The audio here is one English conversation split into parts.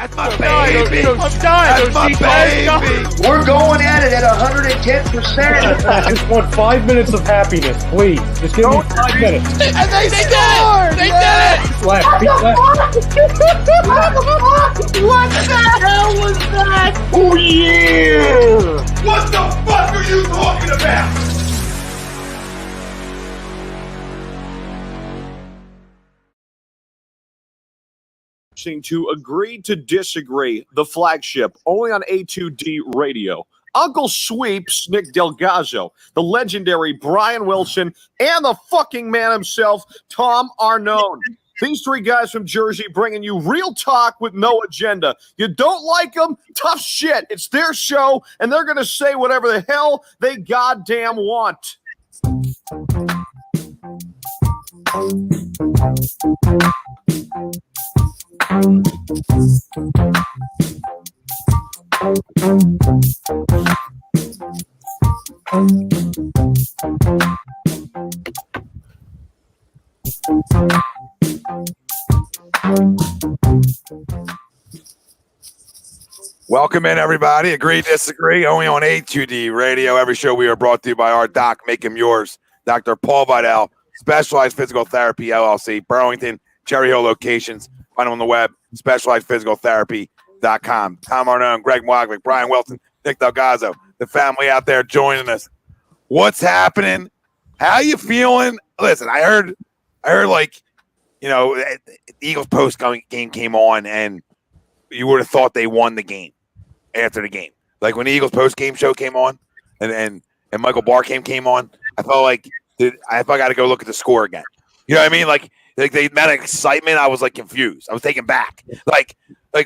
That's my baby. That's my baby. We're going at it at 110%. I just want 5 minutes of happiness, please. Just give me 5 minutes. And they scored. They did it. Left. What the hell was that? Oh, yeah. What the fuck are you talking about? To Agree to Disagree, the flagship, only on A2D Radio. Uncle Sweeps, Nick DelGozzo, the legendary Brian Wilson, and the fucking man himself, Tom Arnone. These three guys from Jersey bringing you real talk with no agenda. You don't like them? Tough shit. It's their show, and they're going to say whatever the hell they goddamn want. Welcome in, everybody. Agree, disagree, only on A2D Radio. Every show we are brought to you by our doc, make him yours, Dr. Paul Vidal, Specialized Physical Therapy, LLC, Burlington, Cherry Hill locations. Find them on the web, specializedphysicaltherapy.com. Tom Arnone, Greg Milakovic, Brian Wilson, Nick DelGozzo, the family out there joining us. What's happening? How you feeling? Listen, I heard like, you know, the Eagles post game came on, and you would have thought they won the game after the game. Like when the Eagles post game show came on, and Michael Barkame came on, I felt like I got to go look at the score again. You know what I mean? Like they met excitement. I was like confused. I was taken back. Like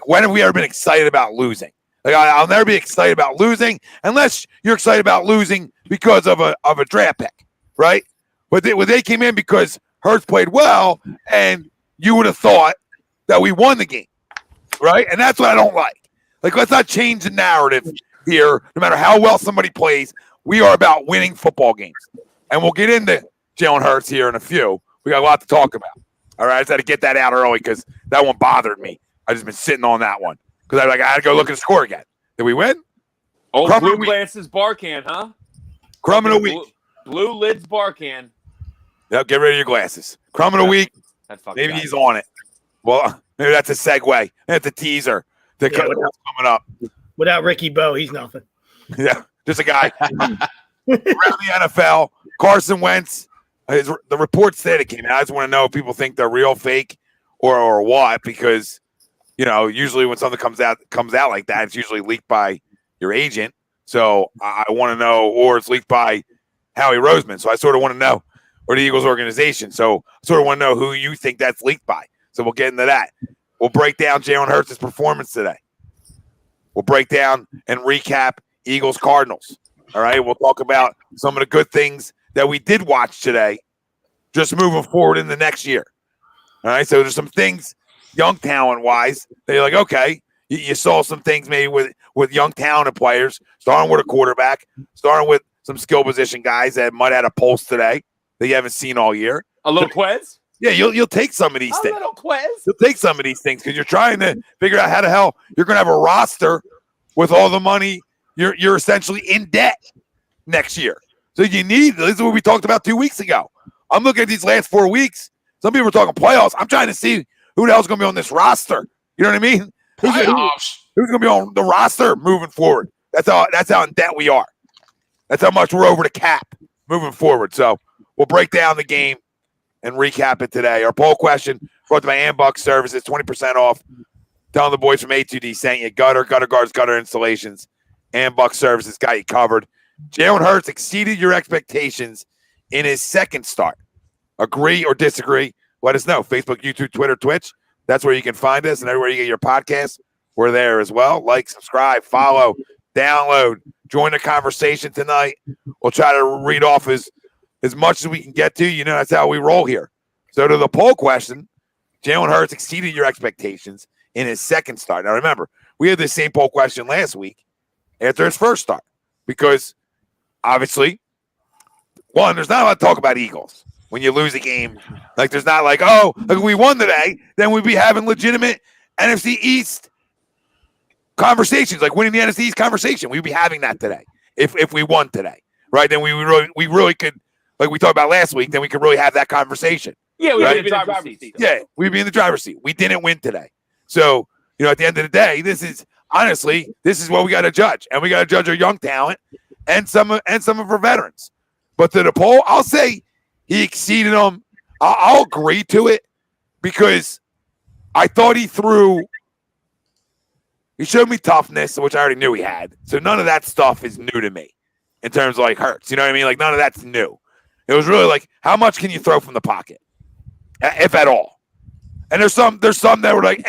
when have we ever been excited about losing? Like I'll never be excited about losing unless you're excited about losing because of a draft pick, right? But they came in because Hurts played well, and you would have thought that we won the game, right? And that's what I don't like. Like, let's not change the narrative here. No matter how well somebody plays, we are about winning football games. And we'll get into Jalen Hurts here in a few. We got a lot to talk about. All right, I just had to get that out early because that one bothered me. I just been sitting on that one because I had to go look at the score again. Did we win? Oh, blue glasses Barkan, huh? Crumb in a week. Blue lids Barkan. Yep, get rid of your glasses. Crumb in a week. Maybe he's on it. Well, maybe that's a segue. That's a teaser. What's coming up. Without Ricky Bo, he's nothing. Yeah, just a guy around the NFL. Carson Wentz. The reports that it came out. I just want to know if people think they're real, fake, or what, because usually when something comes out like that, it's usually leaked by your agent. So I want to know, or it's leaked by Howie Roseman. So I sort of want to know, or the Eagles organization. So I sort of want to know who you think that's leaked by. So we'll get into that. We'll break down Jalen Hurts' performance today. We'll break down and recap Eagles Cardinals. All right. We'll talk about some of the good things that we did watch today, just moving forward in the next year. All right. So there's some things, young talent wise, they're like, okay, you saw some things maybe with young talented players, starting with a quarterback, starting with some skill position guys that might have had a pulse today that you haven't seen all year. A little quiz? Yeah, you'll take some of these things. A little quiz? You'll take some of these things because you're trying to figure out how the hell you're going to have a roster with all the money. You're essentially in debt next year. So this is what we talked about 2 weeks ago. I'm looking at these last 4 weeks. Some people are talking playoffs. I'm trying to see who the hell's going to be on this roster. You know what I mean? Who's going to be on the roster moving forward? That's how in debt we are. That's how much we're over the cap moving forward. So we'll break down the game and recap it today. Our poll question brought to by Ambuck Services, 20% off. Telling the boys from A2D sent you gutter guards, gutter installations. Ambuck Services got you covered. Jalen Hurts exceeded your expectations in his second start. Agree or disagree? Let us know. Facebook, YouTube, Twitter, Twitch. That's where you can find us, and everywhere you get your podcasts, we're there as well. Like, subscribe, follow, download, join the conversation tonight. We'll try to read off as much as we can get to. That's how we roll here. So to the poll question, Jalen Hurts exceeded your expectations in his second start. Now, remember, we had the same poll question last week after his first start because, obviously, one, there's not a lot to talk about Eagles when you lose a game. Like, there's not like, oh, if we won today, then we'd be having legitimate NFC East conversations, like winning the NFC East conversation. We'd be having that today if we won today, right? Then we really could, like we talked about last week, then we could really have that conversation. Yeah, we'd right? be in the driver's seat. Yeah, we'd be in the driver's seat. We didn't win today. So, at the end of the day, this is what we got to judge. And we got to judge our young talent and some of our veterans. But to the poll, I'll say he exceeded them. I'll agree to it because I thought he showed me toughness, which I already knew he had. So none of that stuff is new to me in terms of like Hurts. You know what I mean? Like none of that's new. It was really like, how much can you throw from the pocket, if at all? And there's some that were like,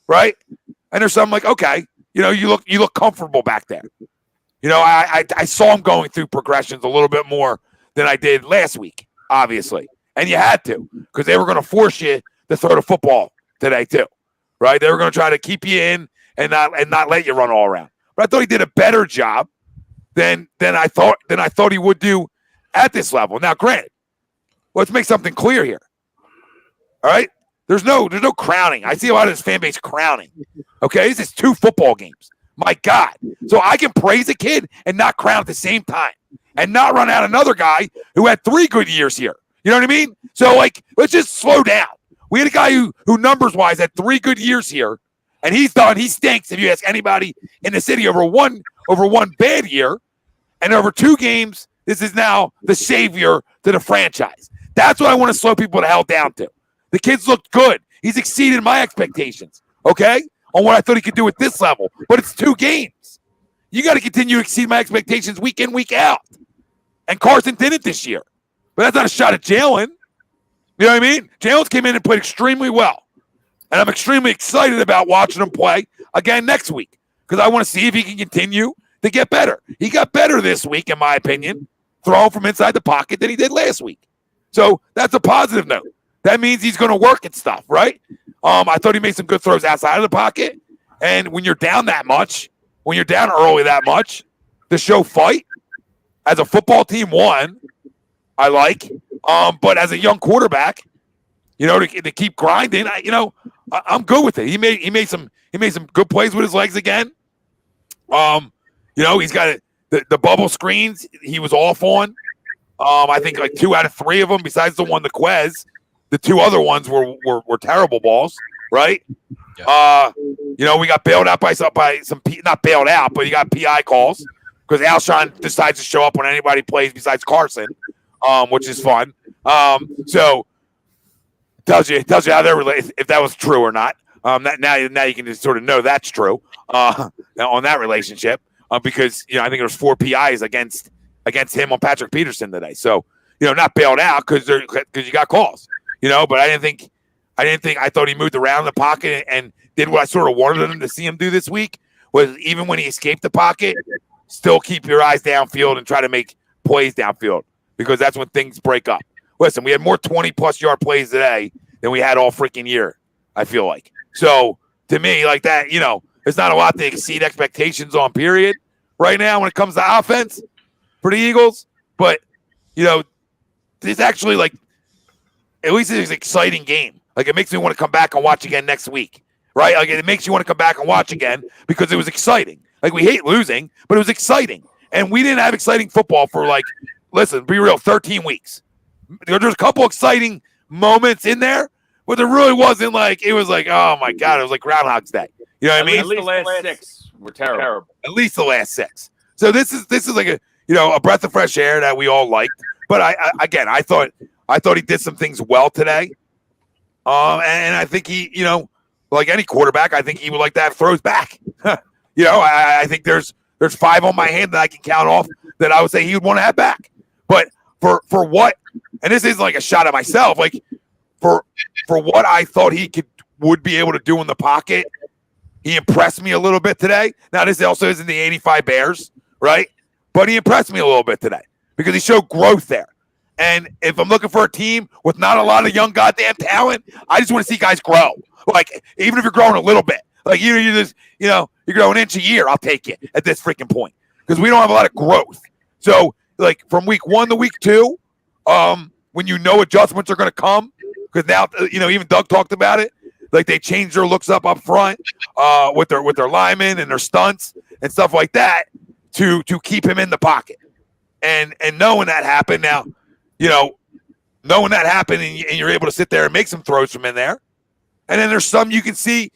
right? And there's some like, okay, you look comfortable back there. I saw him going through progressions a little bit more than I did last week, obviously. And you had to, because they were going to force you to throw the football today too, right? They were going to try to keep you in and not let you run all around. But I thought he did a better job than I thought he would do at this level. Now, granted, let's make something clear here. All right? There's no crowning. I see a lot of this fan base crowning. Okay? This is 2 football games. My God. So I can praise a kid and not crown at the same time and not run out another guy who had 3 good years here. You know what I mean? So, like, let's just slow down. We had a guy who numbers-wise had 3 good years here, and he's done. He stinks if you ask anybody in the city over one bad year. And over 2 games, this is now the savior to the franchise. That's what I want to slow people the hell down to. The kid's looked good. He's exceeded my expectations, okay, on what I thought he could do at this level. But it's 2 games. You got to continue to exceed my expectations week in, week out. And Carson didn't this year. But that's not a shot at Jalen. You know what I mean? Jalen came in and played extremely well. And I'm extremely excited about watching him play again next week because I want to see if he can continue to get better. He got better this week, in my opinion, throwing from inside the pocket than he did last week. So that's a positive note. That means he's going to work at stuff, right? I thought he made some good throws outside of the pocket. And when you're down that much, when you're down early that much, to show fight as a football team, I like. But as a young quarterback, to keep grinding, I'm good with it. He made some good plays with his legs again. He's got the bubble screens he was off on. I think like 2 out of 3 of them, besides the one, the Quez, the 2 other ones were terrible balls, right? Yeah. We got bailed out by some not bailed out, but you got PI calls because Alshon decides to show up when anybody plays besides Carson, which is fun. So tells you how they're related, if that was true or not. Now you can just sort of know that's true on that relationship because I think there's 4 PIs against him on Patrick Peterson today. So not bailed out because you got calls. But I thought he moved around the pocket and did what I sort of wanted him to see him do this week. Was even when he escaped the pocket, still keep your eyes downfield and try to make plays downfield because that's when things break up. Listen, we had more 20-plus yard plays today than we had all freaking year, I feel like. So, to me, like that, there's not a lot to exceed expectations on, period, right now when it comes to offense for the Eagles. But, it's actually, like, at least it's an exciting game. Like, it makes me want to come back and watch again next week, right? Like, it makes you want to come back and watch again because it was exciting. Like, we hate losing, but it was exciting. And we didn't have exciting football for, like, listen, be real, 13 weeks. There's a couple exciting moments in there, but there really wasn't like, it was like, oh my God, it was like Groundhog's Day. You know what I mean? At least the last 6 were terrible. At least the last 6. So this is like a breath of fresh air that we all liked. But I thought he did some things well today. And I think he, like any quarterback, I think he would like to have throws back. I think there's 5 on my hand that I can count off that I would say he would want to have back. But for what, and this isn't like a shot at myself, like for what I thought he would be able to do in the pocket, he impressed me a little bit today. Now, this also isn't the 85 Bears, right? But he impressed me a little bit today because he showed growth there. And if I'm looking for a team with not a lot of young goddamn talent, I just want to see guys grow. Like, even if you're growing a little bit, like you just, you're growing an inch a year, I'll take you at this freaking point because we don't have a lot of growth. So, like, from week 1 to week 2, when adjustments are going to come, because now, even Doug talked about it, Like they change their looks up front with their linemen and their stunts and stuff like that to keep him in the pocket. And knowing that happened now, knowing that happened and you're able to sit there and make some throws from in there. And then there's some you can see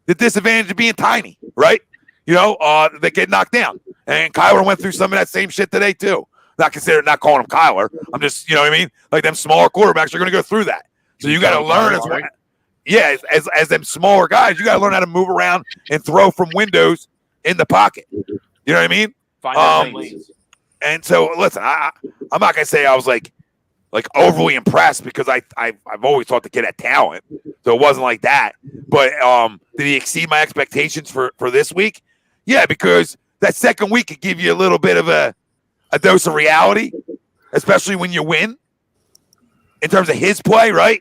the disadvantage of being tiny, right? They get knocked down. And Kyler went through some of that same shit today too. Not calling him Kyler. I'm just, you know what I mean? Like them smaller quarterbacks are going to go through that. So you got to learn as them smaller guys, you got to learn how to move around and throw from windows in the pocket. You know what I mean? And so listen, I'm not going to say I was like overly impressed because I've always thought the kid had talent. So it wasn't like that. But did he exceed my expectations for this week? Yeah, because that second week could give you a little bit of a dose of reality, especially when you win in terms of his play, right?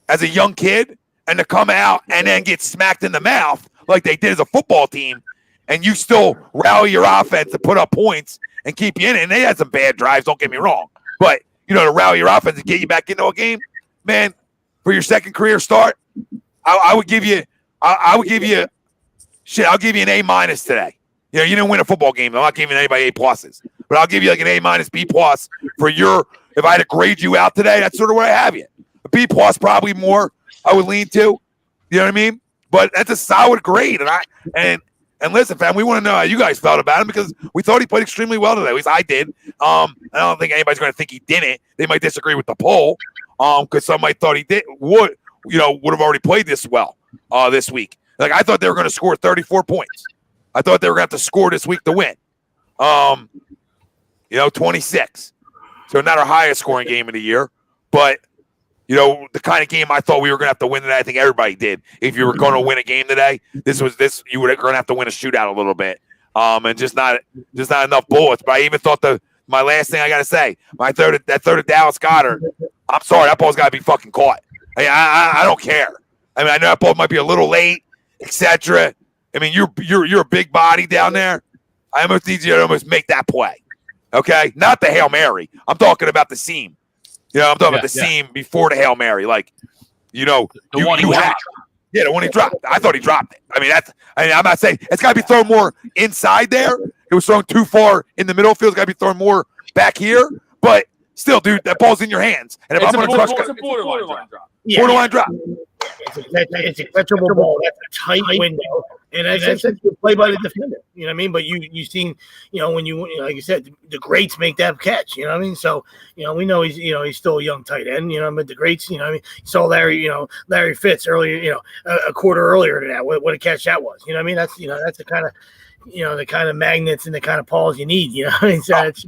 As a young kid, and to come out and then get smacked in the mouth like they did as a football team, and you still rally your offense to put up points and keep you in it. And they had some bad drives, don't get me wrong. But, to rally your offense and get you back into a game, man, for your second career start, I'll give you an A- today. You didn't win a football game. I'm not giving anybody A+. But I'll give you like an A- B+ for if I had to grade you out today, that's sort of where I have you. A B+ probably more I would lean to. You know what I mean? But that's a solid grade. And listen, fam, we want to know how you guys felt about him because we thought he played extremely well today. At least I did. I don't think anybody's going to think he didn't. They might disagree with the poll because some might thought he would have already played this well this week. Like I thought they were going to score 34 points. I thought they were going to have to score this week to win. 26. So not our highest scoring game of the year, but the kind of game I thought we were going to have to win today. I think everybody did. If you were going to win a game today, you were going to have to win a shootout a little bit, and just not enough bullets. But I even thought my last thing I got to say, that third of Dallas Goedert. I'm sorry, that ball's got to be fucking caught. I don't care. I mean, I know that ball might be a little late, etc. I mean, you're a big body down there. I almost need you to almost make that play. Okay, not the Hail Mary. I'm talking about the seam. I'm talking about the seam before the Hail Mary. Like, the one he dropped. Yeah, the one he dropped. I thought he dropped it. I mean, I'm not saying it's got to be thrown more inside there. It was thrown too far in the middle field. It's got to be thrown more back here. But still, dude, that ball's in your hands. And if I'm going to trust, it's a borderline drop. Borderline drop. It's a catchable ball. That's a tight window. And as I said, you play by the defender. You know what I mean? But you've seen, when like you said, the greats make that catch. You know what I mean? So, we know he's still a young tight end. But the greats, I mean, you saw Larry Fitz earlier. A quarter earlier to that. What a catch that was. You know what I mean? That's that's the kind of. The kind of magnets and the kind of paws you need. I mean, so it's,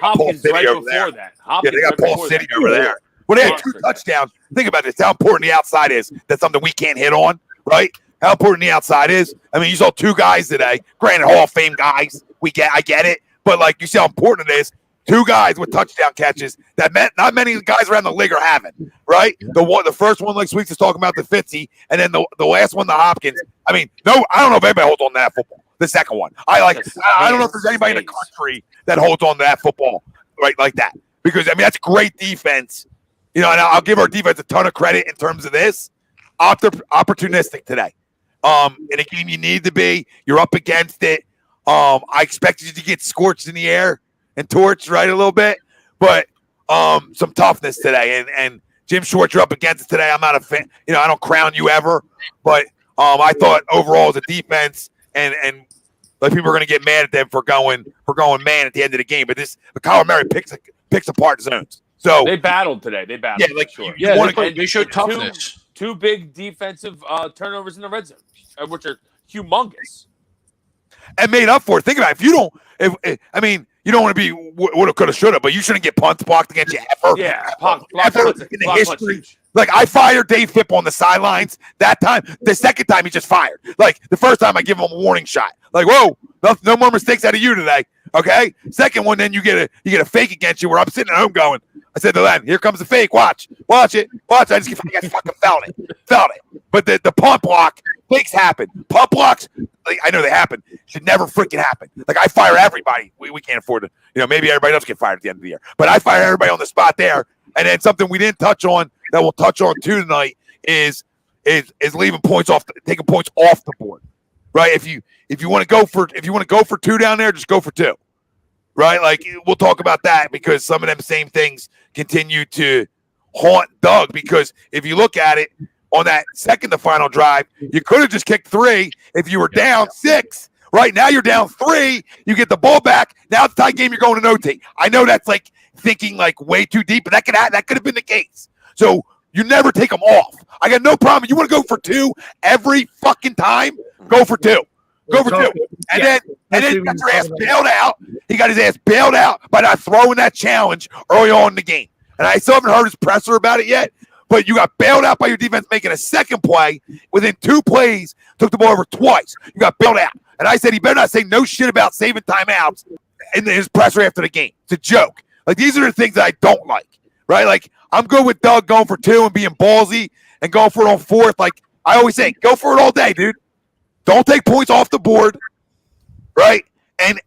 Hopkins right before that. They got Paul City over there. Well, they had 2 touchdowns. Think about this: how important the outside is. That's something we can't hit on, right? How important the outside is. I mean, you saw 2 guys today. Granted, Hall of Fame guys. I get it, but like you see how important it is. 2 guys with touchdown catches that not many guys around the league are having, right? The first one next week is talking about the Fitzy, and then the last one, the Hopkins. I mean, no, I don't know if anybody holds on to that football. The second one, I don't know if there's anybody in the country that holds on to that football right like that, because I mean that's great defense. And I'll give our defense a ton of credit in terms of this. Opportunistic today. In a game you need to be, you're up against it. I expected you to get scorched in the air and torched right a little bit, but some toughness today. And Jim Schwartz, you're up against it today. I'm not a fan. I don't crown you ever, but I thought overall as a defense and like people are going to get mad at them for going man at the end of the game. But Kyler Murray picks apart zones. So they battled today. Yeah, sure. They showed toughness. Two big defensive turnovers in the red zone, which are humongous. And made up for it. Think about it. You don't want to be woulda, coulda, shoulda, but you shouldn't get punts blocked against you ever. Yeah, ever in the history. Like, I fired Dave Phipp on the sidelines that time. The second time, he just fired. Like, the first time, I give him a warning shot. Like, whoa, no more mistakes out of you today, okay? Second one, then you get a fake against you where I'm sitting at home going, I said to Len, here comes the fake. Watch it. I just fucking felt it. But the punt block, fakes happen. Punt blocks, like, I know they happen. Should never freaking happen. Like, I fire everybody. We can't afford to, maybe everybody else get fired at the end of the year. But I fire everybody on the spot there. And then something we didn't touch on that we'll touch on too tonight is is leaving points off, taking points off the board, right? If you want to go for 2 down there, just go for 2, right? Like we'll talk about that because some of them same things continue to haunt Doug. Because if you look at it on that second to final drive, you could have just kicked 3 if you were down 6. Right now you're down 3. You get the ball back. Now it's a tie game. You're going to OT. I know that's like thinking like way too deep, but that could have been the case. So you never take them off. I got no problem. You want to go for 2 every fucking time? Go for 2. Go for 2. And then he got your ass bailed out. He got his ass bailed out by not throwing that challenge early on in the game. And I still haven't heard his presser about it yet. But you got bailed out by your defense making a second play. Within 2 plays, took the ball over twice. You got bailed out. And I said he better not say no shit about saving timeouts in his presser after the game. It's a joke. Like, these are the things that I don't like, right? Like, I'm good with Doug going for 2 and being ballsy and going for it on 4th. Like, I always say, go for it all day, dude. Don't take points off the board, right? And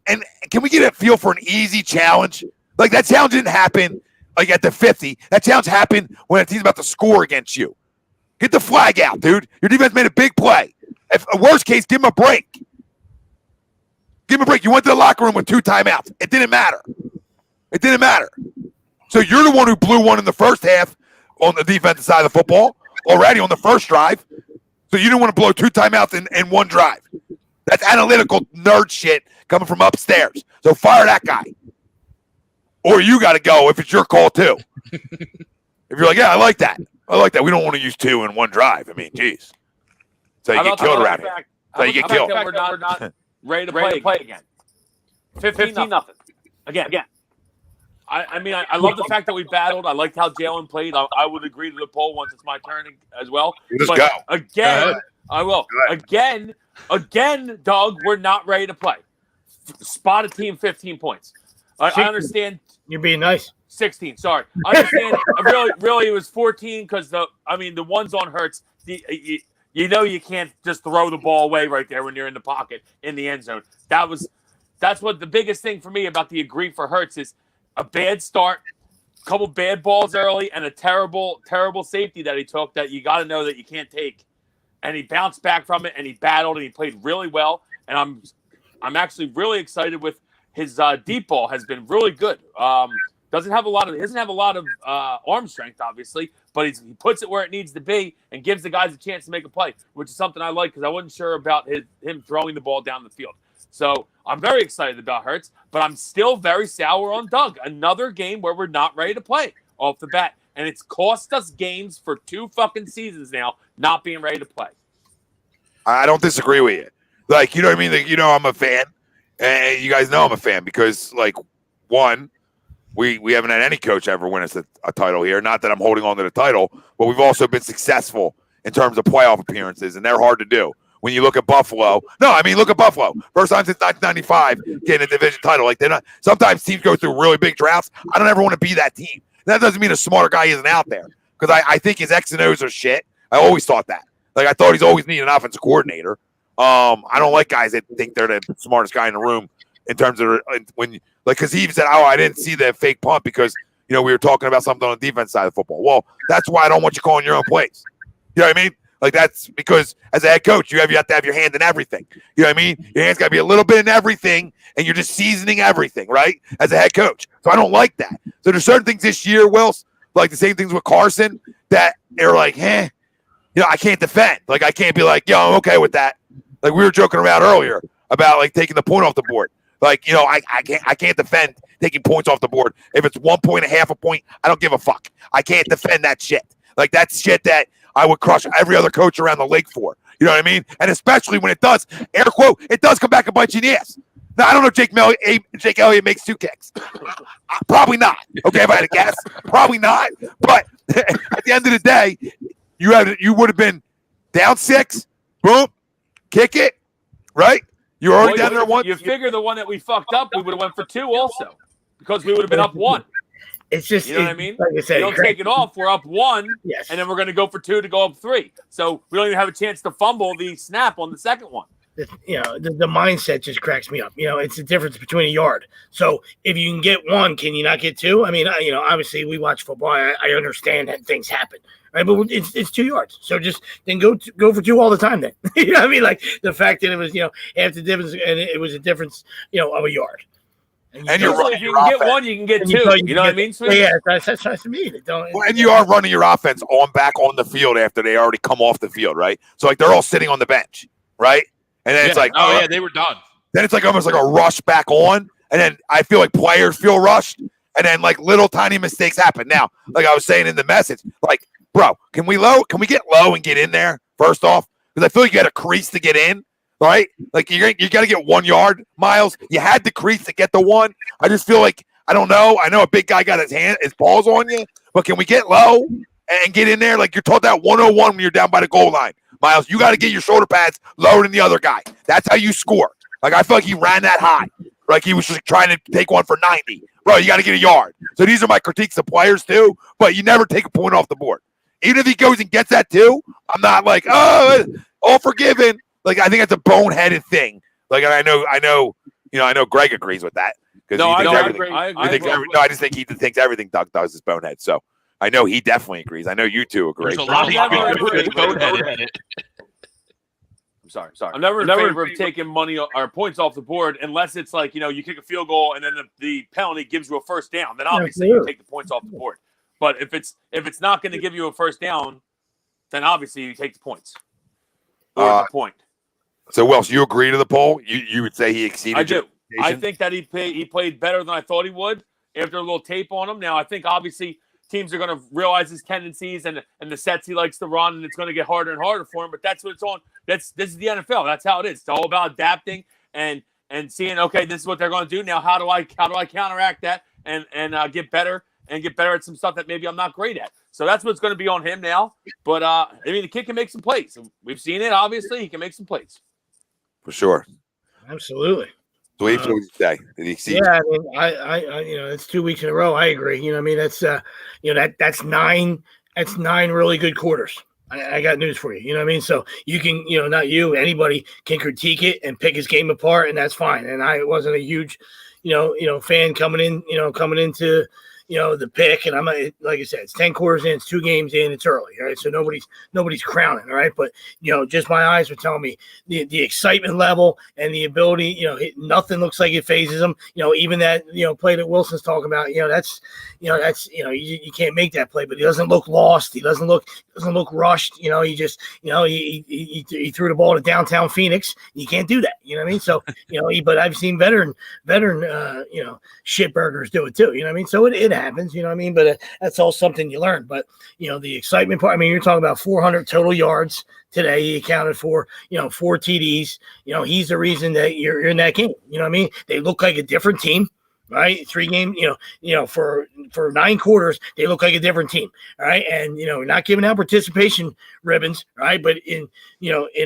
can we get a feel for an easy challenge? Like, that challenge didn't happen, like, at the 50. That challenge happened when a team's about to score against you. Get the flag out, dude. Your defense made a big play. If a worst case, give him a break. Give him a break. You went to the locker room with 2 timeouts. It didn't matter. It didn't matter. So you're the one who blew one in the first half on the defensive side of the football already on the first drive. So you didn't want to blow 2 timeouts in one drive. That's analytical nerd shit coming from upstairs. So fire that guy. Or you got to go if it's your call too. If you're like, yeah, I like that. I like that. We don't want to use 2 in one drive. I mean, geez. So you get killed around here. So you get killed. We're not ready to play again. 15-0. Again. I mean, I love the fact that we battled. I liked how Jalen played. I would agree to the poll once it's my turn as well. Just go. Again, I will. Again, Doug, we're not ready to play. Spot a team 15 points. I understand. You're being nice. 16, sorry. I understand. really, it was 14 because the ones on Hurts, you know you can't just throw the ball away right there when you're in the pocket in the end zone. That's what the biggest thing for me about the agree for Hurts is a bad start, a couple bad balls early, and a terrible safety that he took that you got to know that you can't take. And he bounced back from it, and he battled, and he played really well. And I'm actually really excited with his deep ball has been really good. Doesn't have a lot of arm strength, obviously, but he puts it where it needs to be and gives the guys a chance to make a play, which is something I like because I wasn't sure about him throwing the ball down the field. So I'm very excited about Hurts, but I'm still very sour on Doug. Another game where we're not ready to play off the bat, and it's cost us games for 2 fucking seasons now not being ready to play. I don't disagree with you. Like, you know what I mean? Like, you know, I'm a fan, and you guys know I'm a fan because, like, one, we haven't had any coach ever win us a title here. Not that I'm holding on to the title, but we've also been successful in terms of playoff appearances, and they're hard to do. When you look at Buffalo, look at Buffalo. First time since 1995 getting a division title. Like, they're not. Sometimes teams go through really big drafts. I don't ever want to be that team. That doesn't mean a smarter guy isn't out there because I think his X and O's are shit. I always thought that. Like, I thought he's always needed an offensive coordinator. I don't like guys that think they're the smartest guy in the room in terms of because he even said, "Oh, I didn't see the fake punt because we were talking about something on the defense side of football." Well, that's why I don't want you calling your own plays. You know what I mean? Like, that's because as a head coach, you have to have your hand in everything. You know what I mean? Your hand's got to be a little bit in everything, and you're just seasoning everything, right? As a head coach. So I don't like that. So there's certain things this year, Wills, like the same things with Carson, that are like, I can't defend. Like, I can't be like, I'm okay with that. Like, we were joking around earlier about, like, taking the point off the board. Like, I can't defend taking points off the board. If it's 1 point, a half a point, I don't give a fuck. I can't defend that shit. Like, that's shit that I would crush every other coach around the league for. You know what I mean? And especially when it does, air quote, it does come back and bite you in the ass. Now, I don't know if Jake Elliott makes 2 kicks. Probably not. Okay, if I had to guess. Probably not. But at the end of the day, you would have been down 6, boom, kick it, right? You're already down there 1. You figure the one that we fucked up, we would have went for 2 also because we would have been up 1. It's just, you know what I mean? Like I said, you don't take it off. We're up 1, yes, and then we're going to go for 2 to go up 3. So we don't even have a chance to fumble the snap on the second one. the mindset just cracks me up. It's the difference between a yard. So if you can get one, can you not get two? I mean, obviously we watch football. I understand that things happen, right? But it's 2 yards. So just then go for two all the time. Then you know what I mean? Like the fact that it was half the difference, and it was a difference of a yard. And you're running. If you can get one, you can get two. You know what I mean? Yeah, that's to me. And you are running your offense back on the field after they already come off the field, right? So like they're all sitting on the bench, right? And then it's like, they were done. Then it's like almost like a rush back on. And then I feel like players feel rushed. And then like little tiny mistakes happen. Now, like I was saying in the message, like, bro, can we get low and get in there first off? Because I feel like you got a crease to get in, right? Like you got to get 1 yard, Miles. You had the crease to get the one. I just feel like, I don't know. I know a big guy got his balls on you, but can we get low and get in there? Like you're taught that 101 when you're down by the goal line. Miles, you got to get your shoulder pads lower than the other guy. That's how you score. Like, I feel like he ran that high. Like, he was just trying to take one for 90. Bro, you got to get a yard. So these are my critiques of players, too. But you never take a point off the board. Even if he goes and gets that, too, I'm not like, all forgiven. Like, I think it's a boneheaded thing. Like, I know Greg agrees with that. No, I agree. I just think he thinks everything Doug does is bonehead. So I know he definitely agrees. I know you two agree. There's a lot of bonehead. I'm sorry. I'm never in favor of taking money or points off the board unless it's like, you kick a field goal and then the penalty gives you a first down. Then obviously you take the points off the board. But if it's not going to give you a first down, then obviously you take the points. Or the point. So, Wells, you agree to the poll? You would say he exceeded? I do. I think that he played better than I thought he would after a little tape on him. Now, I think obviously teams are going to realize his tendencies and the sets he likes to run, and it's going to get harder and harder for him. But that's what it's on. This is the NFL. That's how it is. It's all about adapting and seeing, okay, this is what they're going to do. Now, how do I counteract that and get better at some stuff that maybe I'm not great at? So that's what's going to be on him now. But the kid can make some plays. We've seen it. Obviously, he can make some plays for sure. Absolutely. So what did you say? Did he exceed? Yeah, I it's 2 weeks in a row. I agree. That's nine. That's 9 really good quarters. I got news for you. You know what I mean? So you can, not you, anybody can critique it and pick his game apart, and that's fine. And I wasn't a huge, fan coming into the pick, and I'm like I said, it's 10 quarters in, it's 2 games in, it's early, all right? So nobody's crowning, all right? But just my eyes were telling me the excitement level and the ability, nothing looks like it phases him. Even that play that Wilson's talking about, that's you can't make that play, but he doesn't look lost. He doesn't look rushed. He just he threw the ball to downtown Phoenix. You can't do that. You know what I mean? So but I've seen veteran shitburgers do it too. You know what I mean? So it happens. You know what I mean? But that's all something you learn. But the excitement part. I mean, you're talking about 400 total yards today. He accounted for 4 TDs. He's the reason that you're in that game. You know what I mean? They look like a different team. Right, 3 games, for 9 quarters, they look like a different team. All right, and not giving out participation ribbons, right? But in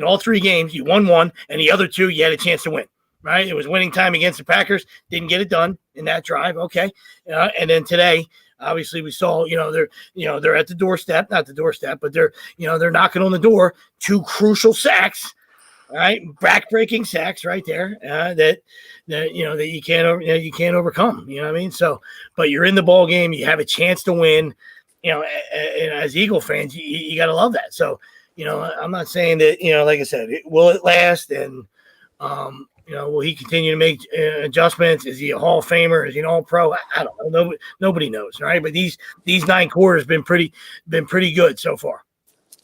all 3 games, you won 1, and the other 2, you had a chance to win. Right, it was winning time against the Packers, didn't get it done in that drive. Okay, and then today, obviously, we saw they're at the doorstep, not the doorstep, but they're knocking on the door. 2 crucial sacks. All right, back-breaking sacks right there that you can't overcome. You know what I mean? So, but you're in the ball game. You have a chance to win. And as Eagle fans, you got to love that. So, I'm not saying that like I said, will it last? And will he continue to make adjustments? Is he a Hall of Famer? Is he an All-Pro? I don't know. Nobody knows, right? But these 9 quarters been pretty good so far.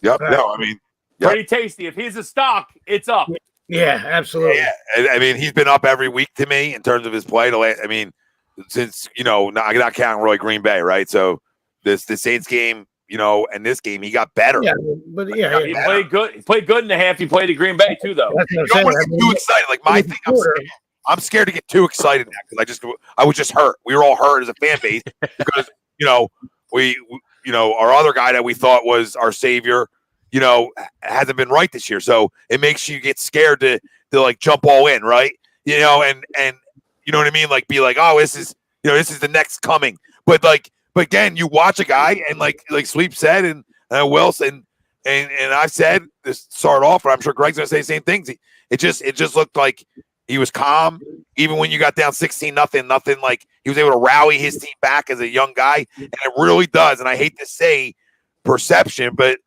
Yep. Right. No, I mean. Pretty tasty. If he's a stock, it's up. Yeah, absolutely. Yeah, I mean, he's been up every week to me in terms of his play. Since not counting really Green Bay, right? So the Saints game, and this game, he got better. Yeah, but he played good. He played good in the half. He played at Green Bay too, though. You don't want to get too excited. Like my thing, I'm scared to get too excited now because I was just hurt. We were all hurt as a fan base because we our other guy that we thought was our savior. Hasn't been right this year. So it makes you get scared to like jump all in, right? And you know what I mean? Like be like, oh, this is the next coming. But again, you watch a guy and like Sweep said and Wilson, and I said this start off, but I'm sure Greg's gonna say the same things. It just looked like he was calm, even when you got down 16-0, nothing like he was able to rally his team back as a young guy, and it really does. And I hate to say perception, but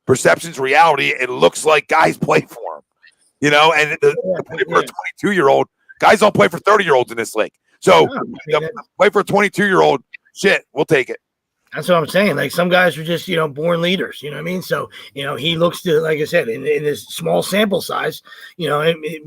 perception's reality. It looks like guys play for him, and the play for a 22-year-old, guys don't play for 30-year-olds in this league. So play for a 22-year-old, shit, we'll take it. That's what I'm saying. Like some guys are just, born leaders, you know what I mean? So, he looks to, like I said, in this small sample size,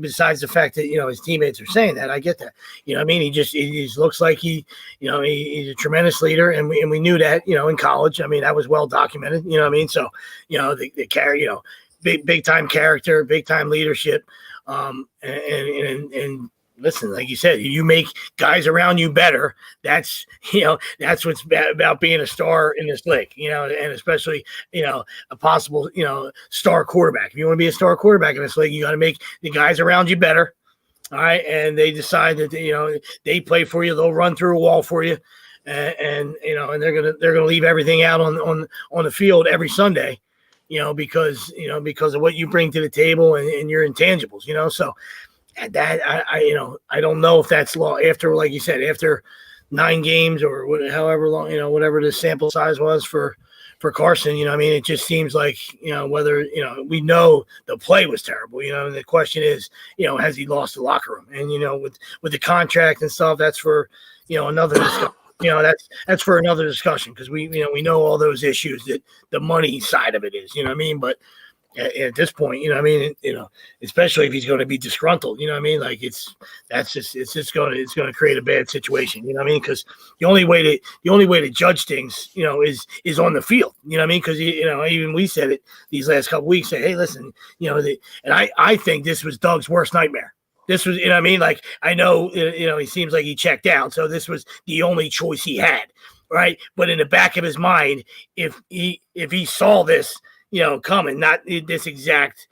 besides the fact that, his teammates are saying that, I get that, you know what I mean? He just looks like he's a tremendous leader. And we knew that, in college. I mean, that was well documented, you know what I mean? So, they carry, big time character, big time leadership. And listen, like you said, you make guys around you better. That's what's about being a star in this league, and especially, a possible, star quarterback. If you want to be a star quarterback in this league, you got to make the guys around you better. All right. And they decide that, they play for you. They'll run through a wall for you. And they're going to leave everything out on the field every Sunday, because of what you bring to the table and your intangibles, so. And that I don't know if that's law after, like you said, after 9 games or however long, whatever the sample size was for Carson, it just seems like, whether, we know the play was terrible, and the question is, has he lost the locker room? And, with the contract and stuff, that's for, another discussion. That's for another discussion because we know all those issues that the money side of it is, but at this point, especially if he's going to be disgruntled, like it's going to create a bad situation, because the only way to judge things, is on the field, because even we said it these last couple weeks, say, hey, listen, and I think this was Doug's worst nightmare. This was, like I know, he seems like he checked out, so this was the only choice he had, right? But in the back of his mind, if he saw this, coming, not this exact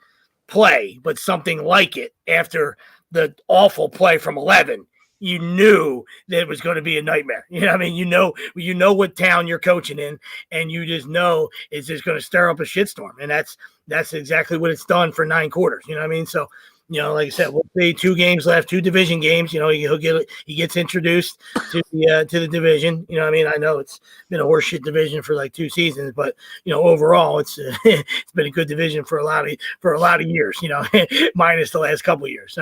play, but something like it after the awful play from 11, you knew that it was going to be a nightmare. You know what town you're coaching in, and you just know it's just going to stir up a shitstorm. And that's exactly what it's done for 9 quarters. So, like I said, we'll play 2 games left, 2 division games. He gets introduced to the division. I know it's been a horseshit division for like 2 seasons, but overall it's been a good division for a lot of years. Minus the last couple of years.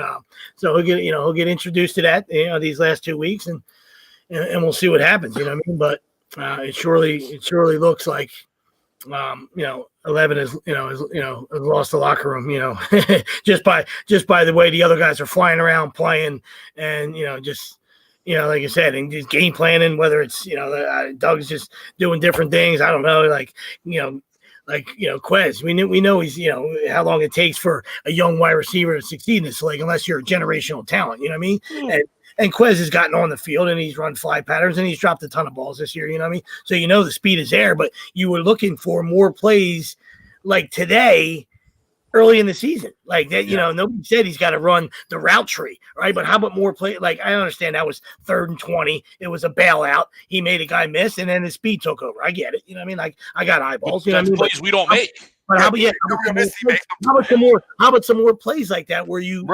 So he'll get introduced to that these last 2 weeks, and we'll see what happens. But it surely looks like 11 has lost the locker room, just by the way the other guys are flying around playing, and just like I said, and just game planning, whether it's Doug's just doing different things. I don't know, like Quez. We know he's how long it takes for a young wide receiver to succeed in this league, unless you're a generational talent. And Quez has gotten on the field and he's run fly patterns and he's dropped a ton of balls this year. So the speed is there, but you were looking for more plays like today, early in the season, like that. Nobody said he's got to run the route tree, right? But how about more play? Like I understand that was 3rd and 20. It was a bailout. He made a guy miss, and then his speed took over. I get it. Like I got eyeballs. That's plays we don't make. But how about some more plays like that where you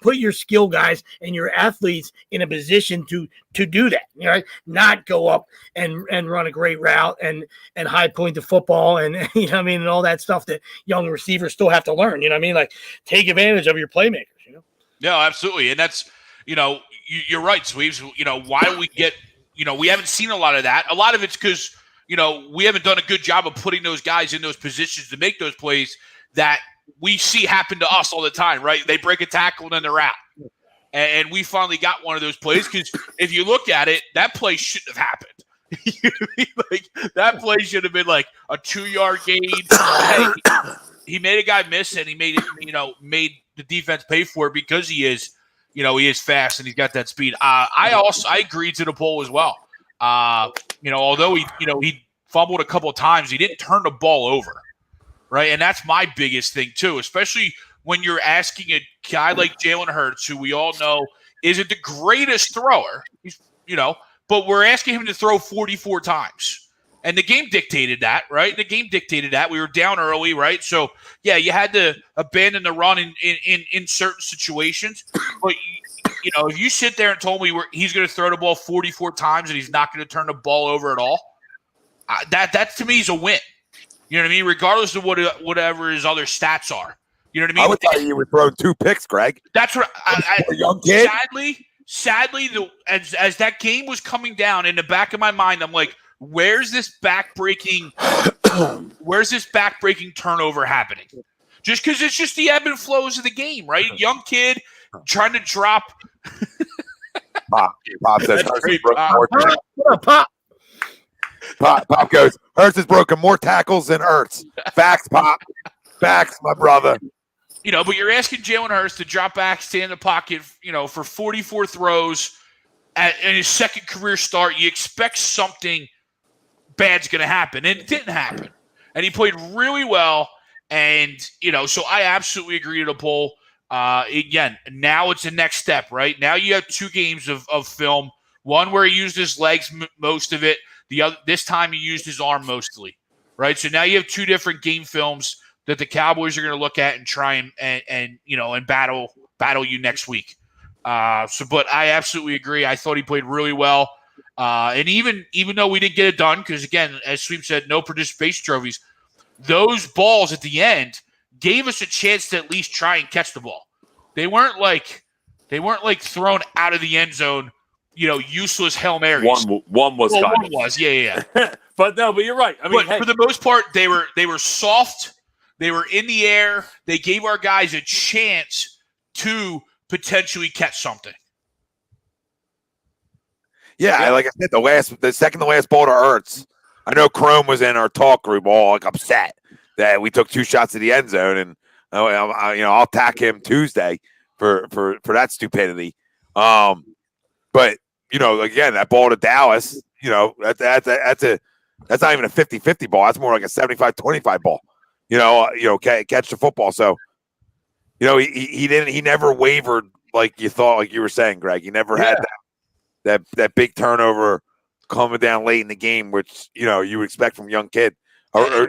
put your skill guys and your athletes in a position to do that, right? Not go up and run a great route and high point the football and and all that stuff that young receivers still have to learn. Like take advantage of your playmakers. Yeah, absolutely, and that's you're right, Sweeps. Why we get we haven't seen a lot of that. A lot of it's because we haven't done a good job of putting those guys in those positions to make those plays that we see happen to us all the time, right? They break a tackle and then they're out. And we finally got one of those plays because if you look at it, that play shouldn't have happened. Like that play should have been like a 2-yard gain. He made a guy miss and he made it, made the defense pay for it because he is fast and he's got that speed. I agreed to the poll as well. Although he fumbled a couple of times, he didn't turn the ball over, right? And that's my biggest thing too, especially when you're asking a guy like Jalen Hurts, who we all know isn't the greatest thrower, but we're asking him to throw 44 times. And the game dictated that, right? The game dictated that. We were down early, right? So, yeah, you had to abandon the run in certain situations. But, if you sit there and told me he's going to throw the ball 44 times and he's not going to turn the ball over at all, that to me is a win. You know what I mean? Regardless of whatever his other stats are. You know what I mean? I would tell you would throw 2 picks, Greg. That's what For a young kid. Sadly, as that game was coming down, in the back of my mind, I'm like, where's this back-breaking turnover happening? Just because it's just the ebb and flows of the game, right? Young kid trying to drop. Pop says That's Hurts great, Pop goes, Hurts has broken more tackles than Hurts. Facts, Pop. Facts, my brother. But you're asking Jalen Hurts to drop back, stay in the pocket, for 44 throws in his second career start. You expect something bad's going to happen, and it didn't happen. And he played really well, and, so I absolutely agree to the poll. Again, now it's the next step, right? Now you have 2 games of film, one where he used his legs most of it, the other this time he used his arm mostly, right? So now you have 2 different game films that the Cowboys are going to look at and try and battle you next week. But I absolutely agree. I thought he played really well. And even though we didn't get it done, because again, as Sweep said, no participation trophies, those balls at the end gave us a chance to at least try and catch the ball. They weren't like thrown out of the end zone, useless Hail Marys. One was one was, yeah. But you're right. I mean, for the most part, they were soft. They were in the air. They gave our guys a chance to potentially catch something. Yeah, like I said, the second to last ball to Hurts. I know Chrome was in our talk group all upset that we took 2 shots at the end zone, and I'll attack him Tuesday for that stupidity. But again, that ball to Dallas, that's not even a 50-50 ball. That's more like a 75-25 ball. Catch the football. So, he never wavered like you thought, like you were saying, Greg. He never had that big turnover coming down late in the game, which you would expect from a young kid, or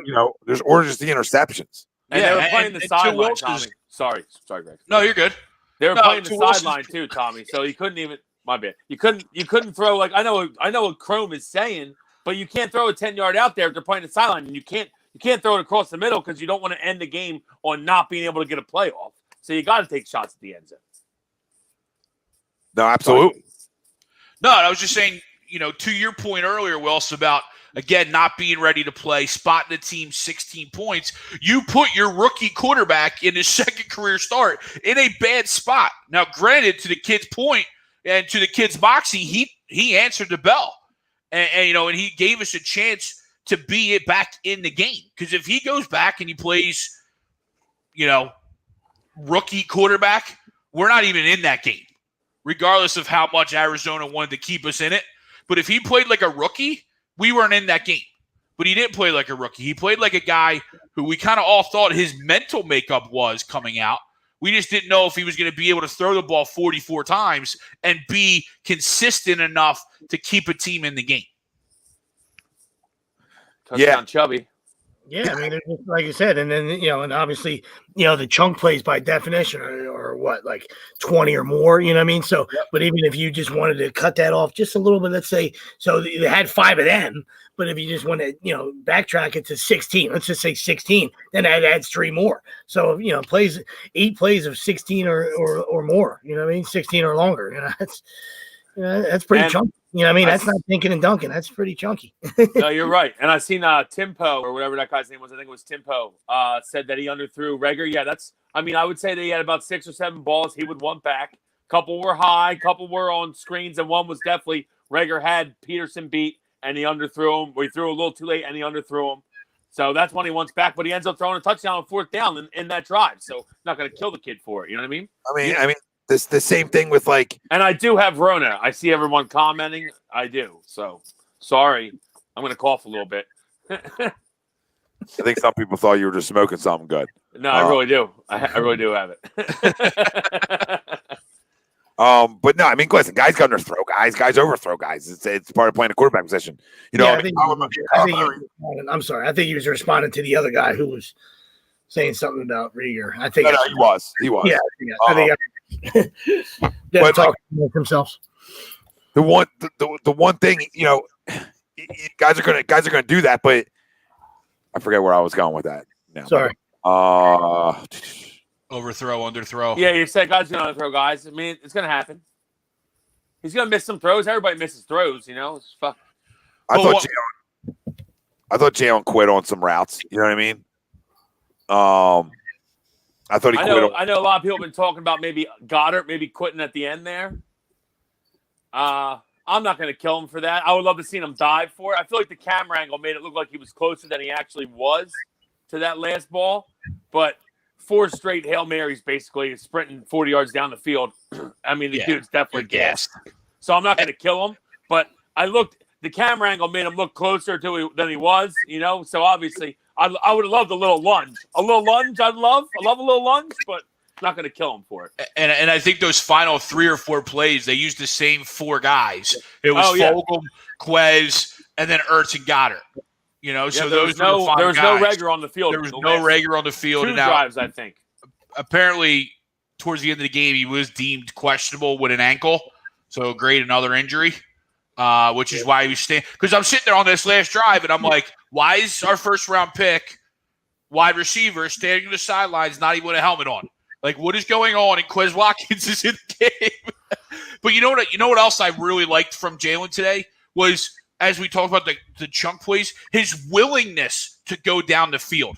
just the interceptions. And they were playing the sideline, Tommy. Sorry, Greg. No, you're good. They were playing the sideline too, Tommy. So you couldn't even. My bad. You couldn't throw I know what Chrome is saying, but you can't throw a 10-yard out there if they're playing the sideline, and you can't throw it across the middle because you don't want to end the game on not being able to get a playoff. So you got to take shots at the end zone. No, absolutely. No, I was just saying, to your point earlier, Wells, about, again, not being ready to play, spotting the team 16 points. You put your rookie quarterback in his second career start in a bad spot. Now, granted, to the kid's point and to the kid's moxie, he answered the bell. And he gave us a chance to be back in the game. Because if he goes back and he plays, rookie quarterback, we're not even in that game, regardless of how much Arizona wanted to keep us in it. But if he played like a rookie, we weren't in that game. But he didn't play like a rookie. He played like a guy who we kind of all thought his mental makeup was coming out. We just didn't know if he was going to be able to throw the ball 44 times and be consistent enough to keep a team in the game. Touchdown Chubby. Yeah, I mean, like you said, and then, and obviously, the chunk plays by definition are what, like 20 or more, you know what I mean? So, but even if you just wanted to cut that off just a little bit, let's say, so they had 5 of them, but if you just want to, backtrack it to 16, let's just say 16, then that adds 3 more. So, 8 plays of 16 or more, you know what I mean? 16 or longer, that's pretty chunky. That's not thinking and dunking. That's pretty chunky. No, you're right. And I seen Timpo, or whatever that guy's name was. I think it was Timpo. Said that he underthrew Reagor. Yeah, I would say that he had about 6 or 7 balls he would want back. Couple were high, couple were on screens, and one was definitely Reagor had Peterson beat, and he underthrew him. Or he threw a little too late, and he underthrew him. So that's one he wants back. But he ends up throwing a touchdown on 4th down in that drive. So not going to kill the kid for it. You know what I mean? I mean. This the same thing with and I do have Rona. I see everyone commenting. I do. So sorry, I'm going to cough a little bit. I think some people thought you were just smoking something good. No, I really do. I really do have it. But no, I mean, listen, guys got underthrow guys, guys overthrow guys. It's part of playing a quarterback position. You know, Yeah, I think I'm sorry. I think he was responding to the other guy who was saying something about Rieger. I think no, he was. Yeah, I think they're talking among themselves. The one thing, you know, guys are gonna do that, but I forget where I was going with that. Now. Sorry. Overthrow, underthrow. Yeah, you said guys going to underthrow guys. I mean, it's going to happen. He's going to miss some throws. Everybody misses throws, you know. It's fuck. I thought Jalen quit on some routes. You know what I mean? I thought he quit. I know a lot of people have been talking about maybe Goddard maybe quitting at the end there. I'm not going to kill him for that. I would love to see him dive for it. I feel like the camera angle made it look like he was closer than he actually was to that last ball. But 4 straight Hail Marys, basically, sprinting 40 yards down the field. I mean, the dude's definitely gassed. So I'm not going to kill him. But the camera angle made him look closer than he was, you know. So obviously, I would have loved a little lunge. A little lunge, I love a little lunge, but not going to kill him for it. And I think those final 3 or 4 plays, they used the same 4 guys. It was Fulgham, Quez, and then Ertz and Goddard. You know, so there was no Rager on the field. There was no Rager on the field. 2 drives, I think. Apparently, towards the end of the game, he was deemed questionable with an ankle. So, great, another injury, which is why he was staying. Because I'm sitting there on this last drive, and I'm like, why is our first-round pick, wide receiver, standing on the sidelines, not even with a helmet on? Like, what is going on? And Quez Watkins is in the game. But you know what else I really liked from Jalen today was, as we talked about the chunk plays, his willingness to go down the field.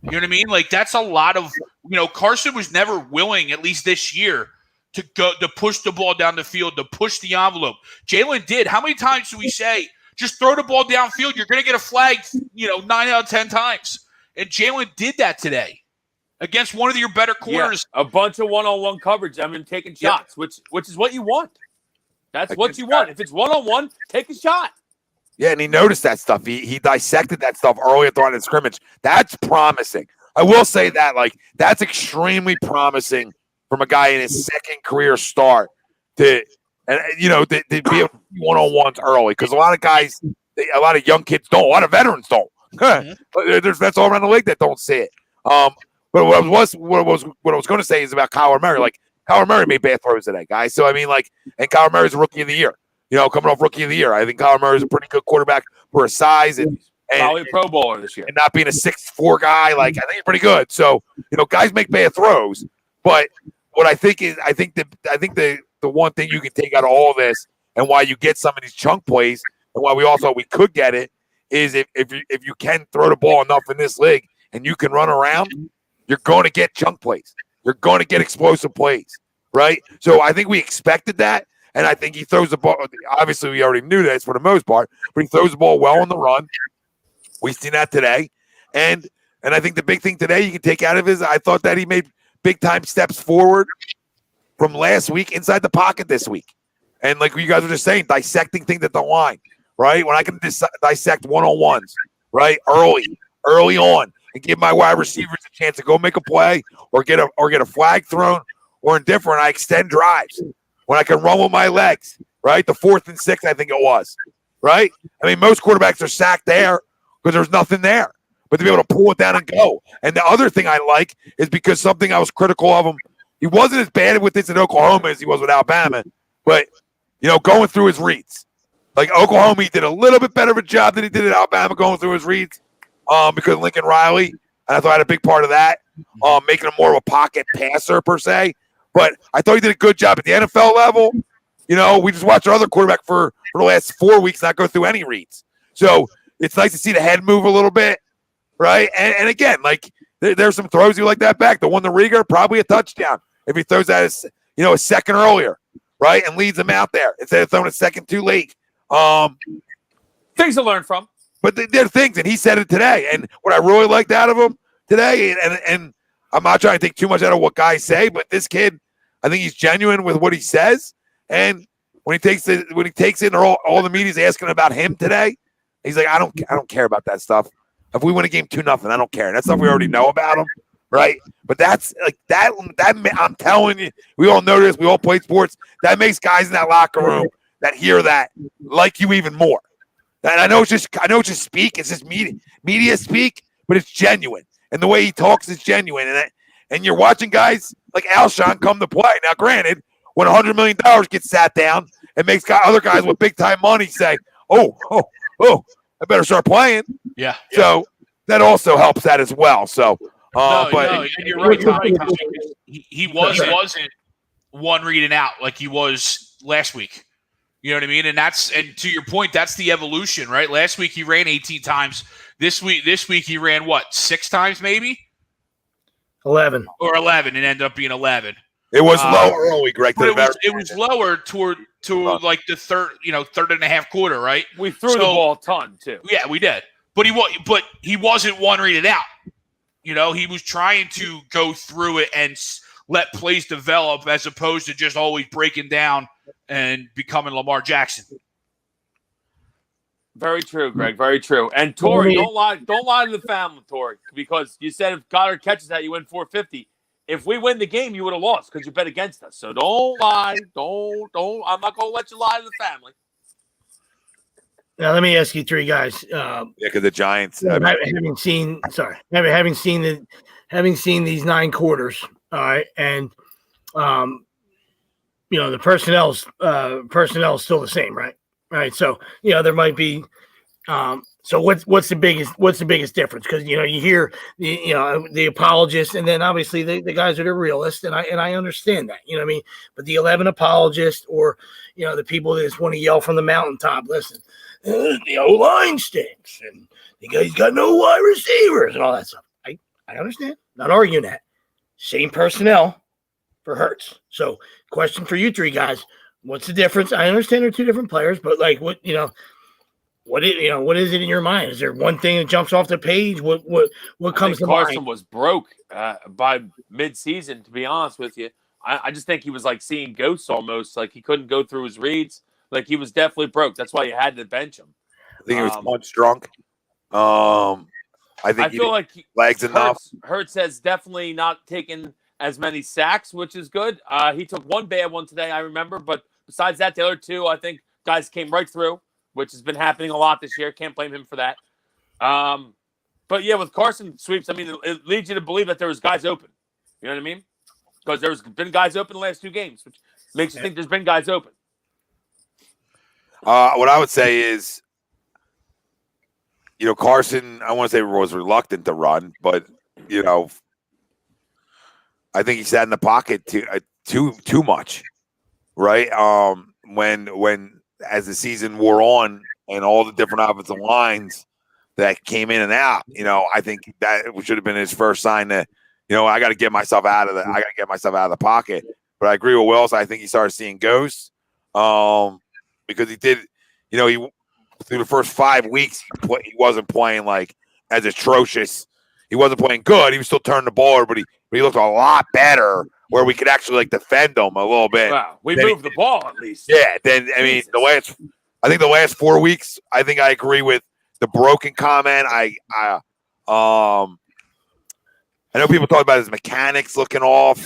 You know what I mean? Like, that's a lot of, you know, Carson was never willing, at least this year, to push the ball down the field, to push the envelope. Jalen did. How many times do we say, just throw the ball downfield, you're going to get a flag, you know, 9 out of 10 times. And Jalen did that today against one of your better corners. Yeah, a bunch of one-on-one coverage. I mean, taking shots, which is what you want. That's what you want. If it's one-on-one, take a shot. Yeah, and he noticed that stuff. He dissected that stuff early at the line of scrimmage. That's promising. I will say that, like, that's extremely promising from a guy in his second career start to be able to do one-on-ones early. Because a lot of guys, a lot of young kids don't. A lot of veterans don't. That's all around the league that don't see it. But what I was going to say is about Kyler Murray. Like, Kyler Murray made bad throws today, guys. So, I mean, like, and Kyler Murray's a rookie of the year. You know, coming off rookie of the year. I think Kyler Murray's a pretty good quarterback for his size and probably a Pro Bowler this year. And not being a 6'4" guy. Like, I think he's pretty good. So, you know, guys make bad throws. But what I think the one thing you can take out of all this and why you get some of these chunk plays and why we could get it is if you can throw the ball enough in this league and you can run around, you're going to get chunk plays. You're going to get explosive plays, right? So I think we expected that, and I think he throws the ball. Obviously, we already knew this for the most part, but he throws the ball well on the run. We've seen that today, and I think the big thing today you can take out of it is I thought that he made big-time steps forward from last week inside the pocket this week. And like you guys were just saying, dissecting things at the line, right? When I can dissect one-on-ones, right, early on, and give my wide receivers a chance to go make a play or get a flag thrown, or indifferent, I extend drives. When I can run with my legs, right? The 4th and 6th, I think it was, right? I mean, most quarterbacks are sacked there because there's nothing there. But to be able to pull it down and go. And the other thing I like is because something I was critical of him, he wasn't as bad with this in Oklahoma as he was with Alabama, but, you know, going through his reads. Like Oklahoma, he did a little bit better of a job than he did at Alabama going through his reads. Because of Lincoln Riley, and I thought I had a big part of that, making him more of a pocket passer per se. But I thought he did a good job at the NFL level. You know, we just watched our other quarterback for the last 4 weeks not go through any reads. So it's nice to see the head move a little bit, right? And again, like there's some throws you like that back. The one to Rieger, probably a touchdown if he throws that as a second earlier, right, and leads him out there instead of throwing a second too late. Things to learn from. But there are things, and he said it today. And what I really liked out of him today, and I'm not trying to take too much out of what guys say, but this kid, I think he's genuine with what he says. And when he takes it, and all the media's asking about him today, he's like, I don't care about that stuff. If we win a game 2-0, I don't care. That's stuff we already know about him. right? But that's like that. I'm telling you, we all know this. We all play sports. That makes guys in that locker room that hear that like you even more. And I know it's just speak. It's just media speak, but it's genuine. And the way he talks is genuine. And you're watching guys like Alshon come to play. Now, granted, when $100 million gets sat down, it makes other guys with big time money say, "Oh, I better start playing." Yeah. So that also helps that as well. So, and you're right, Tommy, because he wasn't one reading out like he was last week. You know what I mean? And to your point, that's the evolution, right? Last week he ran 18 times. This week he ran what, 6 times maybe? 11 or 11, and ended up being 11. It was low early, Greg. But it was lower to like the third and a half quarter, right? We threw the ball a ton too. Yeah, we did. But he wasn't one reading out. He was trying to go through it and let plays develop as opposed to just always breaking down and becoming Lamar Jackson. Very true, Greg. Very true. And Tori, don't lie to the family, Tori, because you said if Goddard catches that, you win 450. If we win the game, you would have lost because you bet against us. So don't lie. Don't. I'm not going to let you lie to the family. Now let me ask you three guys. Because the Giants. Having seen these 9 quarters. All right, and the personnel's still the same, right? Right. So there might be. So what's the biggest difference? Because you hear the apologists, and then obviously the guys that are realists, and I understand that. You know what I mean? But the 11 apologists, or the people that just want to yell from the mountaintop, listen, the O-line stinks, and the guy's got no wide receivers, and all that stuff. I understand. Not arguing that. Same personnel for Hurts. So, question for you three guys: what's the difference? I understand they're 2 different players, but like, what is it in your mind? Is there one thing that jumps off the page? What comes to mind? Carson was broke by mid-season, to be honest with you. I just think he was like seeing ghosts almost. Like he couldn't go through his reads. Like he was definitely broke. That's why you had to bench him. I think he was punch drunk. I feel like legs enough. Hurts has definitely not taken as many sacks, which is good. He took one bad one today, I remember. But besides that, the other 2, I think guys came right through, which has been happening a lot this year. Can't blame him for that. But yeah, with Carson sweeps, I mean, it leads you to believe that there was guys open. You know what I mean? Because there's been guys open the last 2 games, which makes you think there's been guys open. What I would say is, Carson, I want to say was reluctant to run, but I think he sat in the pocket too much, right? When as the season wore on and all the different offensive lines that came in and out, I think that should have been his first sign that, I got to get myself out of the pocket. But I agree with Wells. I think he started seeing ghosts because he did, he through the first 5 weeks, he wasn't playing like as atrocious. He wasn't playing good. He was still turning the ball over, but he looked a lot better where we could actually defend him a little bit. Wow, we moved the ball at least. Yeah. Then the last 4 weeks, I think I agree with the broken comment. I know people talk about his mechanics looking off.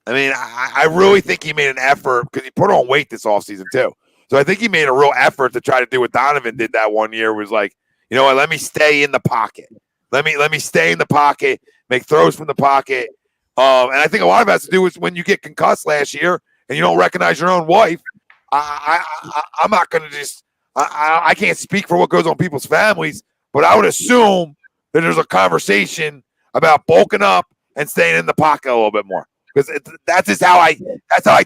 I mean, I really think he made an effort because he put on weight this offseason too. So I think he made a real effort to try to do what Donovan did that one year. Was like, let me stay in the pocket. Let me stay in the pocket, make throws from the pocket. And I think a lot of it has to do with when you get concussed last year and you don't recognize your own wife. I'm not going to just I can't speak for what goes on people's families, but I would assume that there's a conversation about bulking up and staying in the pocket a little bit more. Because that's how I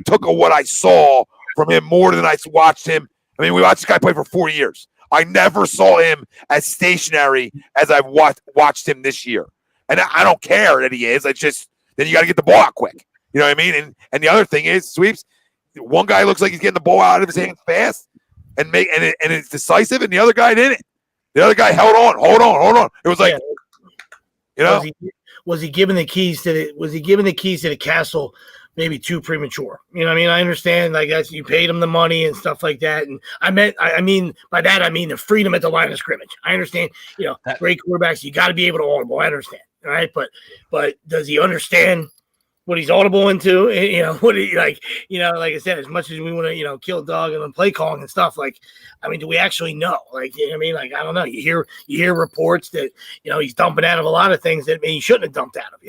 took what I saw from him more than I watched him. I mean, we watched this guy play for 4 years. I never saw him as stationary as I've watched him this year. And I don't care that he is. It's just then you got to get the ball out quick. You know what I mean? And the other thing is sweeps. One guy looks like he's getting the ball out of his hands fast and it's decisive, and the other guy didn't. The other guy held on. It was like, was he given the keys to the castle maybe too premature? You know what I mean? I understand, like, that's, you paid him the money and stuff like that. And I mean by that, I mean the freedom at the line of scrimmage. I understand, great quarterbacks, you got to be able to audible. I understand. All right, but does he understand what he's audible into? You know, what he like I said, as much as we want to, kill a dog and then play calling and stuff, like, I mean, do we actually know? Like, you know what I mean? Like, I don't know. You hear reports that, he's dumping out of a lot of things that he shouldn't have dumped out of,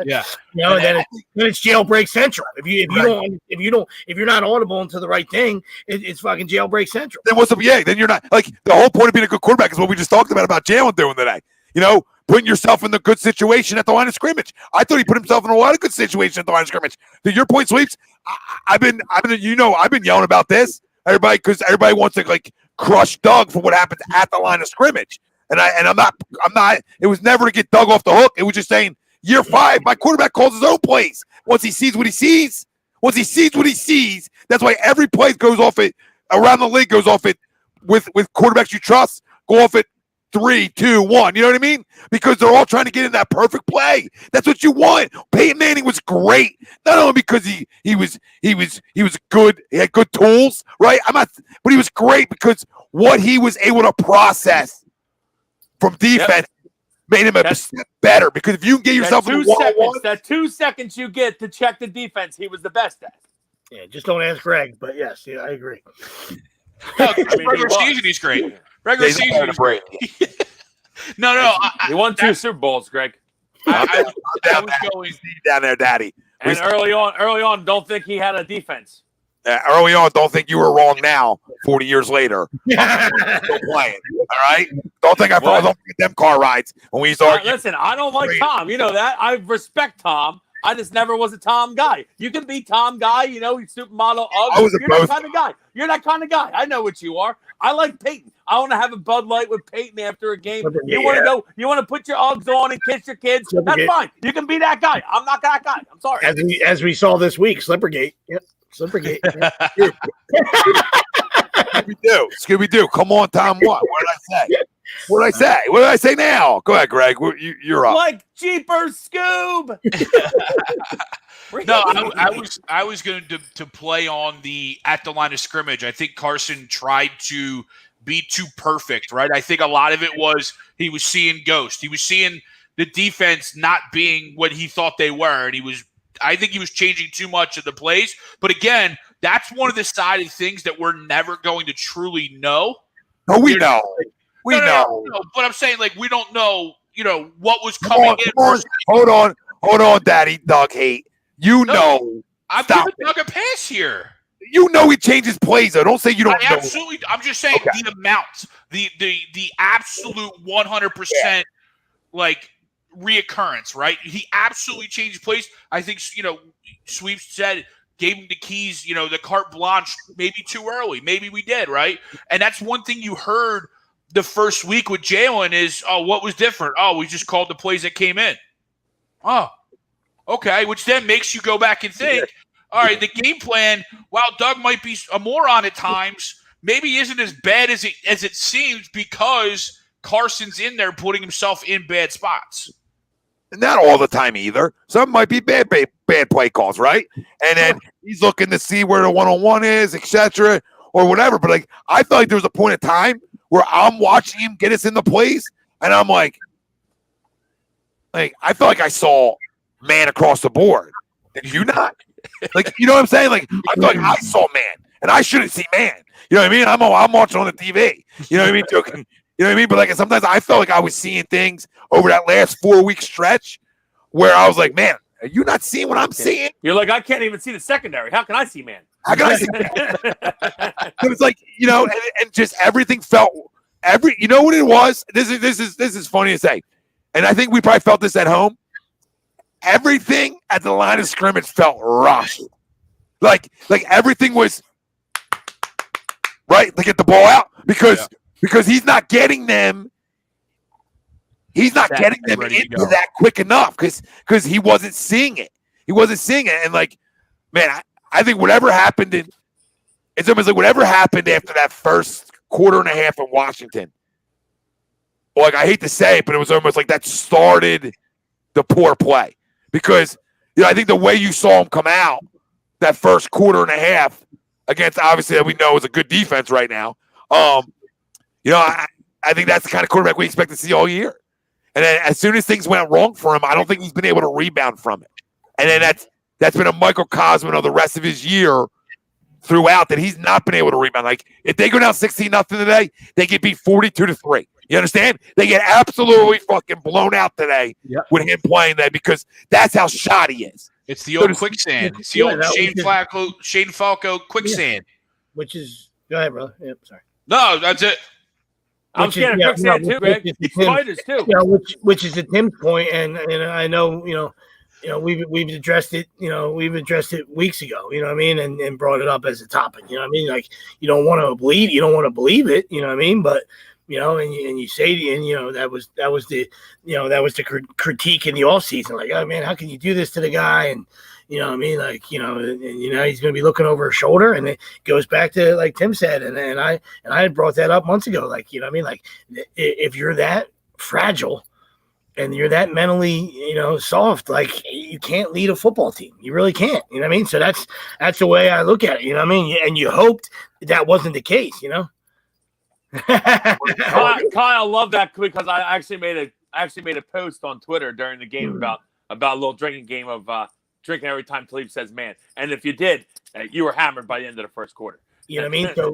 Yeah. And then it's jailbreak central. If you're not audible into the right thing, it's fucking jailbreak central. Then what's up? Yeah, then you're not, like, the whole point of being a good quarterback is what we just talked about Jalen doing today. Putting yourself in the good situation at the line of scrimmage. I thought he put himself in a lot of good situations at the line of scrimmage. To your point, Sweeps, I've been yelling about this. Because everybody wants to, like, crush Doug for what happens at the line of scrimmage. And I'm not, it was never to get Doug off the hook. It was just saying, year 5, my quarterback calls his own plays. Once he sees what he sees, that's why every play goes off it, around the league goes off it, with quarterbacks you trust, go off it 3, 2, 1. You know what I mean? Because they're all trying to get in that perfect play. That's what you want. Peyton Manning was great, not only because he was good, he had good tools, right? But he was great because what he was able to process from defense made him a step better. Because if you can get yourself in that 2 seconds you get to check the defense, he was the best at. Yeah, just don't ask Greg. But yes, I agree. Regular season, he's great. Regular season, he's great. No. He won 2 Super Bowls, Greg. I was going down there, Daddy. And early on, don't think he had a defense. Early on, don't think you were wrong now, 40 years later. I'm still playing, all right? Don't think I don't get them car rides when we used to argue. Listen, I don't like Tom. You know that. I respect Tom. I just never was a Tom guy. You can be Tom guy, he's supermodel. You're that kind of guy. You're that kind of guy. I know what you are. I like Peyton. I want to have a Bud Light with Peyton after a game. You want to go? You want to put your Uggs on and kiss your kids? That's fine. You can be that guy. I'm not that guy. I'm sorry. As we saw this week, Slippergate. Yep, Slippergate. Scooby-Doo. Come on, Tom. What did I say? What did I say now? Go ahead, Greg. You're up. Like Jeepers Scoob. No, I was going to play on at the line of scrimmage. I think Carson tried to be too perfect, right? I think a lot of it was he was seeing ghosts. He was seeing the defense not being what he thought they were, and I think he was changing too much of the plays. But again, that's one of the side of things that we're never going to truly know. No, we know. We know. But I'm saying, like, we don't know, what was coming in. Hold on, Daddy. Doug hate. Know. I'm giving Doug a pass here. You know he changes plays, though. Don't say you don't know. Absolutely. I'm just saying the amounts, the absolute 100%, like, reoccurrence, right? He absolutely changed plays. I think, Sweeps said, gave him the keys, the carte blanche, maybe too early. Maybe we did, right? And that's one thing you heard the first week with Jalen is, what was different? We just called the plays that came in. Oh, okay, which then makes you go back and think, all right, the game plan, while Doug might be a moron at times, maybe isn't as bad as it seems because Carson's in there putting himself in bad spots. Not all the time either. Some might be bad play calls, right? And then he's looking to see where the one-on-one is, etc., or whatever. But, like, I felt like there was a point of time where I'm watching him get us in the plays, and I'm like, I felt like I saw man across the board. Did you not? Like, you know what I'm saying? Like, I felt like I saw man, and I shouldn't see man. You know what I mean? I'm watching on the TV. You know what I mean? Joking. You know what I mean? But, like, sometimes I felt like I was seeing things over that last 4-week stretch where I was like, man, are you not seeing what I'm seeing? You're like, I can't even see the secondary. How can I see man? How can I see man? It was like, and just everything felt you know what it was? This is funny to say. And I think we probably felt this at home. Everything at the line of scrimmage felt rushed. Like everything was right to get the ball out because he's not getting them. He's not getting them into that quick enough because he wasn't seeing it. And, like, man, I think whatever happened it's almost like whatever happened after that first quarter and a half in Washington. Like, I hate to say it, but it was almost like that started the poor play. Because, I think the way you saw him come out that first quarter and a half against, obviously, that we know is a good defense right now, I think that's the kind of quarterback we expect to see all year. And then as soon as things went wrong for him, I don't think he's been able to rebound from it. And then that's been a microcosm of the rest of his year throughout that he's not been able to rebound. Like if they go down 16-0 today, they get beat 42-3. You understand? They get absolutely fucking blown out today with him playing that because that's how shot he is. It's the old quicksand. It's the old Shane Falco quicksand. Which is go ahead, brother. Yep, sorry. No, that's it. I'm scared of quicksand too, Greg. Spiders too. Which is to Tim's point, and I know we've addressed it. We've addressed it weeks ago. You know what I mean, and brought it up as a topic. You know what I mean, like you don't want to believe it. You know what I mean, but. And you say, and that was the critique in the off season. Like, oh man, how can you do this to the guy? And you know what I mean, like he's going to be looking over his shoulder, and it goes back to like Tim said, and I had brought that up months ago. Like, you know what I mean, like if you're that fragile and you're that mentally, soft, like you can't lead a football team. You really can't. You know what I mean? So that's the way I look at it. You know what I mean? And you hoped that wasn't the case. Kyle loved that because I actually made a post on Twitter during the game about a little drinking game of drinking every time Talib says man. And if you did, you were hammered by the end of the first quarter. You know what I mean? So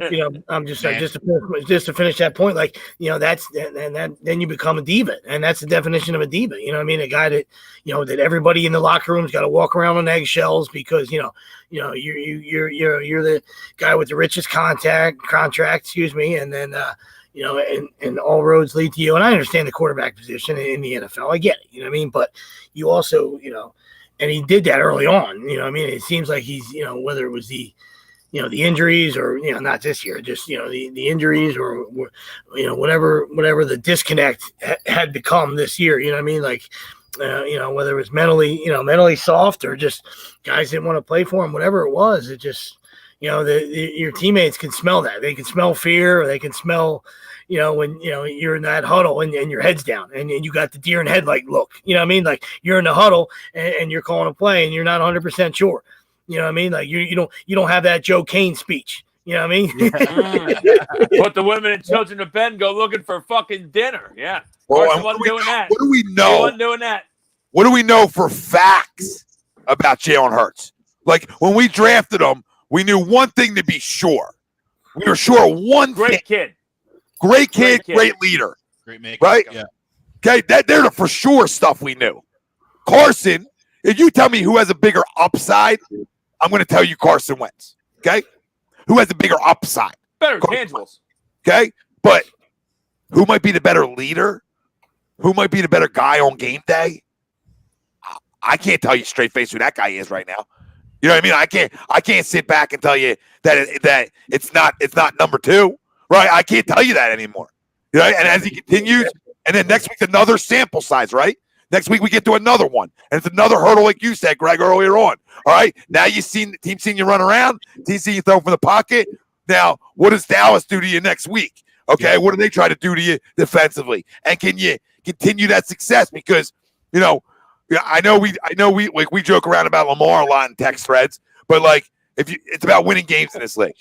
I'm just like just to finish that point, like that's and then you become a diva, and that's the definition of a diva. You know what I mean? A guy that that everybody in the locker room's got to walk around on eggshells because you're the guy with the richest contract, excuse me, and then and all roads lead to you. And I understand the quarterback position in the NFL, I get it. You know what I mean? But you also and he did that early on. You know what I mean? It seems like he's whether it was the injuries or, not this year, just, the injuries or, whatever the disconnect had become this year, you know what I mean? Like, whether it was mentally soft or just guys didn't want to play for him, whatever it was, it just, your teammates can smell that. They can smell fear, or they can smell, when, you're in that huddle and your head's down and you got the deer in headlight look, you know what I mean? Like you're in the huddle and you're calling a play and you're not 100% sure. You know what I mean? Like you don't have that Joe Kane speech. You know what I mean? Put the women and children to bed and go looking for fucking dinner. Yeah. Well, what do we know? Wasn't doing that. What do we know for facts about Jalen Hurts? Like when we drafted him, we knew one thing to be sure. We were sure one great thing. kid, great leader, great maker, right? Yeah. Okay, they're the for sure stuff we knew. Carson, if you tell me who has a bigger upside, I'm going to tell you Carson Wentz, okay? Who has a bigger upside? Better tangibles. Okay? But who might be the better leader? Who might be the better guy on game day? I can't tell you straight face who that guy is right now. You know what I mean? I can't sit back and tell you that it's not number two, right? I can't tell you that anymore. You know, and as he continues, and then next week's another sample size, right? Next week we get to another one, and it's another hurdle, like you said, Greg, earlier on. All right, now the team seen you run around, team seen you throw from the pocket. Now, what does Dallas do to you next week? Okay, what do they try to do to you defensively? And can you continue that success? Because I know we joke around about Lamar a lot in text threads, but like it's about winning games in this league.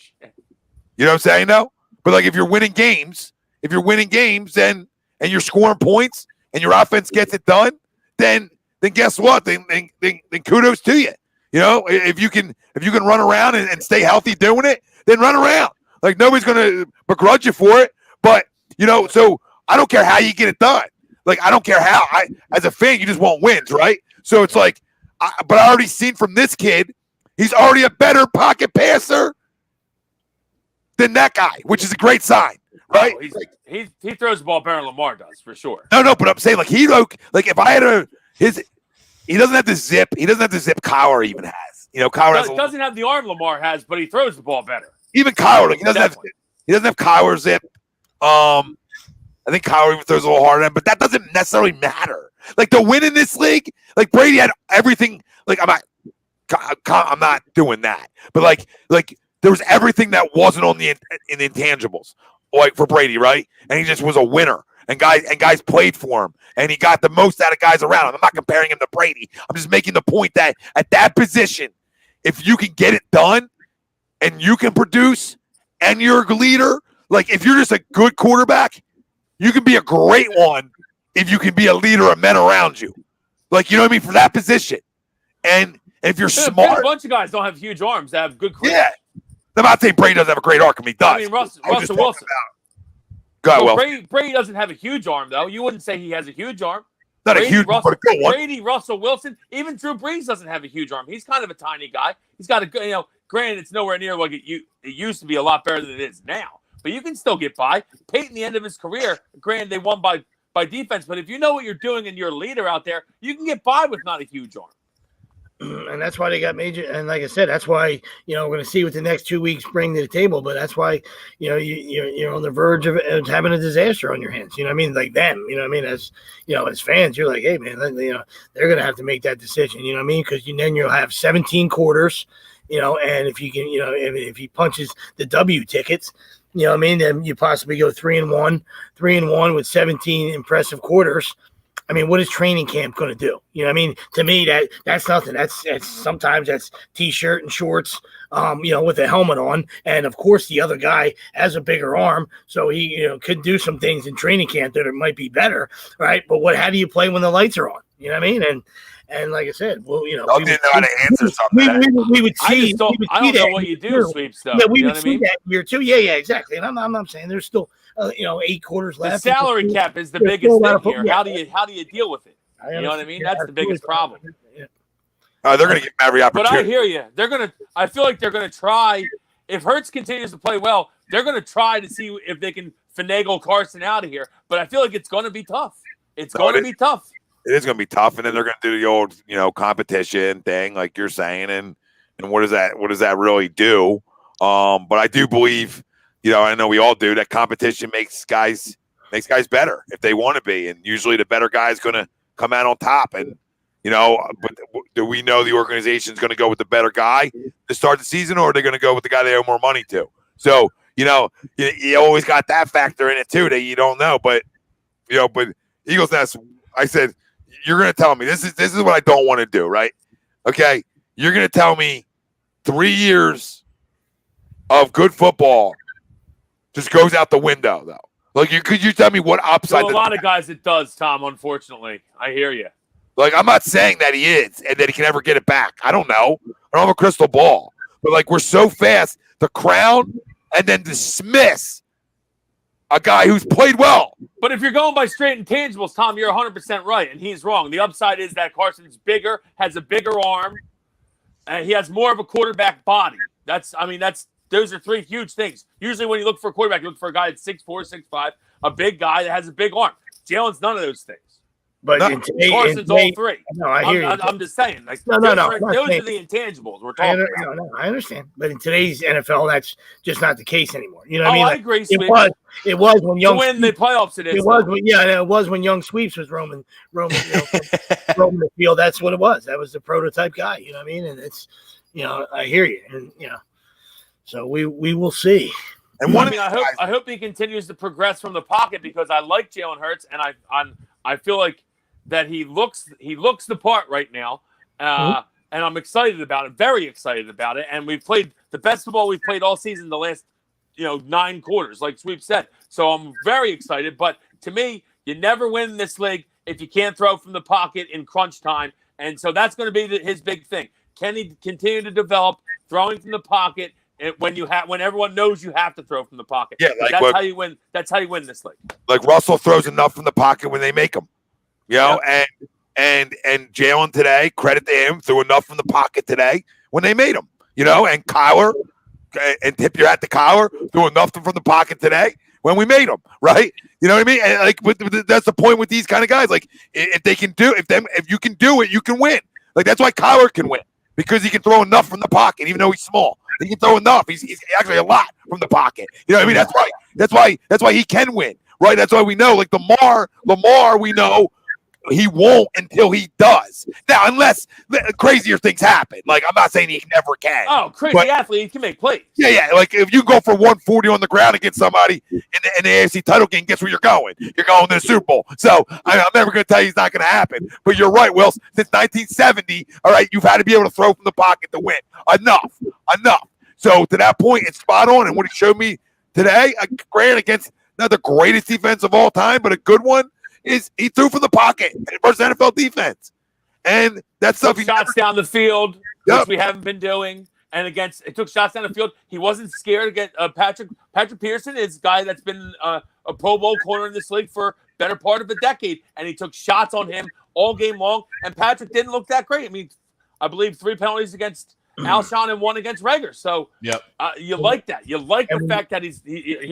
You know what I'm saying? No, but like if you're winning games, then and you're scoring points. And your offense gets it done, then guess what? Then kudos to you. If you can run around and stay healthy doing it, then run around. Like nobody's gonna begrudge you for it. But so I don't care how you get it done. Like I don't care how. As a fan, you just want wins, right? So it's like, but I already seen from this kid, he's already a better pocket passer than that guy, which is a great sign. Right, he throws the ball better than Lamar does for sure. No, but I'm saying like if I had he doesn't have the zip. He doesn't have the zip Kyler even has. Kyler doesn't have the arm Lamar has, but he throws the ball better. Even Kyler, like, he doesn't have Kyler zip. I think Kyler even throws a little harder, but that doesn't necessarily matter. Like to win in this league, like Brady had everything. Like I'm not doing that, but like there was everything that wasn't on in the intangibles. Like for Brady, right? And he just was a winner. And guys played for him. And he got the most out of guys around him. I'm not comparing him to Brady. I'm just making the point that at that position, if you can get it done and you can produce and you're a leader, like if you're just a good quarterback, you can be a great one if you can be a leader of men around you. Like, you know what I mean? For that position. And if you're smart. A bunch of guys don't have huge arms that have good careers. Yeah. I'm not saying Brady doesn't have a great arm. I mean, he does. I mean, Russell Wilson. Brady doesn't have a huge arm, though. You wouldn't say he has a huge arm. Not a huge, but a good one. Brady, Russell Wilson, even Drew Brees doesn't have a huge arm. He's kind of a tiny guy. He's got a good, granted, it's nowhere near like it used to be a lot better than it is now. But you can still get by. Peyton, the end of his career, granted, they won by defense. But if you know what you're doing and you're a leader out there, you can get by with not a huge arm. And that's why they got major. And like I said, that's why, we're going to see what the next 2 weeks bring to the table. But that's why, you're on the verge of having a disaster on your hands. You know what I mean? Like them, as fans, you're like, hey, man, they're going to have to make that decision. You know what I mean? Because then you'll have 17 quarters, and if you can, if he punches the W tickets, then you possibly go 3-1 with 17 impressive quarters. I mean, what is training camp going to do? You know what I mean? To me, that's nothing. That's sometimes that's T-shirt and shorts, with a helmet on. And, of course, the other guy has a bigger arm, so he, could do some things in training camp that it might be better, right? But how do you play when the lights are on? You know what I mean? And like I said, well, I didn't know how to answer something. We would see. I don't know what you do, sweep stuff. Yeah, we would see that year too. Yeah, exactly. And I'm not saying there's still 8 quarters left. The salary cap is the biggest thing here. Yeah. How do you deal with it? You know what I mean? That's the biggest problem. They're going to get every opportunity. But I hear you. I feel like they're going to try. If Hurts continues to play well, they're going to try to see if they can finagle Carson out of here. But I feel like it's going to be tough. It's going to be tough. It is going to be tough, and then they're going to do the old, competition thing, like you're saying, and what does that really do? But I do believe, I know we all do, that competition makes guys better if they want to be, and usually the better guy is going to come out on top. And but do we know the organization is going to go with the better guy to start the season, or are they going to go with the guy they owe more money to? So you always got that factor in it too that you don't know. But but Eagles Nest, I said, you're going to tell me this is what I don't want to do, right? Okay, you're going to tell me 3 years of good football just goes out the window, though. Like, could you tell me what upside? Well, a lot of guys it does, Tom. Unfortunately, I hear you. Like, I'm not saying that he is and that he can ever get it back. I don't know. I don't have a crystal ball. But like, we're so fast to crown and then dismiss a guy who's played well. But if you're going by straight intangibles, Tom, you're 100% right, and he's wrong. The upside is that Carson's bigger, has a bigger arm, and he has more of a quarterback body. Those are 3 huge things. Usually when you look for a quarterback, you look for a guy that's 6'4", 6'5", a big guy that has a big arm. Jalen's none of those things. But Carson's all 3. No, I hear you. I'm just saying. Like, no. Those are the intangibles we're talking about. No, I understand. But in today's NFL, that's just not the case anymore. You know what I mean? I agree. It was when young to win the playoffs. It was when Young Sweeps was roaming the field. That's what it was. That was the prototype guy. You know what I mean? And it's, I hear you, and so we will see. And I hope he continues to progress from the pocket because I like Jalen Hurts, and I feel like that he looks the part right now, and I'm excited about it, very excited about it. And we've played the best football we've played all season, the last 9 quarters, like Sweep said. So I'm very excited. But to me, you never win this league if you can't throw from the pocket in crunch time, and so that's going to be his big thing. Can he continue to develop throwing from the pocket? When everyone knows you have to throw from the pocket, that's how you win. That's how you win this league. Like Russell throws enough from the pocket when they make him, and Jalen today, credit to him, threw enough from the pocket today when they made him, and Kyler, and tip your hat to Kyler, threw enough from the pocket today when we made him, right? You know what I mean? And like that's the point with these kind of guys. Like if you can do it, you can win. Like that's why Kyler can win because he can throw enough from the pocket, even though he's small. He can throw enough. He's actually a lot from the pocket. You know what I mean? That's why he can win, right? That's why we know, like Lamar, we know he won't until he does. Now, unless crazier things happen. Like, I'm not saying he never can. Oh, crazy athlete, he can make plays. Yeah. Like, if you go for 140 on the ground against somebody in the AFC title game, guess where you're going? You're going to the Super Bowl. So, I'm never going to tell you it's not going to happen. But you're right, Will. Since 1970, all right, you've had to be able to throw from the pocket to win. Enough. So, to that point, it's spot on. And what he showed me today, granted, against not the greatest defense of all time, but a good one, is he threw from the pocket versus NFL defense. And that's stuff he shots down the field, Yep. which we haven't been doing. And it took shots down the field. He wasn't scared to get Patrick Pearson is a guy that's been a Pro Bowl corner in this league for better part of a decade, and he took shots on him all game long. And Patrick didn't look that great. I mean, I believe 3 penalties against Alshon and 1 against Rager. So you like that. You like the fact that he's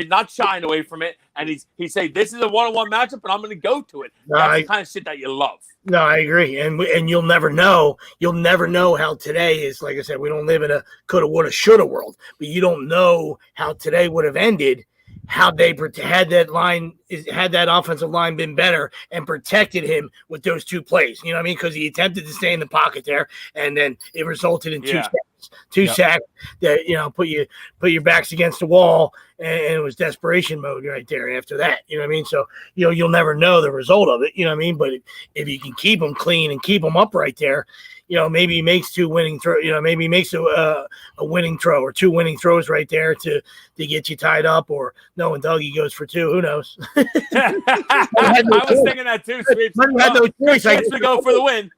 not shying away from it, and he's saying this is a one-on-one matchup, and I'm going to go to it. That's the kind of shit that you love. No, I agree, and you'll never know. You'll never know how today is. Like I said, we don't live in a coulda, woulda, shoulda world, but you don't know how today would have ended. How they had that offensive line been better and protected him with those 2 plays. You know what I mean? Because he attempted to stay in the pocket there, and then it resulted in 2 sacks. 2 sacks that put your backs against the wall, and it was desperation mode right there after that. You know what I mean? So you'll never know the result of it. You know what I mean? But if you can keep them clean and keep them upright there, maybe he makes 2 winning throws. Maybe he makes a winning throw or 2 winning throws right there to get you tied up. Or no, and Dougie goes for 2. Who knows? I was thinking that too. Sweeps. Had no choice. I guess we go for the win.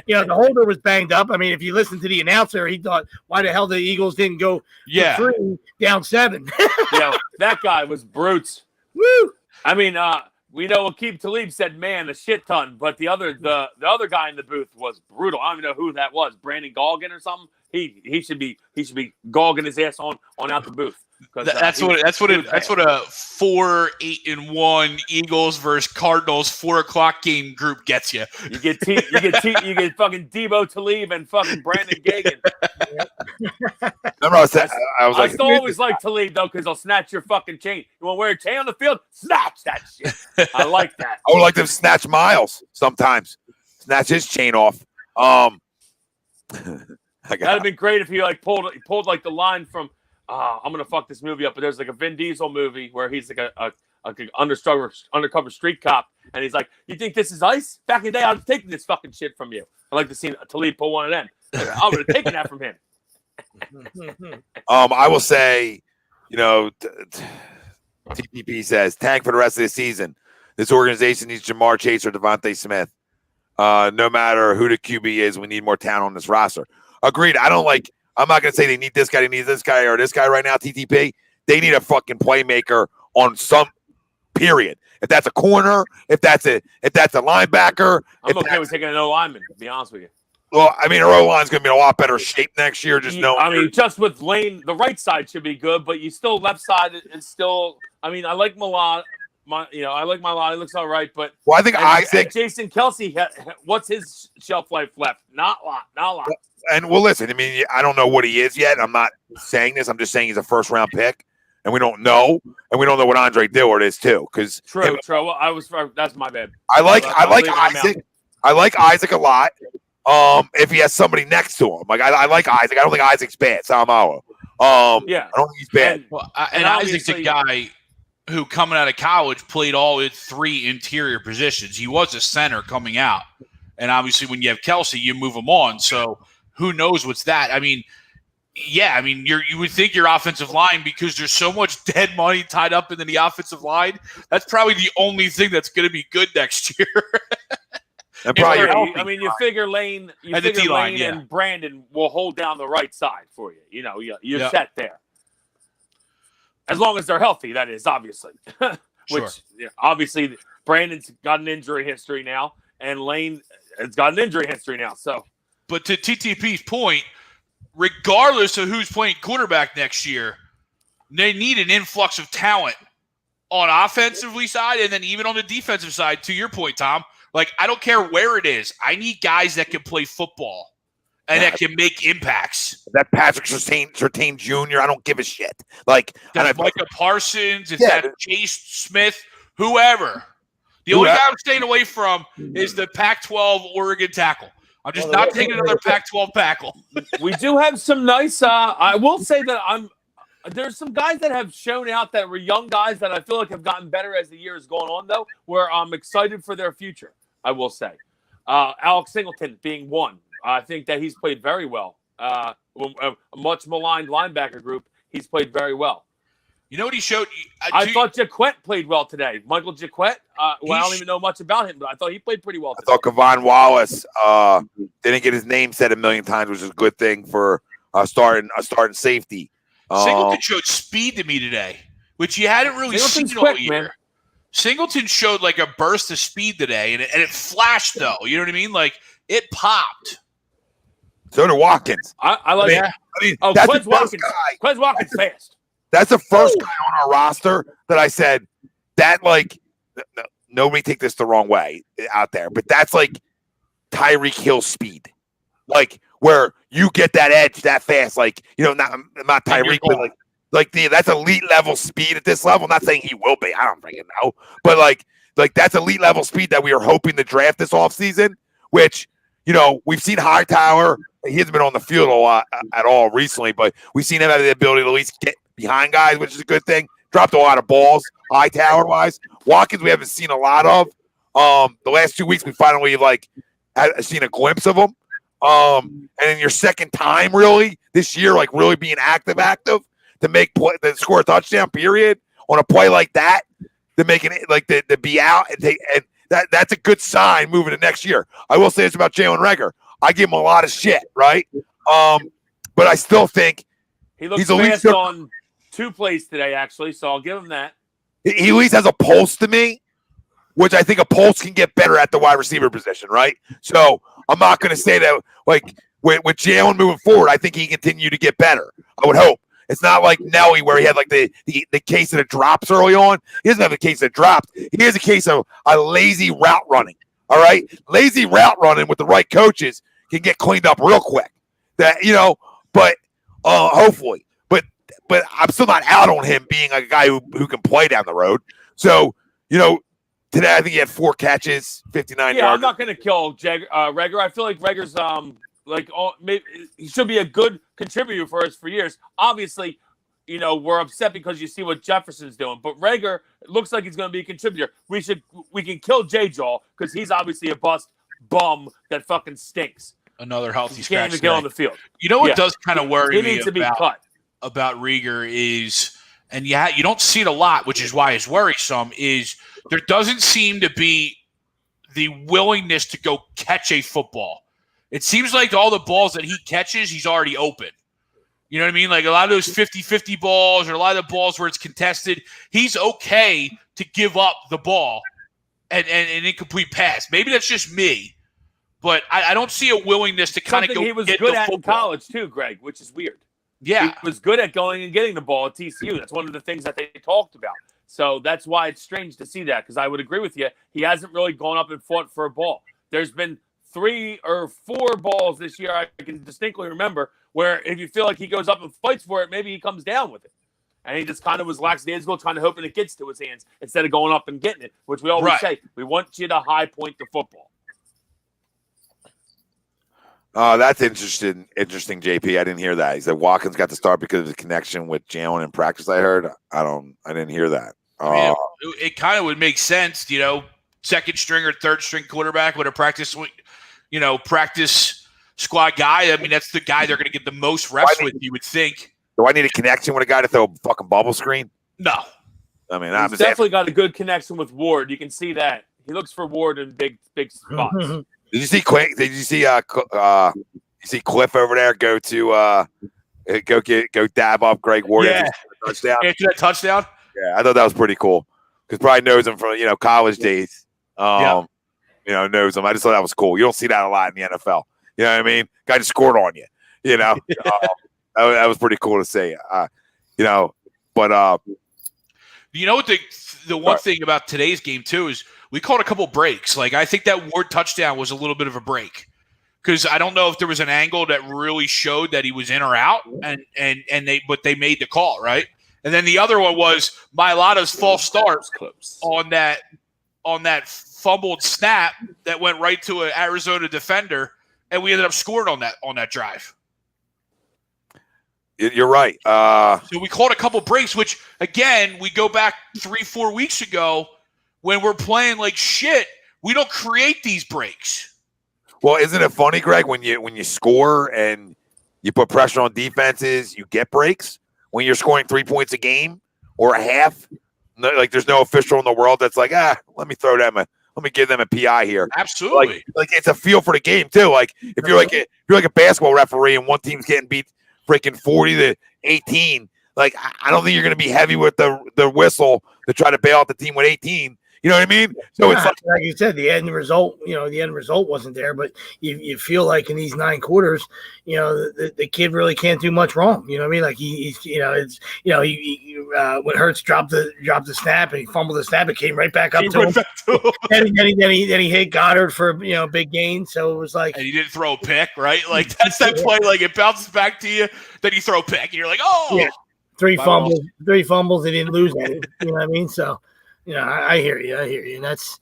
The holder was banged up. I mean, if you listen to the announcer, he thought, why the hell the Eagles didn't go for 3 down 7? That guy was brutes. Woo! I mean, we know Aqib Talib said, man, a shit ton, but the other guy in the booth was brutal. I don't even know who that was. Brandon Galgan or something. He should be galging his ass on out the booth. That's what a 4-8-1 Eagles versus Cardinals 4:00 game group gets you. You get fucking Debo Talib and fucking Brandon Gagan. Remember I still always like Talib though, because he'll snatch your fucking chain. You want to wear a chain on the field? Snatch that shit. I like that. I would like to snatch Miles sometimes. Snatch his chain off. That'd have been great if he pulled like the line from I'm gonna fuck this movie up, but there's like a Vin Diesel movie where he's like a undercover street cop, and he's like, "You think this is ice? Back in the day, I was taking this fucking shit from you." I like to see Talib pull one of them. I would have taken that from him. I will say, TPP says tank for the rest of the season. This organization needs Jamar Chase or Devontae Smith. No matter who the QB is, we need more talent on this roster. Agreed. I'm not going to say they need this guy, or this guy right now, TTP. They need a fucking playmaker on some period. If that's a corner, if that's a linebacker. I'm okay with taking an O-lineman, to be honest with you. Well, I mean, our O-line's going to be in a lot better shape next year. Just with Lane, the right side should be good, but you still left side is still. I mean, I like Malad. I like Malad. He looks all right, but I think Isaac, Jason Kelsey. What's his shelf life left? Not a lot. And well, listen. I mean, I don't know what he is yet. I'm not saying this. I'm just saying he's a first-round pick, and we don't know, what Andre Dillard is too. Because true. Well, that's my bad. I like Isaac. I like Isaac a lot. If he has somebody next to him, I like Isaac. I don't think Isaac's bad. Salamo. I don't think he's bad. And Isaac's a guy who, coming out of college, played all 3 interior positions. He was a center coming out, and obviously, when you have Kelsey, you move him on. So who knows what's that? I mean, you would think your offensive line, because there's so much dead money tied up into the offensive line. That's probably the only thing that's going to be good next year. And probably, you figure Lane, and Brandon will hold down the right side for you. You're set there. As long as they're healthy, that is, obviously. Obviously, Brandon's got an injury history now, and Lane has got an injury history now. So, but to TTP's point, regardless of who's playing quarterback next year, they need an influx of talent on offensively side, and then even on the defensive side. To your point, Tom, I don't care where it is. I need guys that can play football and that can make impacts. That Patrick Surtain Jr., I don't give a shit. That's Micah Parsons, it's that Chase Smith, whoever. The only guy I'm staying away from is the Pac-12 Oregon tackle. I'm just not taking another Pac-12 tackle. We do have some nice I will say that there's some guys that have shown out that were young guys that I feel like have gotten better as the year has gone on, though, where I'm excited for their future, I will say. Alex Singleton being one. I think that he's played very well. A much maligned linebacker group, he's played very well. You know what he showed? I thought Jaquette played well today. Michael Jaquette. I don't even know much about him, but I thought he played pretty well today. I thought Kevon Wallace didn't get his name said a million times, which is a good thing for starting safety. Singleton showed speed to me today, which you hadn't really seen all year. Man. Singleton showed like a burst of speed today, and it flashed though. You know what I mean? Like it popped. So did Watkins. I like. I mean, Quez Watkins. Quez Watkins fast. That's the first guy on our roster that I said that like nobody take this the wrong way out there, but that's like Tyreek Hill speed, like where you get that edge that fast, like not Tyreek, but like that's elite level speed at this level. Not saying he will be, I don't freaking know, but like that's elite level speed that we are hoping to draft this offseason, which we've seen Hightower. He hasn't been on the field a lot at all recently, but we've seen him have the ability to at least get behind guys, which is a good thing. Dropped a lot of balls, Hightower wise. Watkins, we haven't seen a lot of. The last 2 weeks, we finally seen a glimpse of him. And in your second time, really this year, like really being active to make play, to score a touchdown, period, on a play like that, to make it like to be out and take and that's a good sign moving to next year. I will say this about Jalen Reagor. I give him a lot of shit, right? But I still think he's fast on 2 plays today, actually, so I'll give him that. He at least has a pulse to me, which I think a pulse can get better at the wide receiver position, right? So I'm not going to say that, like, with Jalen moving forward, I think he can continue to get better. I would hope. It's not like Nelly where he had, like, the case of the drops early on. He doesn't have a case of drops. He has a case of a lazy route running, all right? Lazy route running with the right coaches can get cleaned up real quick. That, but hopefully. But I'm still not out on him being a guy who can play down the road. So, today I think he had 4 catches, 59 yards. Yeah, I'm not going to kill Reagor. I feel like Reagor's maybe he should be a good contributor for us for years. Obviously, we're upset because you see what Jefferson's doing, but Reagor looks like he's going to be a contributor. We can kill J-Jaw because he's obviously a bust bum that fucking stinks. Another healthy scratch. Can't even get on the field. You know what does kind of worry me needs to be cut. About Reagor is, and you don't see it a lot, which is why it's worrisome, is there doesn't seem to be the willingness to go catch a football. It seems like all the balls that he catches, he's already open. You know what I mean? Like a lot of those 50-50 balls or a lot of the balls where it's contested, he's okay to give up the ball and an incomplete pass. Maybe that's just me, but I don't see a willingness to kind of go he was get good the at football. in college too, Greg, which is weird. Yeah. He was good at going and getting the ball at TCU. That's one of the things that they talked about. So that's why it's strange to see that, because I would agree with you. He hasn't really gone up and fought for a ball. There's been 3 or 4 balls this year I can distinctly remember where if you feel like he goes up and fights for it, maybe he comes down with it. And he just kind of was lackadaisical, trying to hope it gets to his hands instead of going up and getting it, which we always say. We want you to high point the football. Oh, that's interesting, JP. I didn't hear that. He said Watkins got to start because of the connection with Jalen in practice. I heard. I didn't hear that. I mean, it kind of would make sense, second string or third string quarterback with a practice squad guy. I mean, that's the guy they're going to get the most reps with, you would think. Do I need a connection with a guy to throw a fucking bubble screen? No. I mean, he's definitely got a good connection with Ward. You can see that. He looks for Ward in big spots. Did you see Quick? Did you see Cliff over there go dab up Greg Ward? Yeah. Touchdown. After that touchdown? Yeah, I thought that was pretty cool because probably knows him from college days. Knows him. I just thought that was cool. You don't see that a lot in the NFL. You know what I mean? Guy just scored on you. That was pretty cool to see. But you know what the one thing about today's game too is we called a couple breaks. Like I think that Ward touchdown was a little bit of a break because I don't know if there was an angle that really showed that he was in or out, but they made the call, right? And then the other one was Mailata's false start on that fumbled snap that went right to an Arizona defender, and we ended up scoring on that drive. You're right. So we called a couple breaks, which again we go back 3-4 weeks ago when we're playing like shit. We don't create these breaks. Well, isn't it funny, Greg, when you score and you put pressure on defenses, you get breaks. When you're scoring 3 points a game, or a half. Like there's no official in the world that's like, let me give them a PI here. Absolutely. Like it's a feel for the game too. Like if you're like a basketball referee and one team's getting beat freaking 40-18, like I don't think you're going to be heavy with the whistle to try to bail out the team with 18. You know what I mean? So it's like you said, the end result wasn't there, but you feel like in these 9 quarters, the kid really can't do much wrong. You know what I mean? Like when Hurts dropped the snap and he fumbled the snap, it came right back up to him. And then he hit Goddard for big gain. So it was like, and he didn't throw a pick, right? Like that's that play. Like it bounces back to you, then you throw a pick, and you're like, oh, yeah. 3 fumbles, he didn't lose any. You know what I mean? So. I hear you. And that's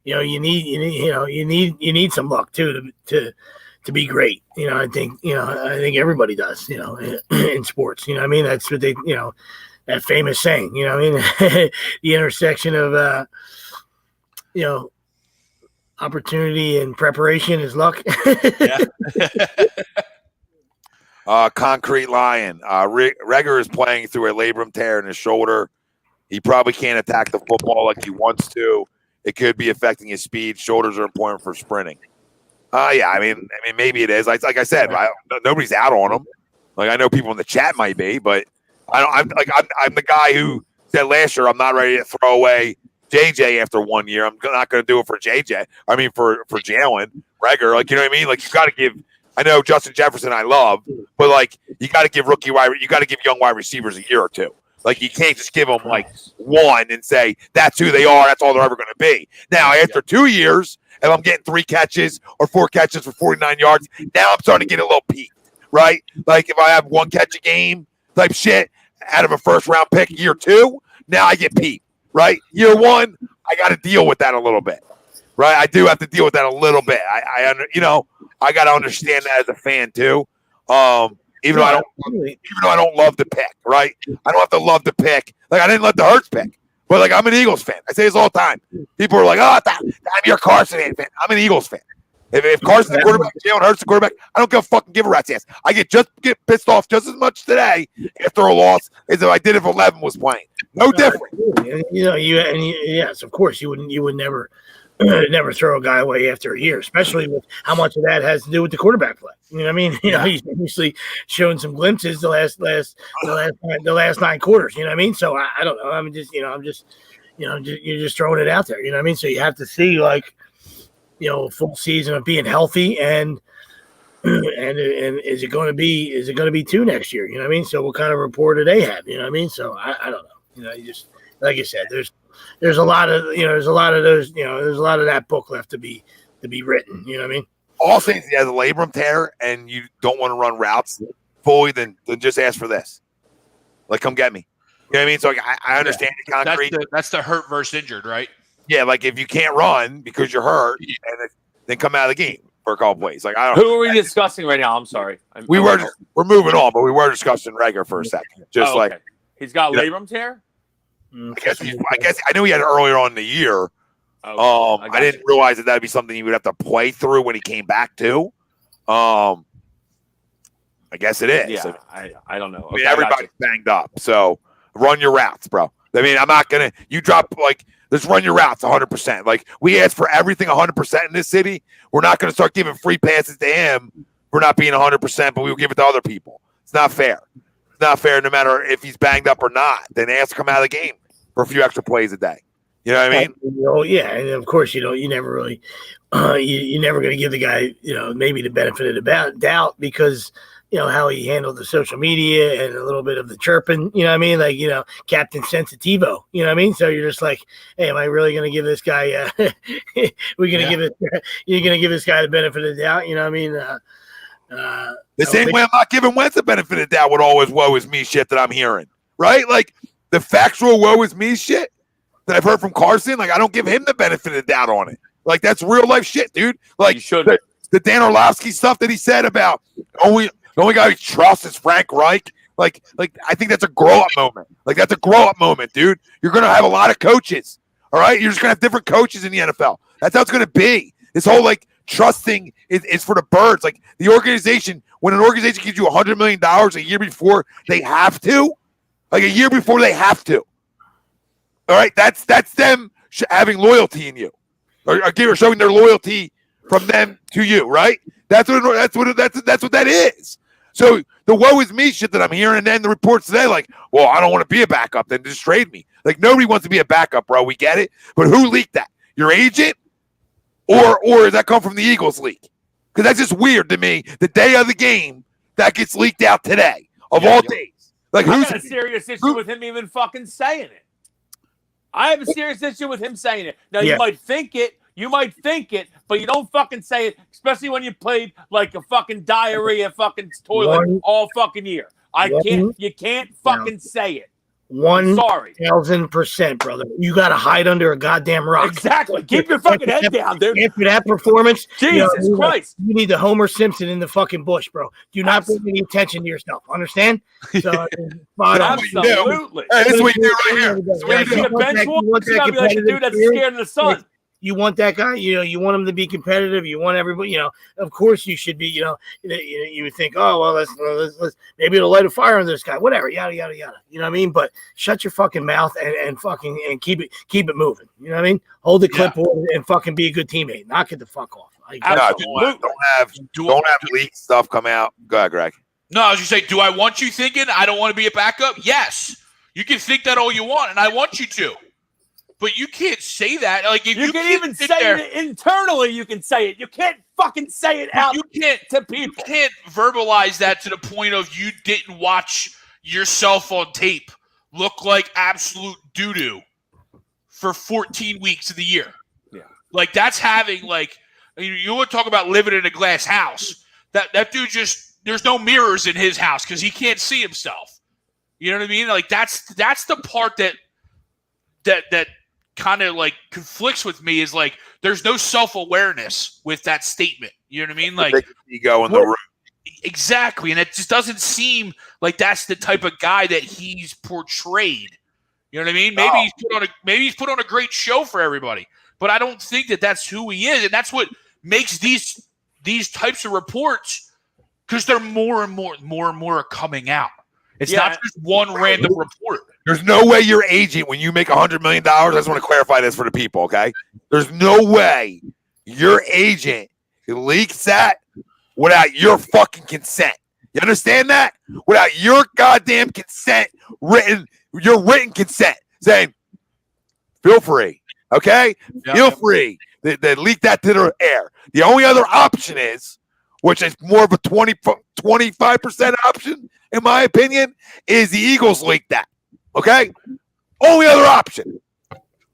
you need some luck too to be great. I think everybody does. In sports. You know what I mean? That's what they. That famous saying. You know what I mean? The intersection of opportunity and preparation is luck. Yeah. Concrete Lion. Reagor is playing through a labrum tear in his shoulder. He probably can't attack the football like he wants to. It could be affecting his speed. Shoulders are important for sprinting. Yeah, I mean, maybe it is. Like I said, nobody's out on him. Like I know people in the chat might be, but I'm the guy who said last year I'm not ready to throw away JJ after 1 year. I'm not going to do it for JJ. I mean, for Jalen Reagor. Like you know what I mean? Like you got to give. I know Justin Jefferson I love, but like you got to give young wide receivers a year or two. Like you can't just give them like one and say that's who they are. That's all they're ever going to be. Now after 2 years, if I'm getting 3 catches or 4 catches for 49 yards, now I'm starting to get a little peaked, right? Like if I have 1 catch a game type shit out of a first round pick year 2, now I get peaked, right? Year 1, I got to deal with that a little bit, right? I do have to deal with that a little bit. I got to understand that as a fan too. Even though I don't love the pick, right? I don't have to love the pick. Like I didn't love the Hurts pick, but like I'm an Eagles fan. I say this all the time. People are like, "Oh, you're a Carson fan." I'm an Eagles fan. If Carson's the quarterback, Jalen Hurts the quarterback, I don't give a rat's ass. I get pissed off just as much today after a loss as if I did if 11 was playing. No different. Yes, of course you would never throw a guy away after a year, especially with how much of that has to do with the quarterback play. You know what I mean? He's obviously shown some glimpses the last 9 quarters. You know what I mean? So I don't know. I'm just you're just throwing it out there. You know what I mean? So you have to see like a full season of being healthy and is it going to be 2 next year? You know what I mean? So what kind of rapport do they have? You know what I mean? So I don't know. You just like I said, there's a lot of there's a lot of that book left to be written. You know what I mean? All things he has a labrum tear and you don't want to run routes fully, then just ask for this. Like, come get me. You know what I mean? So like, I understand the concrete. That's the hurt versus injured, right? Yeah, like if you can't run because you're hurt, and then come out of the game for a couple plays. Like I don't. Who are we discussing right now? I'm sorry. We're moving on, but we were discussing Reagor for a second. Just okay. like he's got labrum tear. I guess I knew he had it earlier on in the year. I didn't realize that'd be something he would have to play through when he came back too. I guess it is. Yeah, I don't know. I mean, everybody's banged up, so run your routes, bro. I mean, I'm not gonna. You drop like. Let's run your routes 100%. Like we ask for everything 100% in this city. We're not going to start giving free passes to him for not being 100%, but we will give it to other people. It's not fair. It's not fair no matter if he's banged up or not. Then they have to come out of the game for a few extra plays a day. You know what I mean? Yeah, and of course you never really you're never going to give the guy maybe the benefit of the doubt because how he handled the social media and a little bit of the chirping, you know what I mean? Like, Captain Sensitivo, you know what I mean? So you're just like, hey, am I really going to give this guy, you're going to give this guy the benefit of the doubt, you know what I mean? The same way I'm not giving Wentz the benefit of the doubt with all his woe is me shit that I'm hearing, right? Like the factual woe is me shit that I've heard from Carson, like I don't give him the benefit of the doubt on it. Like that's real life shit, dude. Like the Dan Orlovsky stuff that he said about the only guy who trusts is Frank Reich. Like I think that's a grow-up moment. Like, that's a grow-up moment, dude. You're going to have a lot of coaches, all right? You're just going to have different coaches in the NFL. That's how it's going to be. This whole, like, trust thing is for the birds. Like, the organization, when an organization gives you $100 million a year before they have to, like a year before they have to. All right, that's them having loyalty in you, or showing their loyalty from them to you. Right? That's what that is. So the woe is me shit that I'm hearing, and then the reports today, like, well, I don't want to be a backup, then just trade me. Like, nobody wants to be a backup, bro. We get it, but who leaked that? Your agent, or does that come from the Eagles leak? Because that's just weird to me. The day of the game that gets leaked out today of all days. Like, I who's got a serious issue with him even fucking saying it. I have a serious issue with him saying it. Now, you might think it, but you don't fucking say it, especially when you played like a fucking diarrhea fucking toilet all fucking year. You can't fucking say it. 1,000%, brother. You got to hide under a goddamn rock. Exactly. Keep your fucking head down, dude. After that performance, Jesus Christ. You need the Homer Simpson in the fucking bush, bro. Do not bring any attention to yourself. Understand? So, absolutely. Hey, this is what you do right here. You like a dude that's scared of the sun. You want that guy, you want him to be competitive. You want everybody, of course you should be, you would think, oh, well, let's maybe it'll light a fire on this guy, whatever, yada, yada, yada. You know what I mean? But shut your fucking mouth and fucking keep it moving. You know what I mean? Hold the clipboard and fucking be a good teammate. Knock it the fuck off. Don't have leak stuff come out. Go ahead, Greg. No, as you say, do I want you thinking I don't want to be a backup? Yes. You can think that all you want, and I want you to. But you can't say that. Like, if you can even say it internally. You can say it. You can't fucking say it out. You can't to people. You can't verbalize that to the point of you didn't watch yourself on tape look like absolute doo doo for 14 weeks of the year. Yeah, like that's having you want to talk about living in a glass house. That dude there's no mirrors in his house because he can't see himself. You know what I mean? Like that's the part that kind of like conflicts with me is like there's no self-awareness with that statement. You know what I mean? Like ego in the room. Exactly. And it just doesn't seem like that's the type of guy that he's portrayed. You know what I mean? Maybe he's put on a great show for everybody, but I don't think that that's who he is. And that's what makes these types of reports, because they're more and more coming out. It's not just one random report. There's no way your agent, when you make $100 million, I just want to clarify this for the people, okay? There's no way your agent leaks that without your fucking consent. You understand that? Without your goddamn consent, your written consent, saying, feel free, okay? Feel free. They leak that to the air. The only other option is, which is more of a 25% option, in my opinion, is the Eagles leak that. Okay? Only other option.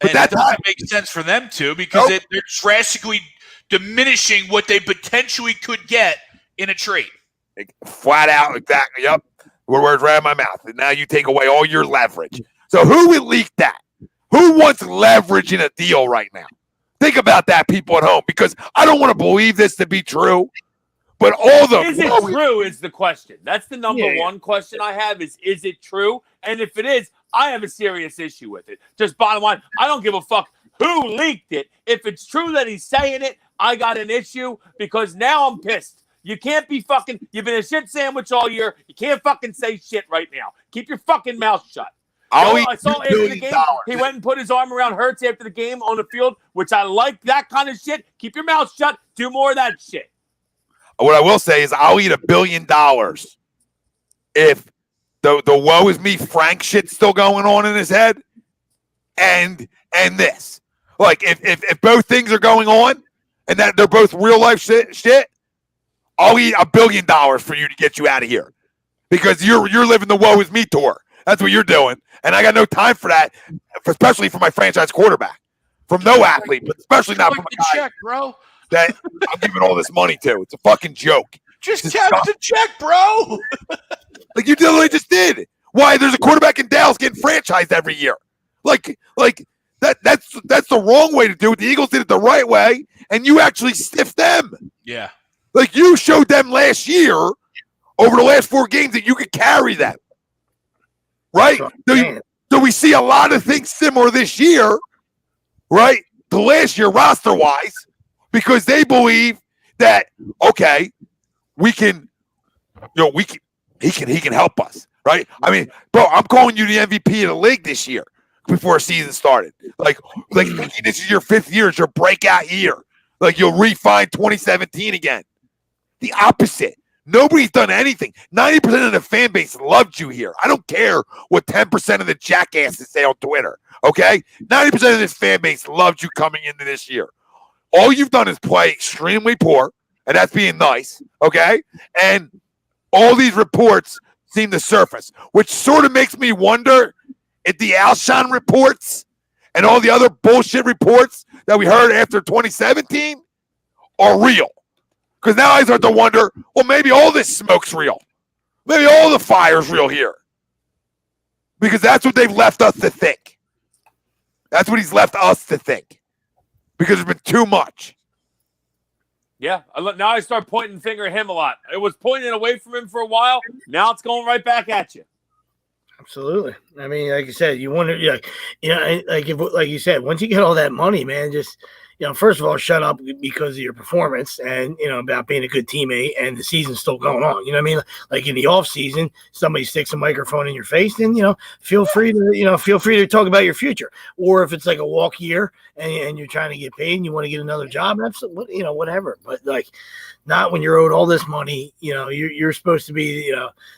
But that doesn't make sense for them to, because they're drastically diminishing what they potentially could get in a trade. Flat out, exactly. Yep. Words right out of my mouth. And now you take away all your leverage. So who would leak that? Who wants leverage in a deal right now? Think about that, people at home, because I don't want to believe this to be true. But all the is it true is the question. That's the number one question I have is it true? And if it is, I have a serious issue with it. Just bottom line, I don't give a fuck who leaked it. If it's true that he's saying it, I got an issue because now I'm pissed. You can't be fucking, you've been a shit sandwich all year. You can't fucking say shit right now. Keep your fucking mouth shut. I saw after the game, he went and put his arm around Hurts after the game on the field, which I like that kind of shit. Keep your mouth shut. Do more of that shit. What I will say is I'll eat $1 billion if the woe is me Frank shit's still going on in his head and this. Like if both things are going on and that they're both real life shit, I'll eat $1 billion for you to get you out of here. Because you're living the woe is me tour. That's what you're doing. And I got no time for that, especially for my franchise quarterback. From no athlete, but especially not from a guy. Check, bro. That I'm giving all this money to. It's a fucking joke. Just count the check, bro. Like you literally just did. Why? There's a quarterback in Dallas getting franchised every year. Like that's the wrong way to do it. The Eagles did it the right way, and you actually stiffed them. Yeah. Like you showed them last year, over the last 4 games, that you could carry them. Right? So we see a lot of things similar this year, right? To last year, roster-wise. Because they believe that, okay, he he can help us, right? I mean, bro, I'm calling you the MVP of the league this year before season started. Like this is your 5th year, it's your breakout year. Like you'll refine 2017 again. The opposite. Nobody's done anything. 90% of the fan base loved you here. I don't care what 10% of the jackasses say on Twitter, okay? 90% of this fan base loved you coming into this year. All you've done is play extremely poor, and that's being nice, okay? And all these reports seem to surface, which sort of makes me wonder if the Alshon reports and all the other bullshit reports that we heard after 2017 are real. Because now I start to wonder, well, maybe all this smoke's real. Maybe all the fire's real here. Because that's what they've left us to think. That's what he's left us to think. Because there's been too much. Yeah, now I start pointing the finger at him a lot. It was pointing away from him for a while. Now it's going right back at you. Absolutely. I mean, like you said, you wonder, like you said, once you get all that money, man, just, first of all, shut up because of your performance and, about being a good teammate and the season's still going on. You know what I mean? Like in the off season, somebody sticks a microphone in your face, then, feel free to talk about your future. Or if it's like a walk year and you're trying to get paid and you want to get another job, absolutely, whatever. But like, not when you're owed all this money. You're supposed to be,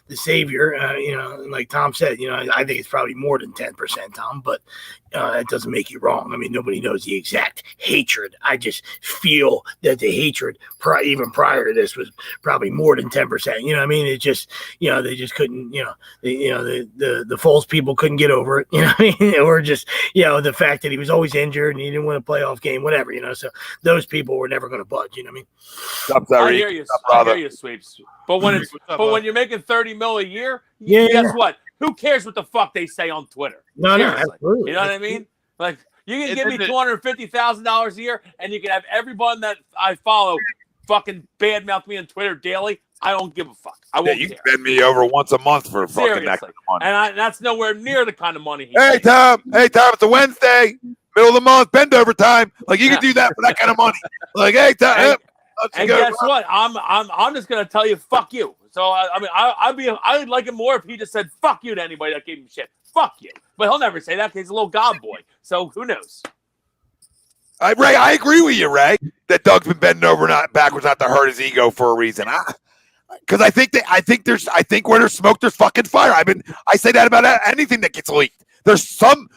the savior. And like Tom said, I think it's probably more than 10%, Tom, but it doesn't make you wrong. I mean, nobody knows the exact hatred. I just feel that the hatred, even prior to this, was probably more than 10%. You know what I mean? It just, they just couldn't, the false people couldn't get over it. You know what I mean? Or just, the fact that he was always injured and he didn't win a playoff game, whatever. So those people were never going to budge. You know what I mean? I hear you, Sweeps. But when you're making $30 million a year, guess what? Who cares what the fuck they say on Twitter? No, absolutely. You know what I mean? Like, you can give me $250,000 a year, and you can have everyone that I follow fucking badmouth me on Twitter daily. I don't give a fuck. I won't you care. Can send me over once a month for fucking that kind of money. And that's nowhere near the kind of money Hey, Tom, it's a Wednesday, middle of the month, bend over time. Like, you can do that for that kind of money. Like, hey, Tom. And guess what? I'm just gonna tell you, fuck you. So I'd like it more if he just said fuck you to anybody that gave him shit. Fuck you. But he'll never say that because he's a little god boy. So who knows? Ray, I agree with you, Ray, that Doug's been bending over not backwards not to hurt his ego for a reason. Because I think where there's smoke, there's fucking fire. I say that about anything that gets leaked. There's some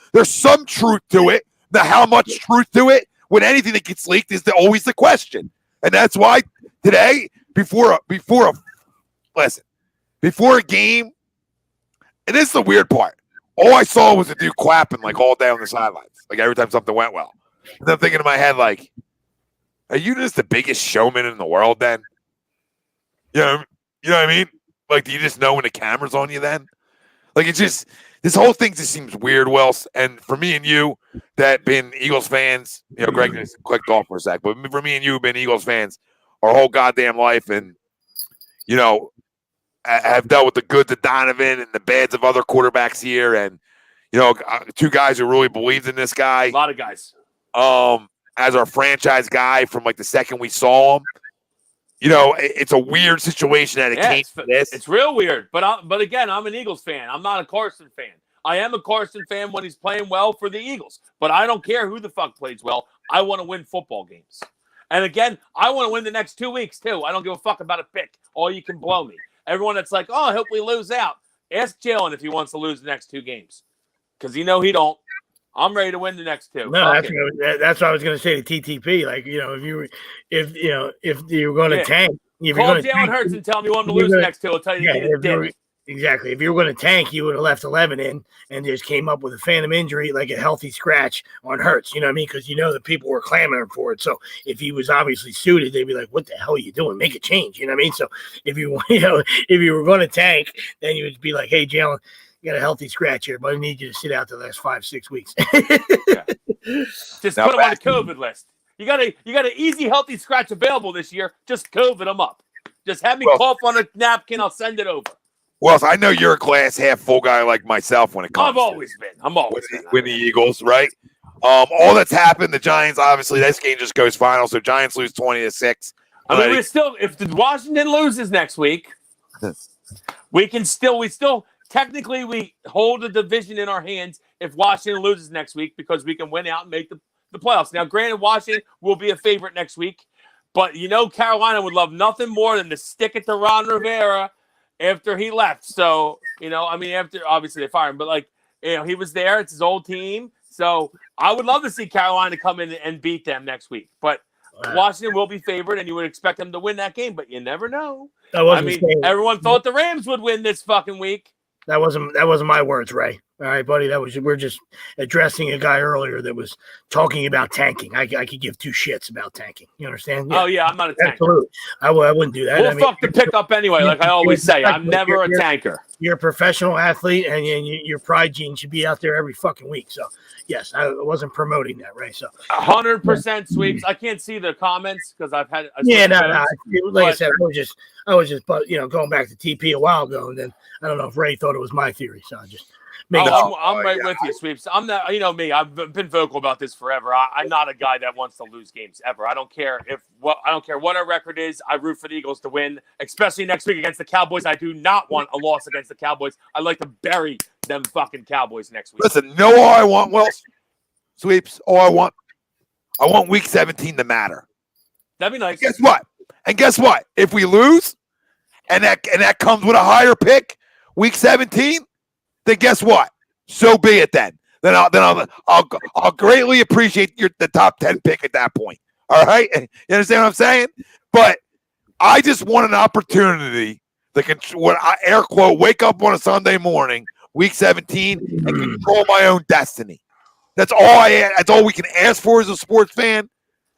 truth to it. How much truth to it with anything that gets leaked is always the question. And that's why today, before a game, and this is the weird part. All I saw was a dude clapping like all day on the sidelines, like every time something went well. And I'm thinking in my head, like, are you just the biggest showman in the world then? You know what I mean? Like, do you just know when the camera's on you then? Like, it's just, this whole thing just seems weird, Wells. And for me and you that been Eagles fans, Greg just clicked off for a sec, but for me and you who've been Eagles fans our whole goddamn life and, have dealt with the goods of Donovan and the bads of other quarterbacks here. And, two guys who really believed in this guy. A lot of guys. As our franchise guy from like the second we saw him. It's a weird situation that it came to this. It's real weird. But again, I'm an Eagles fan. I'm not a Carson fan. I am a Carson fan when he's playing well for the Eagles. But I don't care who the fuck plays well. I want to win football games. And again, I want to win the next 2 weeks too. I don't give a fuck about a pick. All you can blow me. Everyone that's like, oh, I hope we lose out. Ask Jalen if he wants to lose the next 2 games. Because he don't. I'm ready to win the next 2. No, that's what I was going to say to TTP. Like, if you were going to tank, call Jalen Hurts and tell him you want him to lose the next 2. I'll tell you to get a exactly. If you were going to tank, you would have left 11 in and just came up with a phantom injury, like a healthy scratch on Hurts. You know what I mean? Because the people were clamoring for it. So if he was obviously suited, they'd be like, "What the hell are you doing? Make a change." You know what I mean? So if you were going to tank, then you would be like, "Hey, Jalen, you got a healthy scratch here, but I need you to sit out the last 5-6 weeks." Just put him on the COVID list. You got an easy, healthy scratch available this year. Just COVID him up. Just have me cough on a napkin. I'll send it over. Well, I know you're a glass half full guy like myself when it comes. I'm always been with the Eagles, right? All that's happened. The Giants, obviously, this game just goes final. So Giants lose 20-6. I mean, if Washington loses next week, We still technically we hold the division in our hands if Washington loses next week because we can win out and make the playoffs. Now, granted, Washington will be a favorite next week, but Carolina would love nothing more than to stick it to Ron Rivera after he left. So, after obviously they fired him, but he was there. It's his old team. So I would love to see Carolina come in and beat them next week. But Washington will be favored, and you would expect them to win that game, but you never know. Everyone thought the Rams would win this fucking week. That wasn't my words, Ray. All right, buddy. We're just addressing a guy earlier that was talking about tanking. I could give two shits about tanking. You understand? Yeah. Oh yeah, I'm not a tanker. Absolutely. I wouldn't do that. We'll fuck the pickup anyway, like I always say. I'm never a tanker. You're a professional athlete, and your pride gene should be out there every fucking week. So yes, I wasn't promoting that, Ray. So 100% sweeps. I can't see the comments because I've had. I said, I was just, going back to TP a while ago, and then I don't know if Ray thought it was my theory, so I just. I'm right with you, Sweeps. I'm not, me. I've been vocal about this forever. I'm not a guy that wants to lose games ever. I don't care what our record is. I root for the Eagles to win, especially next week against the Cowboys. I do not want a loss against the Cowboys. I'd like to bury them fucking Cowboys next week. Listen, all I want, Sweeps. All I want Week 17 to matter. That'd be nice. Guess what? If we lose, and that comes with a higher pick, Week 17. Then guess what? So be it. Then I'll greatly appreciate the top 10 pick at that point. All right, you understand what I'm saying? But I just want an opportunity to air quote wake up on a Sunday morning, Week 17, and control my own destiny. That's all we can ask for as a sports fan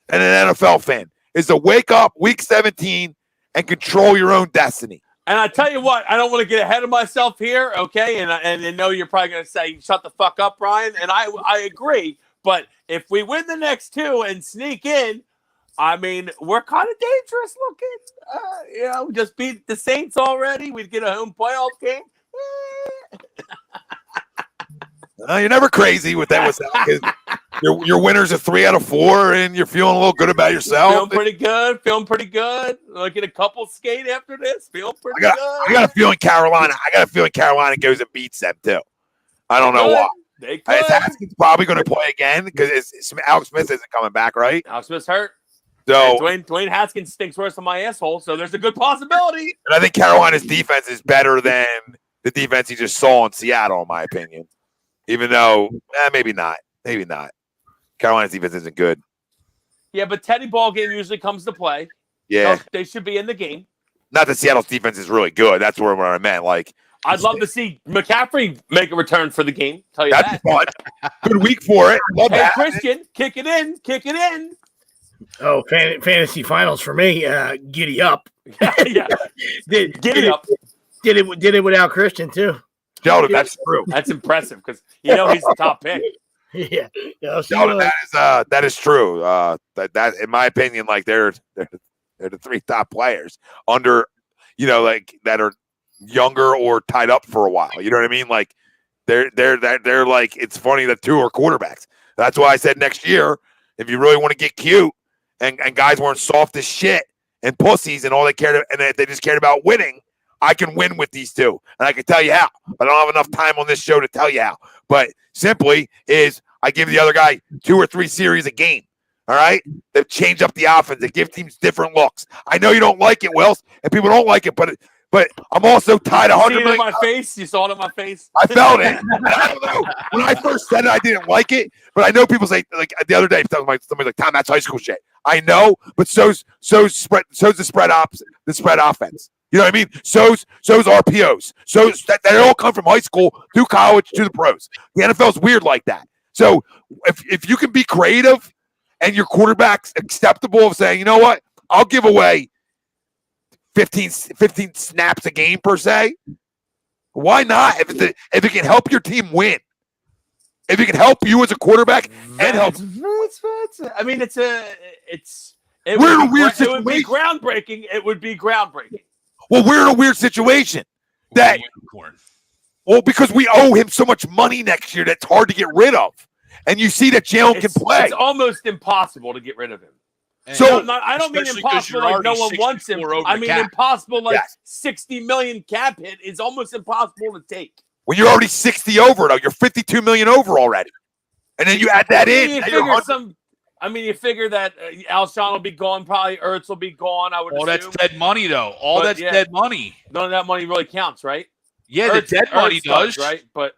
and an NFL fan is to wake up Week 17 and control your own destiny. And I tell you what, I don't want to get ahead of myself here, okay? And I know you're probably going to say, shut the fuck up, Brian. And I agree. But if we win the next two and sneak in, we're kind of dangerous looking. Just beat the Saints already. We'd get a home playoff game. You're never crazy with that. Your winners are 3 out of 4, and you're feeling a little good about yourself. Feeling pretty good. Like get a couple skate after this. Feeling pretty good. I got a feeling Carolina goes and beats them too. I don't know why. They could. Haskins probably going to play again because Alex Smith isn't coming back, right? Alex Smith's hurt. So Dwayne Haskins stinks worse than my asshole. So there's a good possibility. And I think Carolina's defense is better than the defense you just saw in Seattle, in my opinion. Even though, maybe not. Carolina's defense isn't good. Yeah, but Teddy Ballgame usually comes to play. Yeah. So they should be in the game. Not that Seattle's defense is really good. That's where I meant. I'd love to see McCaffrey make a return for the game. Tell you that's fun. Good week for it. Love that. Christian, kick it in. Oh, fantasy finals for me. Giddy up. Yeah. Giddy up. Did it without Christian too. Sheldon, that's true. That's impressive because he's the top pick. Yeah, Sheldon, that is true. That in my opinion, they're the 3 top players under, that are younger or tied up for a while. You know what I mean? They're like, it's funny that 2 are quarterbacks. That's why I said next year, if you really want to get cute and guys weren't soft as shit and pussies and all they cared and they just cared about winning, I can win with these 2, and I can tell you how. But I don't have enough time on this show to tell you how. But simply is I give the other guy 2 or 3 series a game. All right? They change up the offense. They give teams different looks. I know you don't like it, Wells, and people don't like it, but I'm also tied 100 million. You saw it in my face? You saw it in my face? I felt it. I don't know. When I first said it, I didn't like it, but I know people say, the other day, somebody's like, Tom, that's high school shit. I know, but so's the spread offense. You know what I mean? So's RPOs. So's that they all come from high school through college to the pros. The NFL's weird like that. So if you can be creative and your quarterback's acceptable of saying, you know what, I'll give away 15 snaps a game per se. Why not? If it can help your team win, if it can help you as a quarterback and help. I mean, it would be groundbreaking. It would be groundbreaking. Well, we're in a weird situation because we owe him so much money next year that's hard to get rid of. And you see that Jalen can play. It's almost impossible to get rid of him. So I don't mean especially 'cause impossible you're like no already one wants him. 64 over I the mean cap. impossible like Yes. 60 million cap hit is almost impossible to take. when you're already 60 over, though, you're 52 million over already. And then you add that in. You now you're figure 100. you figure that Alshon will be gone, probably Ertz will be gone. I would All that's assume. dead money, though. But, yeah. Dead money. None of that money really counts, right? Yeah, Ertz, the dead money Ertz does. right? But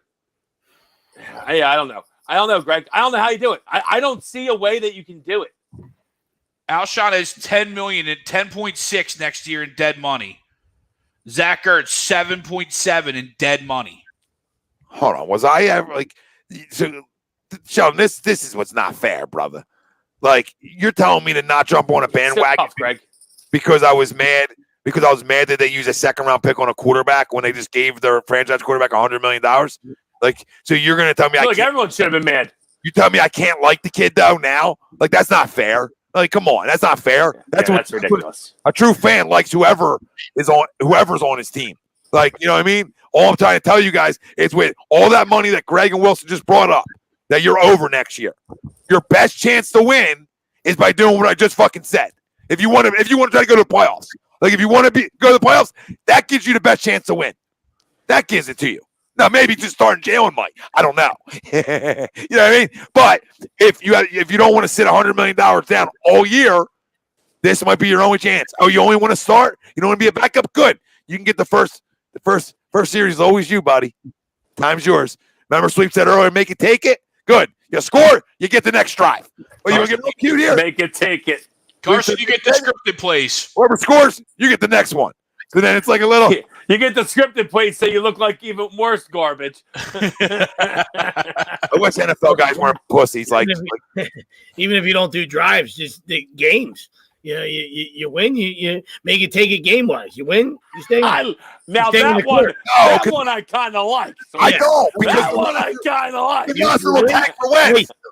yeah, I don't know. I don't know, Greg. I don't know how you do it. I don't see a way that you can do it. Alshon has 10 million and 10.6 next year in dead money. Zach Ertz 7.7 in dead money. Hold on. Was I ever like so, Sheldon, this is what's not fair, brother. Like, you're telling me to not jump on a bandwagon tough, Greg. because I was mad that they used a second-round pick on a quarterback when they just gave their franchise quarterback $100 million? Like, so you're going to tell me Everyone should have been mad. You tell me I can't like the kid, though, now? Like, that's not fair. Like, come on. That's not fair. That's ridiculous. A true fan likes whoever's on his team. Like, you know what I mean? All I'm trying to tell you guys is with all that money that Greg and Wilson just brought up, that you're over next year. Your best chance to win is by doing what I just fucking said. If you want to try to go to the playoffs, like if you want to go to the playoffs, that gives you the best chance to win. That gives it to you. Now maybe just starting Jalen might. I don't know. You know what I mean? But if you don't want to sit $100 million down all year, this might be your only chance. Oh, you only want to start? You don't want to be a backup? Good. You can get the first series is always you, buddy. Time's yours. Remember Sweep said earlier, make it take it? Good. You score, you get the next drive. Oh, you want to get real cute here? Make it take it. Carson, you get the scripted plays. Whoever scores, you get the next one. So then it's like a little. You get the scripted plays so you look like even worse garbage. I wish NFL guys weren't pussies. Even if you don't do drives, just the games. You know, you win, you make it take it game wise. You win, you stay. That one I kind of like. So I don't. That one I kind of like.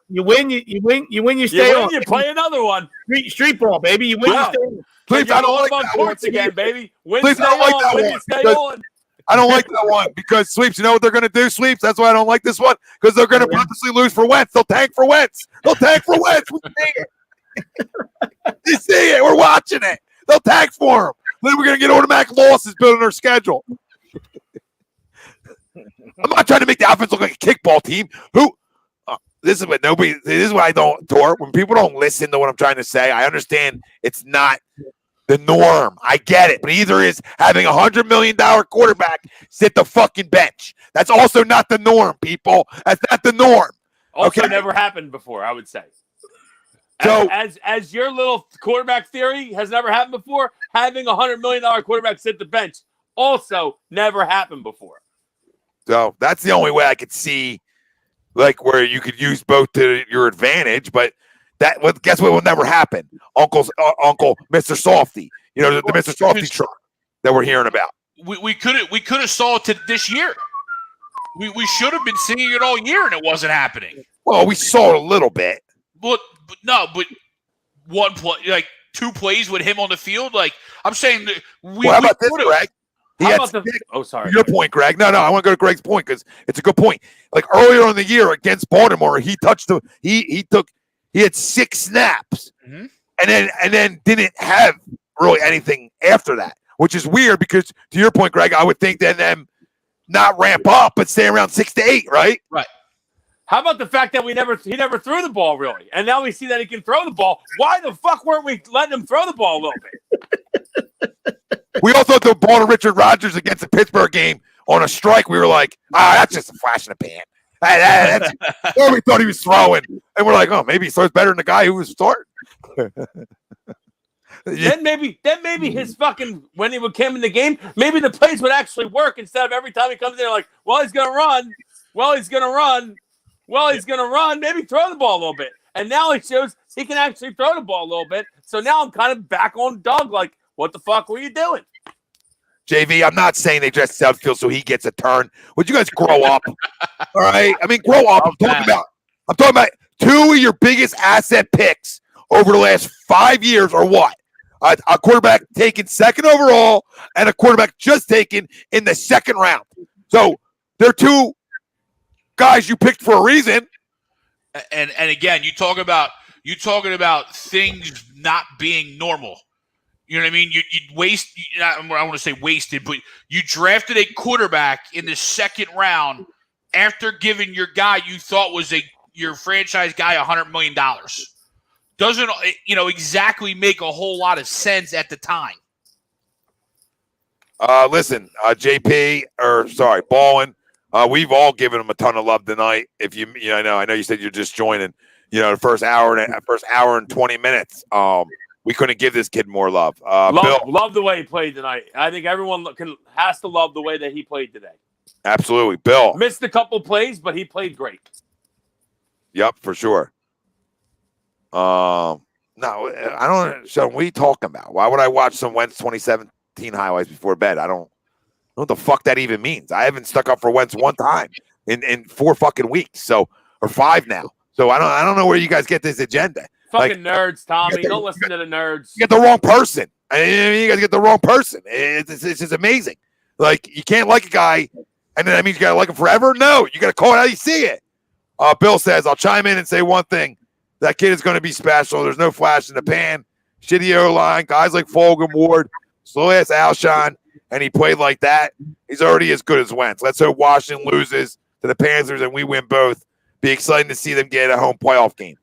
You win, you stay on. You play another one. Street ball, baby. You win, you stay on. Please, I don't like on that courts one. again, baby. Please, I don't like that one. I don't like that one because Sweeps, you know what they're going to do, Sweeps? That's why I don't like this one, because they're going to purposely lose for Wentz. They'll tank for Wentz. We see it. You see it. We're watching it. They'll tank for him. Then we're going to get automatic losses building our schedule. I'm not trying to make the offense look like a kickball team. This is what I don't tour. When people don't listen to what I'm trying to say, I understand it's not the norm. I get it. But either is having $100 million quarterback sit the fucking bench. That's also not the norm, people. That's not the norm. Also never happened before, I would say. So as your little quarterback theory has never happened before, having $100 million quarterback sit the bench also never happened before. So that's the only way I could see, like, where you could use both to your advantage. But guess what will never happen? Uncle Mr. Softy, you know, the Mr. Softy truck that we're hearing about. We could have saw it this year. We should have been seeing it all year, and it wasn't happening. Well, we saw it a little bit. But one play, like 2 plays with him on the field, like I'm saying, how about this, Greg? Sorry. Your point, Greg. No, I want to go to Greg's point because it's a good point. Like earlier in the year against Baltimore, he had 6 snaps, and then didn't have really anything after that, which is weird because to your point, Greg, I would think that them not ramp up but stay around 6 to 8, right? Right. How about the fact that he never threw the ball, really? And now we see that he can throw the ball. Why the fuck weren't we letting him throw the ball a little bit? We all thought the ball to Richard Rodgers against the Pittsburgh game on a strike. We were like, that's just a flash in the pan. That's where we thought he was throwing. And we're like, oh, maybe he throws better than the guy who was starting. Then maybe his fucking, when he came in the game, maybe the plays would actually work instead of every time he comes in, like, he's going to run. He's going to run. Maybe throw the ball a little bit. And now he shows he can actually throw the ball a little bit. So now I'm kind of back on Doug, like, what the fuck were you doing? JV, I'm not saying they dress Southfield so he gets a turn. Would you guys grow up? All right? I mean, grow up. I'm talking about 2 of your biggest asset picks over the last 5 years or what? A quarterback taken 2nd overall and a quarterback just taken in the 2nd round. So they're 2 guys you picked for a reason. And again, you talk about You talking about things not being normal. You know what I mean? You waste. I want to say wasted, but you drafted a quarterback in the second round after giving your guy you thought was your franchise guy $100 million. Doesn't exactly make a whole lot of sense at the time. Listen, Ballin. We've all given him a ton of love tonight. If I know you said you're just joining. The first hour and 20 minutes. We couldn't give this kid more love. Love the way he played tonight. I think everyone has to love the way that he played today. Absolutely, Bill missed a couple plays, but he played great. Yep, for sure. No, I don't. So what are you talking about? Why would I watch some Wentz 2017 highlights before bed? I don't know what the fuck that even means. I haven't stuck up for Wentz one time in 4 fucking weeks, or 5 now. So I don't know where you guys get this agenda. Fucking nerds, Tommy. Don't listen to the nerds. You get the wrong person. You guys get the wrong person. It's just amazing. Like, you can't like a guy, and then that means you got to like him forever? No, you got to call it how you see it. Bill says, I'll chime in and say one thing. That kid is going to be special. There's no flash in the pan. Shitty O-line. Guys like Fulgham, Ward, slow-ass Alshon, and he played like that. He's already as good as Wentz. Let's hope Washington loses to the Panthers and we win both. Be exciting to see them get a home playoff game.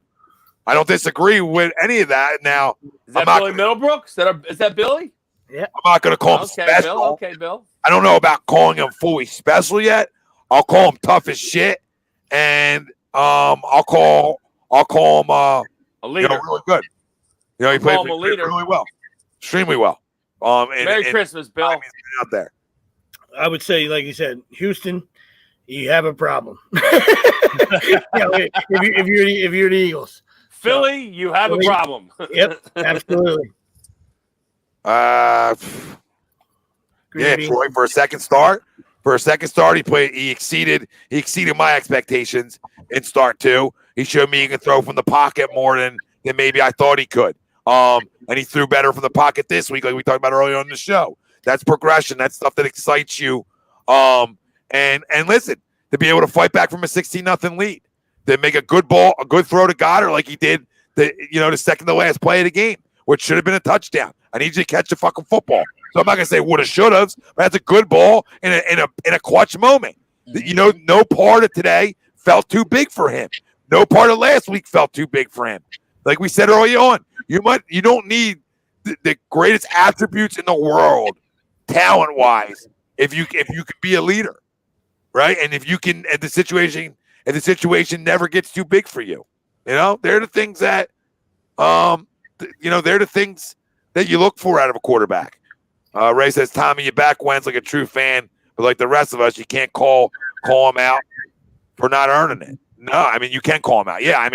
I don't disagree with any of that. Now, is that Billy Middlebrook? Is that Billy? Yeah. I'm not going to call him special. Bill. Okay, Bill. I don't know about calling him fully special yet. I'll call him tough as shit, and I'll call him a leader. really good. He played really well, extremely well. Merry Christmas, Bill. Out there. I would say, like you said, Houston, you have a problem. if you're the Eagles. Philly, you have a problem. Yep, absolutely. Yeah, Troy, for a second start, he exceeded my expectations in start 2. He showed me he can throw from the pocket more than maybe I thought he could. And he threw better from the pocket this week, like we talked about earlier on the show. That's progression. That's stuff that excites you. And listen, to be able to fight back from a 16-0 lead, to make a good throw to Goddard like he did the second to last play of the game, which should have been a touchdown. I need you to catch the fucking football. So I'm not gonna say woulda, shoulda, but that's a good ball in a clutch moment. No part of today felt too big for him. No part of last week felt too big for him. Like we said early on, you don't need the greatest attributes in the world, talent-wise, if you could be a leader, right? And if you can, if the situation never gets too big for you, they're the things that, they're the things that you look for out of a quarterback. Ray says, Tommy, you back Wentz like a true fan, but like the rest of us, you can't call him out for not earning it. No, I mean, you can call him out. Yeah,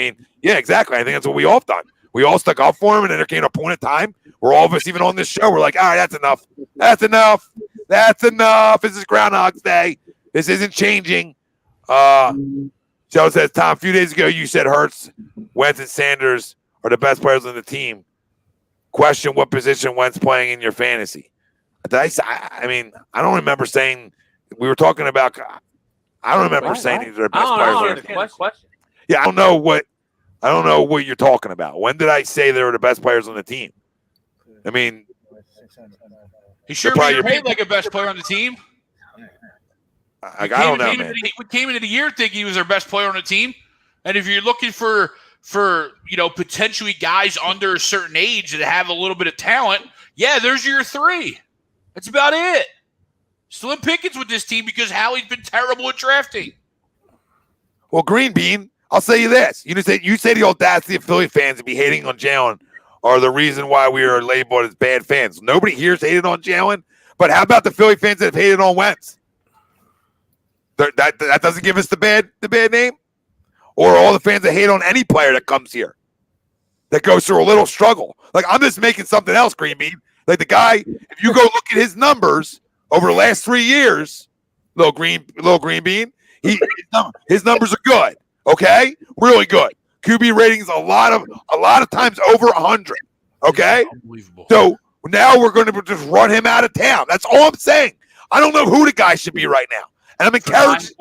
exactly. I think that's what we all have done. We all stuck up for him, and then there came a point in time where all of us, even on this show, we're like, all right, that's enough. That's enough. That's enough. This is Groundhog's Day. This isn't changing. Joe says, Tom, a few days ago, you said Hurts, Wentz, and Sanders are the best players on the team. Question, what position Wentz playing in your fantasy? I don't remember saying we were talking about. I don't remember saying these are the best players on the team. Question. Yeah, I don't know what you're talking about. When did I say they were the best players on the team? I mean, he sure made paid like a best player on the team. I don't know, man. He came into the year thinking he was their best player on the team, and if you're looking for potentially guys under a certain age that have a little bit of talent, yeah, there's your 3. That's about it. Slim pickings with this team because Howie's been terrible at drafting. Well, Green Bean, I'll say you this. You say the audacity of Philly fans to be hating on Jalen are the reason why we are labeled as bad fans. Nobody here's hated on Jalen, but how about the Philly fans that have hated on Wentz? That doesn't give us the bad name? Or all the fans that hate on any player that comes here, that goes through a little struggle. Like, I'm just making something else, Green Bean. Like, the guy, if you go look at his numbers over the last 3 years, little Green Bean, his numbers are good, okay? Really good. QB ratings a lot of times over 100, okay? Unbelievable. So now we're going to just run him out of town. That's all I'm saying. I don't know who the guy should be right now. And I'm encouraged.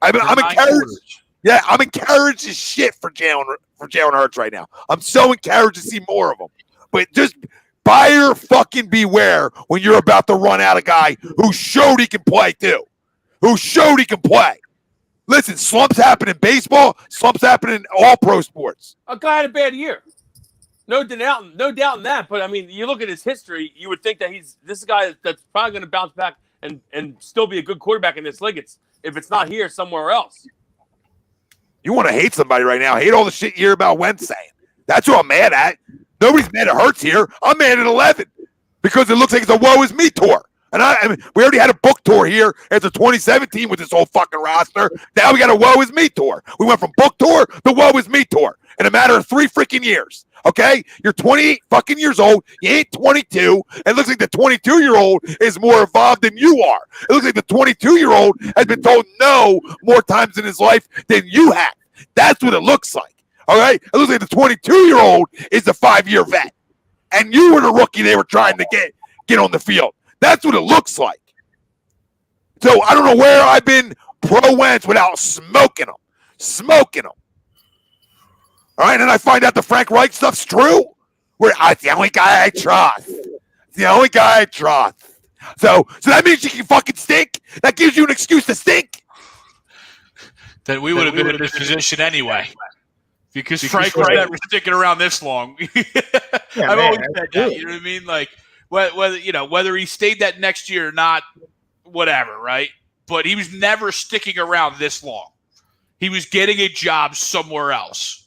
I'm encouraged. Yeah, I'm encouraged as shit for Jalen Hurts right now. I'm so encouraged to see more of him. But just buyer fucking beware when you're about to run out a guy who showed he can play too. Who showed he can play. Listen, slumps happen in baseball. Slumps happen in all pro sports. A guy had a bad year. No doubt in that. But, I mean, you look at his history, you would think that this guy that's probably going to bounce back and still be a good quarterback in this league. If it's not here, somewhere else. You want to hate somebody right now. Hate all the shit you hear about Wentz saying. That's what I'm mad at. Nobody's mad at Hurts here. I'm mad at 11 because it looks like it's a woe is me tour. And I mean, we already had a book tour here after 2017 with this whole fucking roster. Now we got a woe is me tour. We went from book tour to woe is me tour in a matter of 3 freaking years. Okay? You're 28 fucking years old. You ain't 22. It looks like the 22-year-old is more evolved than you are. It looks like the 22-year-old has been told no more times in his life than you have. That's what it looks like. All right? It looks like the 22-year-old is the 5-year vet. And you were the rookie they were trying to get on the field. That's what it looks like. So I don't know where I've been pro-Wentz without smoking them. Smoking them. All right, and I find out the Frank Reich stuff's true. It's the only guy I trust. It's the only guy I trust. So that means you can fucking stink? That gives you an excuse to stink? Then we would have been in this position anyway. Because Frank was never sticking around this long. I've always said that. You know what I mean? Like, whether he stayed that next year or not, whatever, right? But he was never sticking around this long. He was getting a job somewhere else.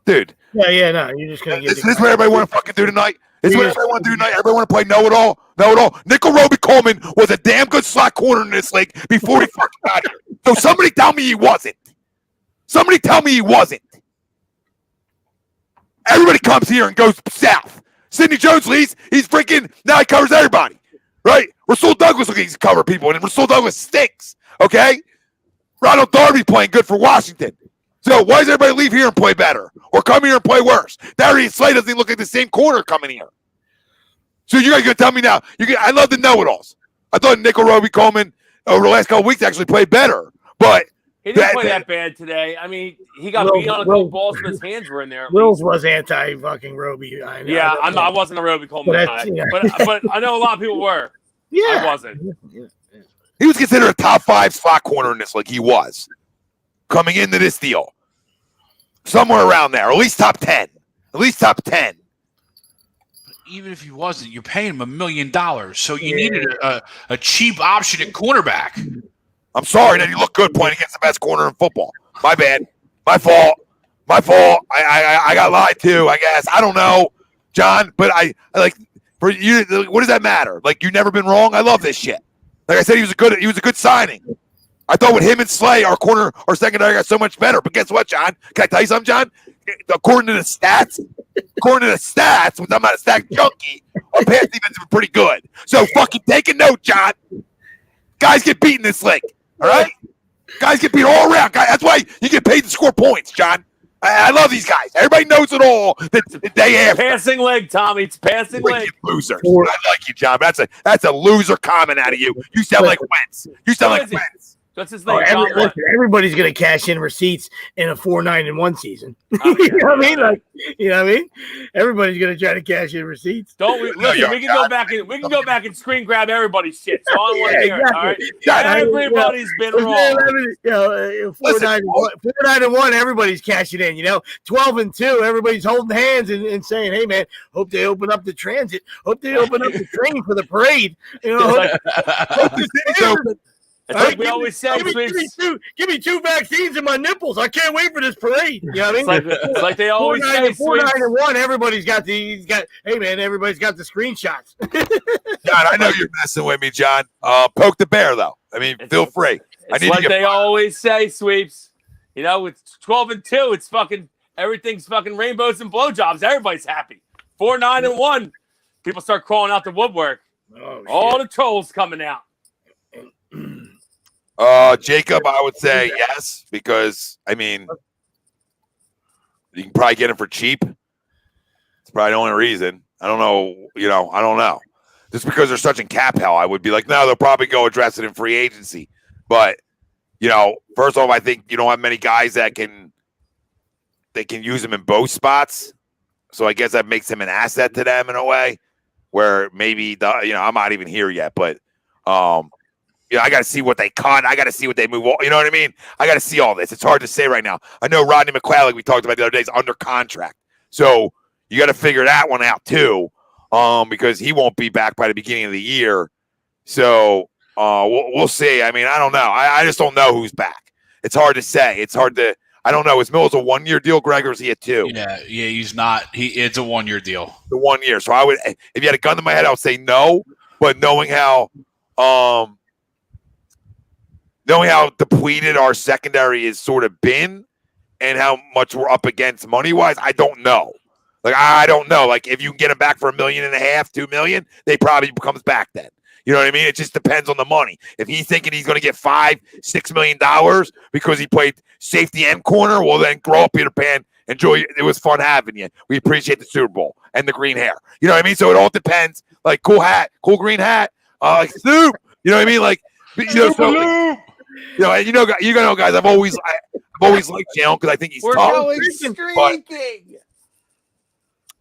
Dude. Yeah, no, you're just going to get This is what everybody want to fucking do tonight. This is what everybody want to do tonight. Everybody want to play know-it-all. Know-it-all. Nickel Roby Coleman was a damn good slot corner in this league before he fucking got here. So somebody tell me he wasn't. Somebody tell me he wasn't. Everybody comes here and goes south. Sidney Jones leads. He's freaking, now he covers everybody. Right? Rasul Douglas looking to cover people, and Rasul Douglas stinks. Okay? Ronald Darby playing good for Washington. So why does everybody leave here and play better? Or come here and play worse? Darius Slay doesn't even look like the same corner coming here. So you guys going to tell me now. I love the know-it-alls. I thought Nickel Roby Coleman over the last couple of weeks actually played better. But he didn't play that bad today. I mean, he got beat on a couple balls, but his hands were in there. Wills was anti-fucking Roby. I wasn't a Roby Coleman guy. But I know a lot of people were. Yeah. I wasn't. He was considered a top 5 slot corner in this league. He was. Coming into this deal. Somewhere around there. At least top 10. At least top 10. Even if he wasn't, you're paying him $1 million. So you needed a cheap option at cornerback. I'm sorry that he looked good playing against the best corner in football. My bad. My fault. I got lied to, I guess. I don't know, John, but I like for you. What does that matter? Like, you've never been wrong. I love this shit. Like I said, he was a good signing. I thought with him and Slay, our secondary got so much better. But guess what, John? Can I tell you something, John? According to the stats, which I'm not a stat junkie, our pass defense is pretty good. So fucking take a note, John. Guys get beat in this league, all right? Guys get beat all around. That's why you get paid to score points, John. I love these guys. Everybody knows it all. The day after. Passing leg, Tommy. It's passing leg. Losers. I like you, John. That's a loser comment out of you. You sound like Wentz. That's his name. Everybody's going to cash in receipts in a 4-9-1 season. You know what I mean? Like, you know what I mean? Everybody's going to try to cash in receipts. Don't we? Listen, we can go back and screen grab everybody's shit. So I don't want to hear it. All right. Everybody's been wrong. 4-9-1. Everybody's cashing in. 12-2. Everybody's holding hands and saying, "Hey, man, hope they open up the transit. Hope they open up the train for the parade." Hope this is open. It's like we always say, give me 2 vaccines in my nipples. I can't wait for this parade. You know what I mean? It's like they always say, 4-9-1. Everybody's got hey man, everybody's got the screenshots. John, I know you're messing with me, John. Poke the bear though. I mean, feel free. It's like they always say, Sweeps. It's 12-2. It's fucking everything's fucking rainbows and blowjobs. Everybody's happy. 4-9-1. People start crawling out the woodwork. All the trolls coming out. Jacob, I would say yes, because I mean, you can probably get him for cheap. It's probably the only reason. I don't know. I don't know. Just because they're such in cap hell, I would be like, no, they'll probably go address it in free agency. But first off, I think you don't have many guys that can use him in both spots. So I guess that makes him an asset to them in a way where maybe I'm not even here yet, but I got to see what they cut. I got to see what they move. You know what I mean? I got to see all this. It's hard to say right now. I know Rodney McLeod, like we talked about the other day, is under contract. So you got to figure that one out too, because he won't be back by the beginning of the year. So we'll see. I mean, I don't know. I just don't know who's back. It's hard to say. I don't know. Is Mills a 1-year deal, Greg, or is he a 2? Yeah, he's not. It's a 1-year deal. The 1 year. So I would, if you had a gun to my head, I would say no. But knowing how depleted our secondary has sort of been, and how much we're up against money wise, I don't know. Like I don't know. Like if you can get him back for $1.5 million, $2 million, they probably comes back then. You know what I mean? It just depends on the money. If he's thinking he's going to get $5-6 million because he played safety and corner, well, then grow up, Peter Pan. Enjoy. It was fun having you. We appreciate the Super Bowl and the green hair. You know what I mean? So it all depends. Like cool hat, cool green hat, like Snoop. You know what I mean? Like and you know, guys. I've always liked Jalen because I think he's tough.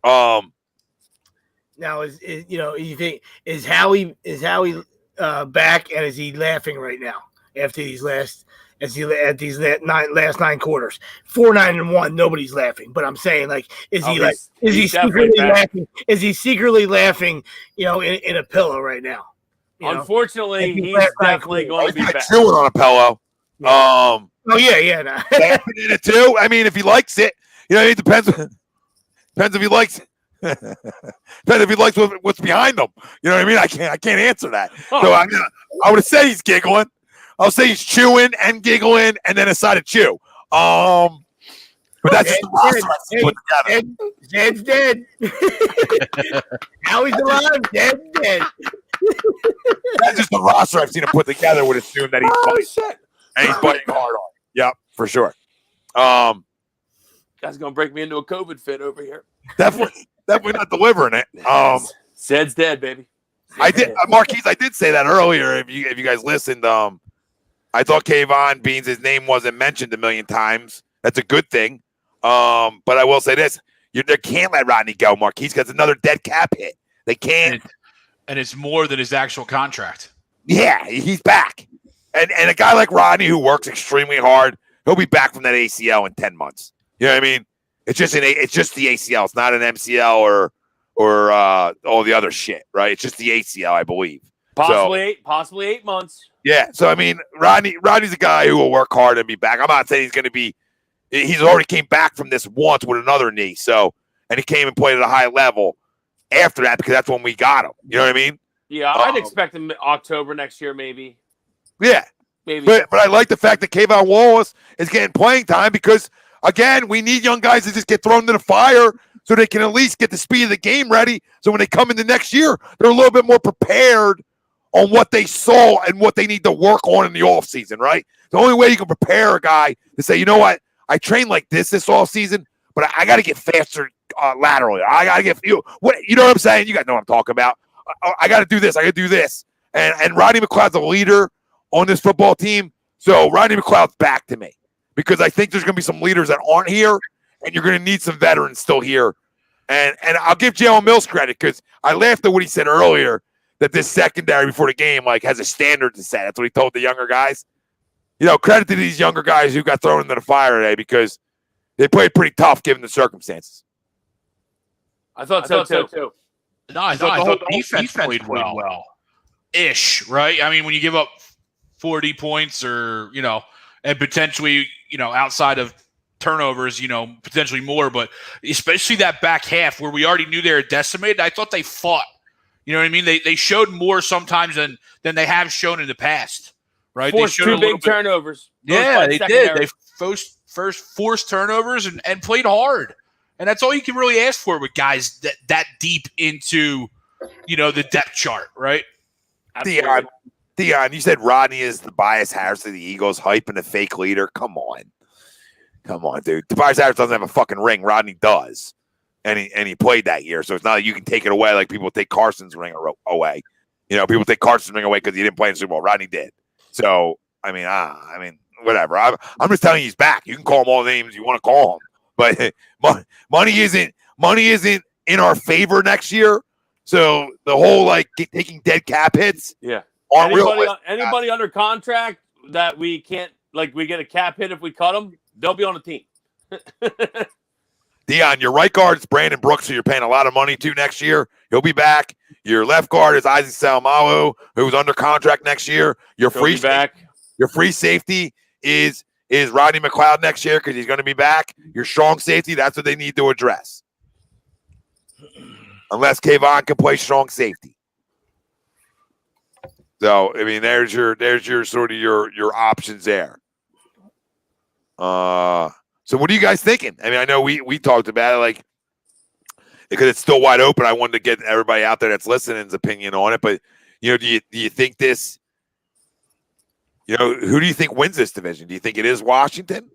But, now you think is Howie back, and is he laughing right now after these last 9 quarters? 4-9-1, nobody's laughing. But I'm saying, like, is he secretly laughing? Is he secretly laughing? In a pillow right now. Unfortunately, he's definitely going to be back. Chewing on a pillow. Yeah. Yeah. Nah. Laughing in it too. I mean, if he likes it, it depends. Depends if he likes it. Depends if he likes what's behind him. You know what I mean? I can't answer that. So I would say he's giggling. I'll say he's chewing and giggling, and then decided to chew. But that's just the roster I see put together. Zed's dead. Now he's alive. Zed's dead. That's just the roster I've seen him put together. Would assume that he's biting, and he's biting hard on. Yep, for sure. Guy's gonna break me into a COVID fit over here. Definitely not delivering it. Zed's dead, baby. I did, Marquise. I did say that earlier. If you guys listened, I thought Kayvon Beans' name wasn't mentioned a million times. That's a good thing. But I will say this: they can't let Rodney go, Marquise, because another dead cap hit. They can't, and it's more than his actual contract. Yeah, he's back, and a guy like Rodney who works extremely hard, he'll be back from that ACL in 10 months. You know what I mean? It's just the ACL. It's not an MCL or all the other shit, right? It's just the ACL, I believe. Possibly 8 months. Yeah. So I mean, Rodney's a guy who will work hard and be back. I'm not saying he's going to be. He's already came back from this once with another knee. So, and he came and played at a high level after that because that's when we got him. You know what I mean? Yeah, I'd expect him October next year, maybe. Yeah, maybe. But I like the fact that Kayvon Wallace is getting playing time because. Again, we need young guys to just get thrown into the fire so they can at least get the speed of the game ready. So when they come into next year, they're a little bit more prepared on what they saw and what they need to work on in the offseason, right? The only way you can prepare a guy to say, you know what, I trained like this offseason, but I got to get faster laterally. I got to get you know what I'm saying? You guys know what I'm talking about. I got to do this. I got to do this. And Rodney McLeod's a leader on this football team. So Rodney McLeod's back to me. Because I think there's going to be some leaders that aren't here, and you're going to need some veterans still here. And I'll give Jalen Mills credit because I laughed at what he said earlier that this secondary before the game has a standard to set. That's what he told the younger guys. Credit to these younger guys who got thrown into the fire today because they played pretty tough given the circumstances. I thought so too. No, I thought the whole defense played well. Ish, right? I mean, when you give up 40 points or, and potentially, outside of turnovers, potentially more, but especially that back half where we already knew they were decimated, I thought they fought. You know what I mean? They showed more sometimes than they have shown in the past, right? Forced they showed two big turnovers. Yeah, they did. They first forced turnovers and played hard. And that's all you can really ask for with guys that deep into, the depth chart, right? Dion, you said Rodney is the Tobias Harris of the Eagles, hype and a fake leader. Come on, dude. Tobias Harris doesn't have a fucking ring. Rodney does, and he played that year. So it's not like you can take it away like people take Carson's ring away. People take Carson's ring away because he didn't play in the Super Bowl. Rodney did. So I mean, whatever. I'm just telling you he's back. You can call him all the names you want to call him, but money isn't in our favor next year. So the whole taking dead cap hits, aren't real. Anybody under contract that we can't we get a cap hit if we cut them, they'll be on the team. Dion, your right guard is Brandon Brooks, who you're paying a lot of money to next year. He'll be back. Your left guard is Isaac Salamalu, who's under contract next year. Your free safety is Rodney McLeod next year because he's going to be back. Your strong safety, that's what they need to address. Unless Kayvon can play strong safety. So, I mean, there's your sort of your options there. So what are you guys thinking? I mean, I know we talked about it, because it's still wide open. I wanted to get everybody out there that's listening's opinion on it. But, do you think this, who do you think wins this division? Do you think it is Washington?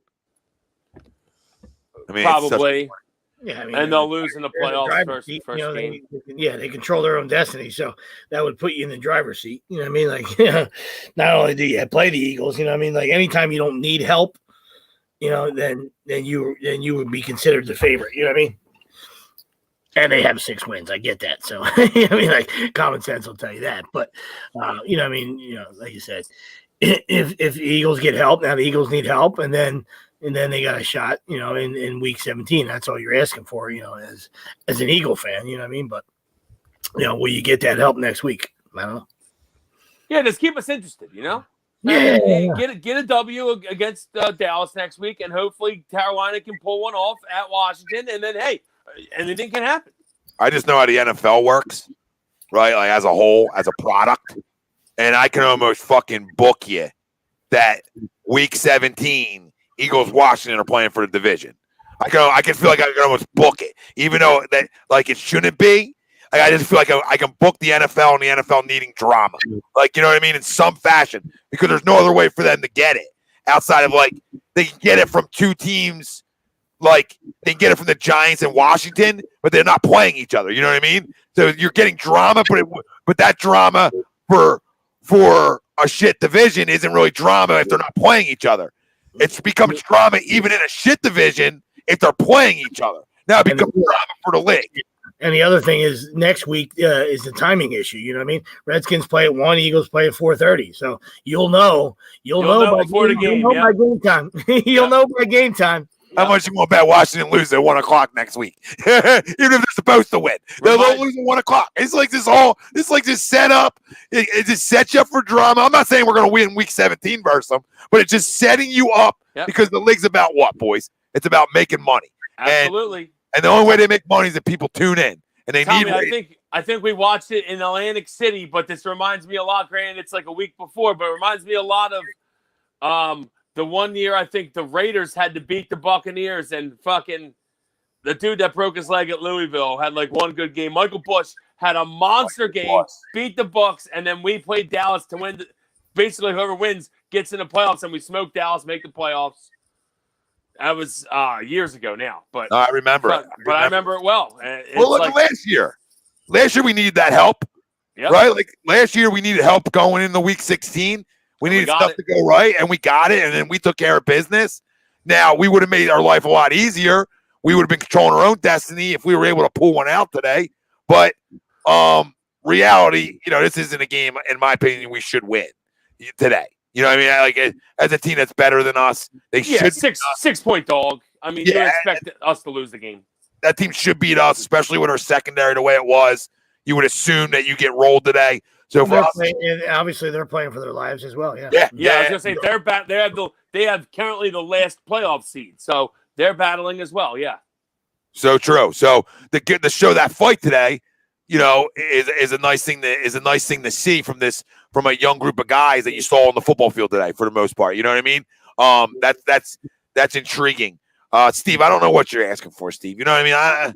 I mean, probably. And they'll lose in the playoffs first game. They control their own destiny. So that would put you in the driver's seat. You know what I mean? Not only do you play the Eagles, you know what I mean? Anytime you don't need help, then you would be considered the favorite. You know what I mean? And they have 6 wins. I get that. So common sense will tell you that. But like you said, if the Eagles get help, now the Eagles need help, and then they got a shot. In week 17. That's all you're asking for. As an Eagle fan, you know what I mean. But will you get that help next week? I don't know. Yeah, just keep us interested. Yeah. Get a W against Dallas next week, and hopefully Carolina can pull one off at Washington, and then anything can happen. I just know how the NFL works, right? As a whole, as a product, and I can almost fucking book you that week 17, Eagles Washington are playing for the division. I can feel like I can almost book it, even though that it shouldn't be. I just feel like I can book the NFL and the NFL needing drama. You know what I mean? In some fashion, because there's no other way for them to get it outside of they can get it from 2 teams. They can get it from the Giants and Washington, but they're not playing each other. You know what I mean? So you're getting drama, but that drama for a shit division isn't really drama if they're not playing each other. It becomes drama even in a shit division if they're playing each other. Now it becomes drama for the league. And the other thing is next week is the timing issue. You know what I mean? Redskins play at 1, Eagles play at 4:30. So you'll know before the game. By game time. You'll know by game time. How much you want to bet Washington lose at 1 o'clock next week? Even if they're supposed to win, they'll lose at 1 o'clock. It's this setup. It just sets you up for drama. I'm not saying we're going to win week 17 versus them, but it's just setting you up because the league's about what, boys? It's about making money. Absolutely. And the only way they make money is that people tune in, and they need. I think we watched it in Atlantic City, but this reminds me a lot. Granted, it's a week before, but it reminds me a lot of the one year I think the Raiders had to beat the Buccaneers, and fucking the dude that broke his leg at Louisville had one good game. Michael Bush had a monster game, beat the Bucs, and then we played Dallas to win. Basically, whoever wins gets in the playoffs, and we smoked Dallas, make the playoffs. That was years ago now, but I remember it. But I remember it well. Look at last year. Last year we needed that help, right? Last year we needed help going into week 16. We needed stuff to go right, and we got it, and then we took care of business. Now, we would have made our life a lot easier. We would have been controlling our own destiny if we were able to pull one out today. But reality, this isn't a game, in my opinion, we should win today. You know what I mean? As a team that's better than us, they should. 6-point dog. I mean, you expect us to lose the game. That team should beat us, especially with our secondary the way it was. You would assume that you get rolled today. So for us, obviously they're playing for their lives as well. Yeah. I was gonna say they have currently the last playoff seed, so they're battling as well. Yeah. So true. So to show that fight today, is a nice thing to see from a young group of guys that you saw on the football field today for the most part. You know what I mean? That's intriguing. Steve, I don't know what you're asking for, Steve. You know what I mean?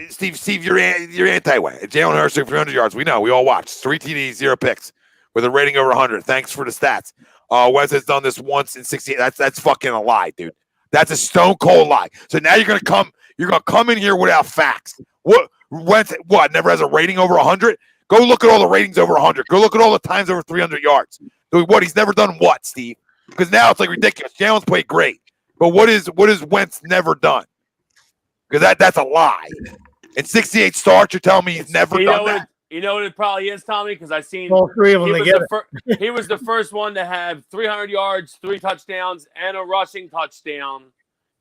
Steve, you're anti-way. Jalen Hurts 300 yards. We know. We all watched. 3 TDs, 0 picks, with a rating over 100. Thanks for the stats. Wes has done this once in 68. That's fucking a lie, dude. That's a stone cold lie. So now you're gonna come in here without facts. Wentz never has a rating over 100? Go look at all the ratings over 100. Go look at all the times over 300 yards. What he's never done what, Steve? Because now it's like ridiculous. Jalen's played great, but what is Wentz never done? Because that's a lie. In 68 starts, you're telling me he's never done that? You know what it probably is, Tommy? Because I've seen all three of them together. He was the first one to have 300 yards, 3 touchdowns, and a rushing touchdown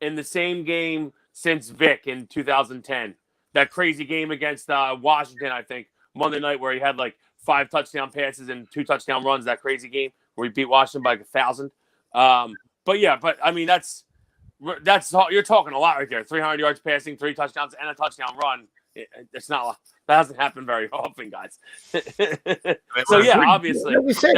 in the same game since Vic in 2010. That crazy game against Washington, I think, Monday night, where he had like 5 touchdown passes and 2 touchdown runs. That crazy game where he beat Washington by 1,000. But I mean that's you're talking a lot right there. 300 yards passing, 3 touchdowns, and a touchdown run. It's not. That hasn't happened very often, guys. So yeah, obviously, like we said,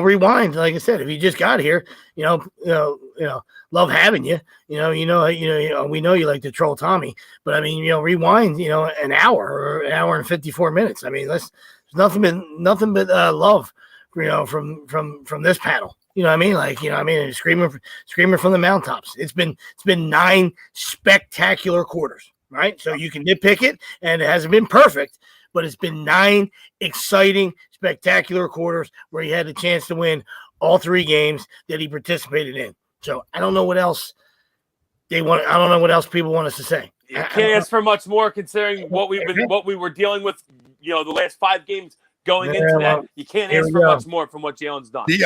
rewind. Like I said, if you just got here, love having you. We know you like to troll Tommy, but I mean, rewind. An hour or an hour and 54 minutes. I mean, there's nothing but love. From this panel. You know what I mean? Like, screaming from the mountaintops. It's been 9 spectacular quarters, right? So you can nitpick it, and it hasn't been perfect, but it's been 9 exciting, spectacular quarters where he had a chance to win all 3 games that he participated in. So I don't know what else I don't know what else people want us to say. You can't ask for much more considering what we were dealing with, the last 5 games. Going into that, you can't ask for much more from what Jalen's done. Let's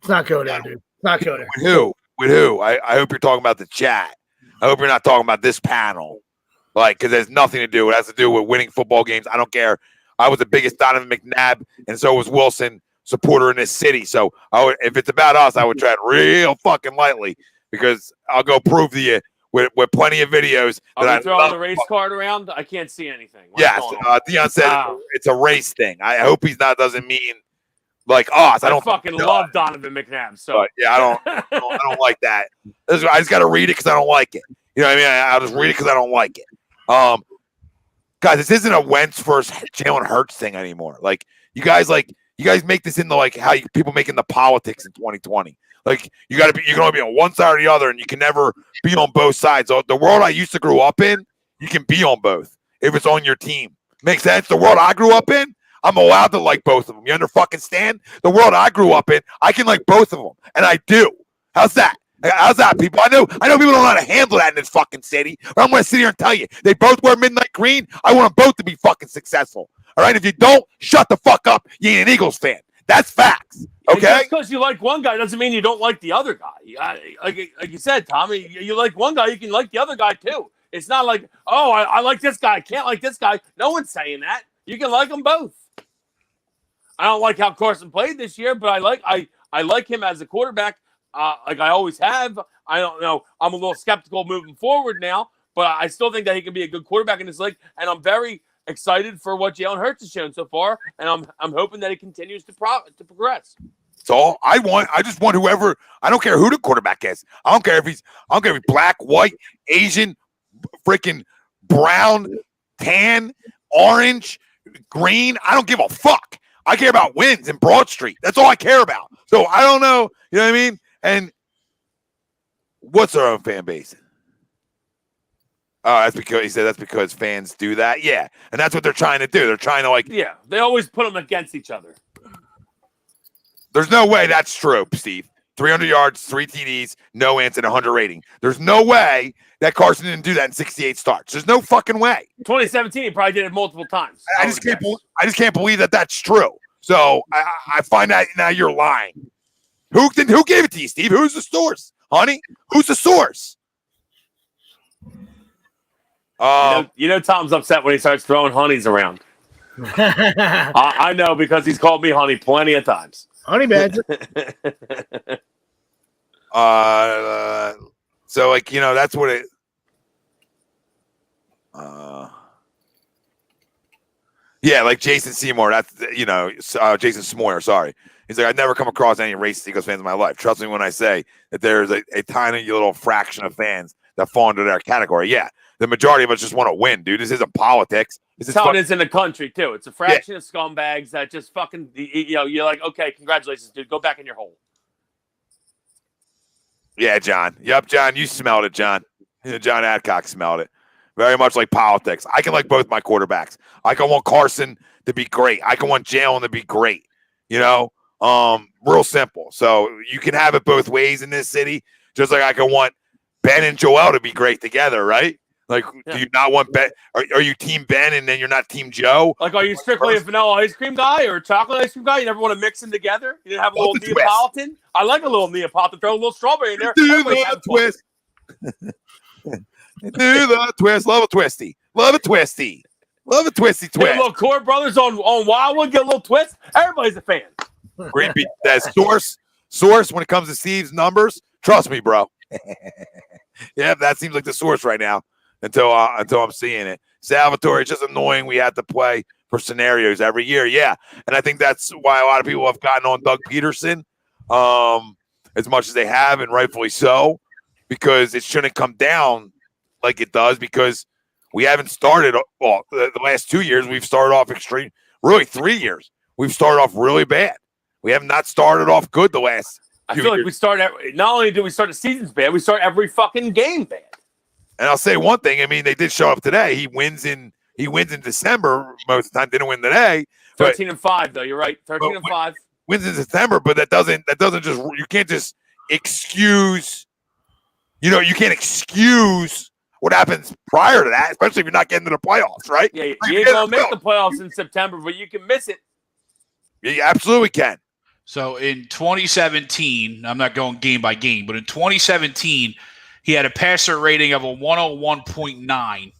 not go there, dude. Not go there. With who? I hope you're talking about the chat. I hope you're not talking about this panel. Because there's nothing to do. It has to do with winning football games. I don't care. I was the biggest Donovan McNabb, and so was Wilson supporter in this city. So if it's about us, I would tread real fucking lightly because I'll go prove to you with plenty of videos. Are we throwing the race card around? I can't see anything. Yes, Dion said it's a race thing. I hope he's not doesn't mean like us. I don't fucking love Donovan McNabb. So but, yeah, I don't like that. I just got to read it because I don't like it. You know what I mean? I'll just read it because I don't like it. Guys, this isn't a Wentz versus Jalen Hurts thing anymore. Like you guys make this into like how people making the politics in 2020. Like you can only be on one side or the other, and you can never be on both sides. So the world I used to grow up in, you can be on both if it's on your team. Makes sense? The world I grew up in, I'm allowed to like both of them. You understand? The world I grew up in, I can like both of them, and I do. How's that? How's that, people? I know people don't know how to handle that in this fucking city, but I'm going to sit here and tell you, they both wear midnight green. I want them both to be fucking successful. All right? If you don't, shut the fuck up. You ain't an Eagles fan. That's facts. Okay? Just because you like one guy doesn't mean you don't like the other guy. Like you said, Tommy, you like one guy, you can like the other guy too. It's not like, I like this guy, I can't like this guy. No one's saying that. You can like them both. I don't like how Carson played this year, but I like him as a quarterback. Like I always have. I don't know. I'm a little skeptical moving forward now, but I still think that he can be a good quarterback in this league, and I'm very excited for what Jalen Hurts has shown so far, and I'm hoping that he continues to progress. That's all I want. I just want whoever. I don't care who the quarterback is. I don't care if he's black, white, Asian, freaking brown, tan, orange, green. I don't give a fuck. I care about wins in Broad Street. That's all I care about. So I don't know. You know what I mean? And what's our own fan base? That's because fans do that. Yeah. And that's what they're trying to do. They're trying to they always put them against each other. There's no way that's true, Steve. 300 yards, 3 TDs, no ants, and 100 rating. There's no way that Carson didn't do that in 68 starts. There's no fucking way. 2017, he probably did it multiple times. I just can't believe that that's true. So I find that now you're lying. Who gave it to you, Steve? Who's the source? Honey? Who's the source? Tom's upset when he starts throwing honeys around. I know because he's called me honey plenty of times. Honey badger. So that's what it. Yeah, like Jason Seymour. That's Jason Smoyer. Sorry, he's like I've never come across any racist Eagles fans in my life. Trust me when I say that there's a tiny little fraction of fans that fall into their category. Yeah, the majority of us just want to win, dude. This isn't politics. That's how it is in the country too. It's a fraction of scumbags that just fucking you're like, okay, congratulations, dude. Go back in your hole. Yeah, John. Yep, John. You smelled it, John. John Adcock smelled it. very much like politics. I can like both my quarterbacks. I can want Carson to be great. I can want Jalen to be great. You know, real simple. So you can have it both ways in this city, just like I can want Ben and Joel to be great together, right? Like, do you not want Ben? Are you team Ben and then you're not team Joe? Like, are you strictly a vanilla ice cream guy or a chocolate ice cream guy? You never want to mix them together? You didn't have a little Neapolitan? I like a little Neapolitan. Throw a little strawberry in there. Do the twist. Do the twist. Love a twisty. Love a twisty. Love a twisty twist. Get a little Core Brothers on Wildwood. Get a little twist. Everybody's a fan. Green Bean. That's source when it comes to Steve's numbers. Trust me, bro. Yeah, that seems like the source right now. Until I'm seeing it. Salvatore, it's just annoying we have to play for scenarios every year. Yeah, and I think that's why a lot of people have gotten on Doug Peterson as much as they have, and rightfully so, because it shouldn't come down like it does because we haven't started – well, the last 2 years we've started off extreme – really 3 years. We've started off really bad. We have not started off good the last I feel like we start – not only do we start the seasons bad, we start every fucking game bad. And I'll say one thing. I mean, they did show up today. He wins in December most of the time. Didn't win today. 13-5 though. You're right. 13-5 wins in September, but that doesn't just you can't just excuse. You can't excuse what happens prior to that, especially if you're not getting to the playoffs, right? Yeah, you ain't gonna make the playoffs in September, but you can miss it. Yeah, you absolutely can. So in 2017, I'm not going game by game, but in 2017. He had a passer rating of a 101.9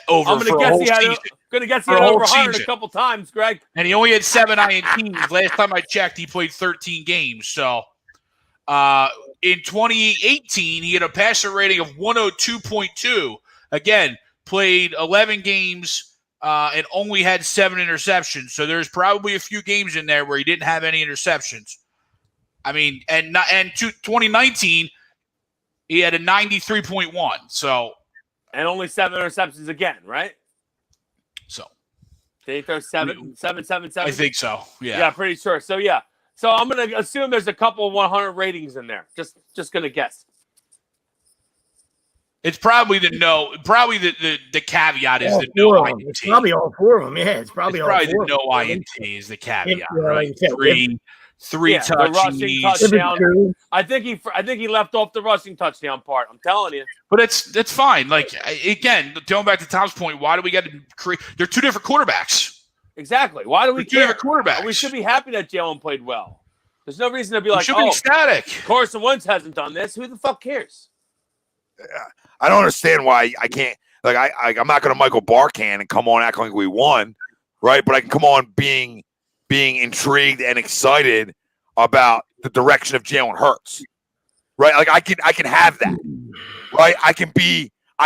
over I'm for a whole season. Gonna guess he had over 100 a couple times, Greg. And he only had 7 INTs. Last time I checked, he played 13 games. So in 2018, he had a passer rating of 102.2. Again, played 11 games and only had 7 interceptions. So there's probably a few games in there where he didn't have any interceptions. I mean, and 2019. He had a 93.1, so and only 7 interceptions again, right? So did he throw 7? I think so. Yeah. Yeah, pretty sure. So yeah. So I'm gonna assume there's a couple of 100 ratings in there. Just gonna guess. It's probably the caveat is the no INT. It's probably all 4 of them. Yeah, it's probably the no INT is the caveat. Right? Three touchdowns. I think he left off the rushing touchdown part. I'm telling you. But that's fine. Like again, going back to Tom's point, why do we got to create? They're 2 different quarterbacks. Exactly. Why do we care? 2 different quarterbacks. We should be happy that Jalen played well. There's no reason to be like, should be ecstatic. Carson Wentz hasn't done this. Who the fuck cares? I don't understand why I can't. Like I'm not going to Michael Barkan and come on acting like we won, right? But I can come on being intrigued and excited about the direction of Jalen Hurts, right? Like I can have that, right? I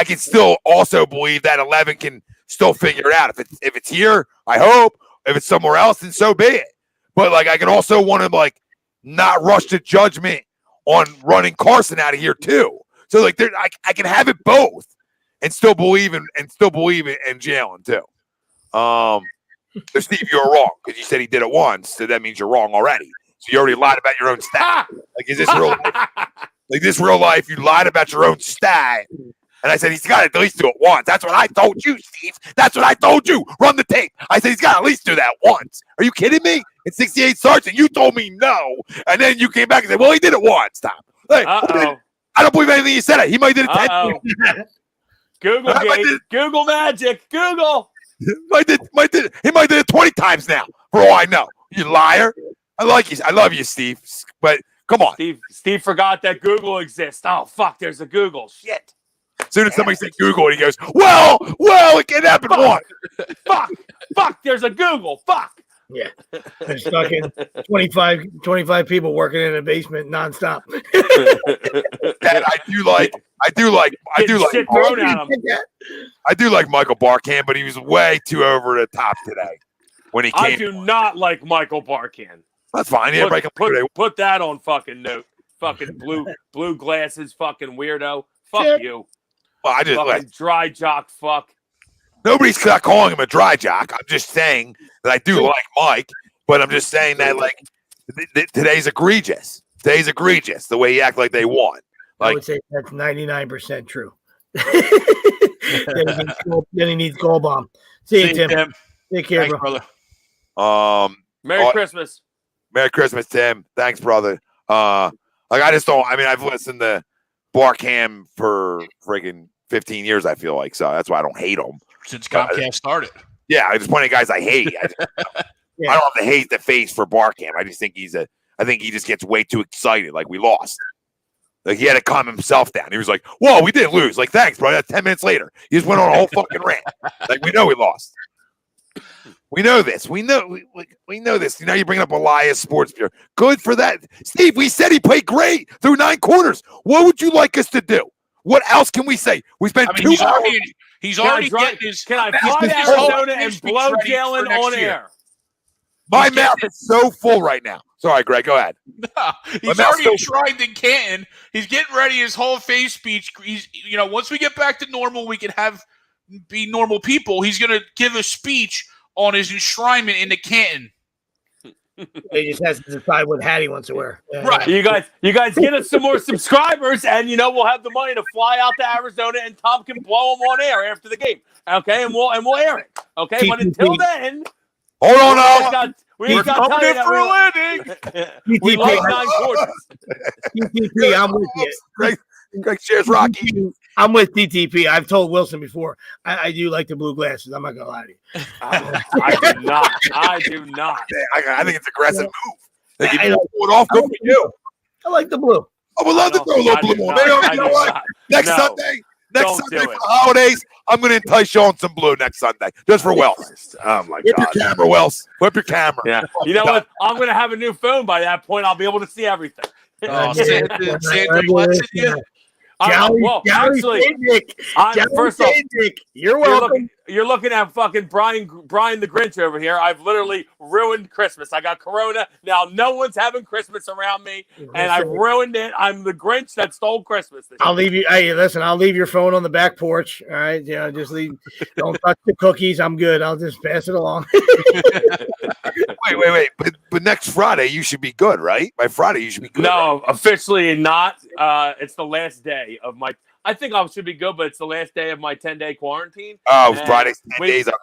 can still also believe that 11 can still figure it out. If it's here, I hope. If it's somewhere else, then so be it. But like I can also want to like not rush to judgment on running Carson out of here too. So like I can have it both and still believe in Jalen too. So Steve, you're wrong because you said he did it once, so that means you're wrong already. So you already lied about your own stat. Like, is this real life? Like this real life, you lied about your own stat. And I said he's got to at least do it once. That's what I told you, Steve. That's what I told you. Run the tape. I said he's got to at least do that once. Are you kidding me? In 68 starts, and you told me no. And then you came back and said, well, he did it once, Tom. Like, I don't believe anything you said. He might have did it 10 times. Google magic. Google. He might did it 20 times now, for all I know. You liar. I like you. I love you, Steve. But come on. Steve forgot that Google exists. Oh, fuck, there's a Google. Shit. As soon as somebody said Google, and he goes, well, it can happen once. Fuck, there's a Google. Fuck. Yeah. There's fucking 25 people working in a basement nonstop. That I do like shit thrown at him. I do like Michael Barkan, but he was way too over the top today when he came. I do not like Michael Barkan. That's fine. Yeah, put that on fucking note. Fucking blue glasses, fucking weirdo. Fuck you. Well, I just fucking dry jock. Fuck. Nobody's not calling him a dry jock. I'm just saying that I do like Mike, but I'm just saying that like today's egregious. Today's egregious. The way he act like they won. Like, I would say that's 99% true. then he needs goal bomb. See you, Tim. Take care, Thanks, bro. brother. Merry Christmas. Merry Christmas, Tim. Thanks, brother. I just don't. I mean, I've listened to Barkham for friggin' 15 years. I feel like so. That's why I don't hate him Since Comcast started. Yeah, I just plenty of guys I hate. I don't have to hate the face for Barkham. I just think I think he just gets way too excited. Like we lost. Like he had to calm himself down. He was like, "Whoa, we didn't lose." Like, thanks, bro. That's 10 minutes later. He just went on a whole fucking rant. Like we know we lost. We know this. We know this. Now you bring up Elias Sports Bureau. Good for that. Steve, we said he played great through 9 quarters. What would you like us to do? What else can we say? We spent 2 hours. He's already getting his. Can I fly to Arizona and blow Jalen on air? My mouth is so full right now. Sorry, Greg. Go ahead. No, he's already enshrined in Canton. He's getting ready his whole face speech. He's, once we get back to normal, we can be normal people. He's going to give a speech on his enshrinement into Canton. He just has to decide what hat he wants to wear. Right. You guys get us some more subscribers, and we'll have the money to fly out to Arizona, and Tom can blow them on air after the game. Okay, and we'll air it. Okay, but until then, hold on. We're coming in for a landing. We lost 9 quarters. TTP, I'm with you. Greg shares Rocky. I'm with TTP. I've told Wilson before. I do like the blue glasses. I'm not gonna lie to you. I do not. I think it's an aggressive move. Like if you pull it off, good for you. I like the blue. I would love to throw a little blue on. Next Sunday for the holidays, I'm going to entice you on some blue next Sunday, just for Wells. Oh my God! Whip your camera, Wells. Whip your camera. Yeah. You know what? I'm going to have a new phone by that point. I'll be able to see everything. Santa blessing you. First off, you're welcome. You're looking at fucking Brian the Grinch over here. I've literally ruined Christmas. I got Corona. Now no one's having Christmas around me, and I've ruined it. I'm the Grinch that stole Christmas. I'll leave you. Hey, listen, I'll leave your phone on the back porch. All right, just leave. Don't touch the cookies. I'm good. I'll just pass it along. Wait. But next Friday you should be good, right? By Friday you should be good. No, officially not. It's the last day of my. I think I should be good, but it's the last day of my 10-day quarantine. Oh, Friday's 10 days. Okay.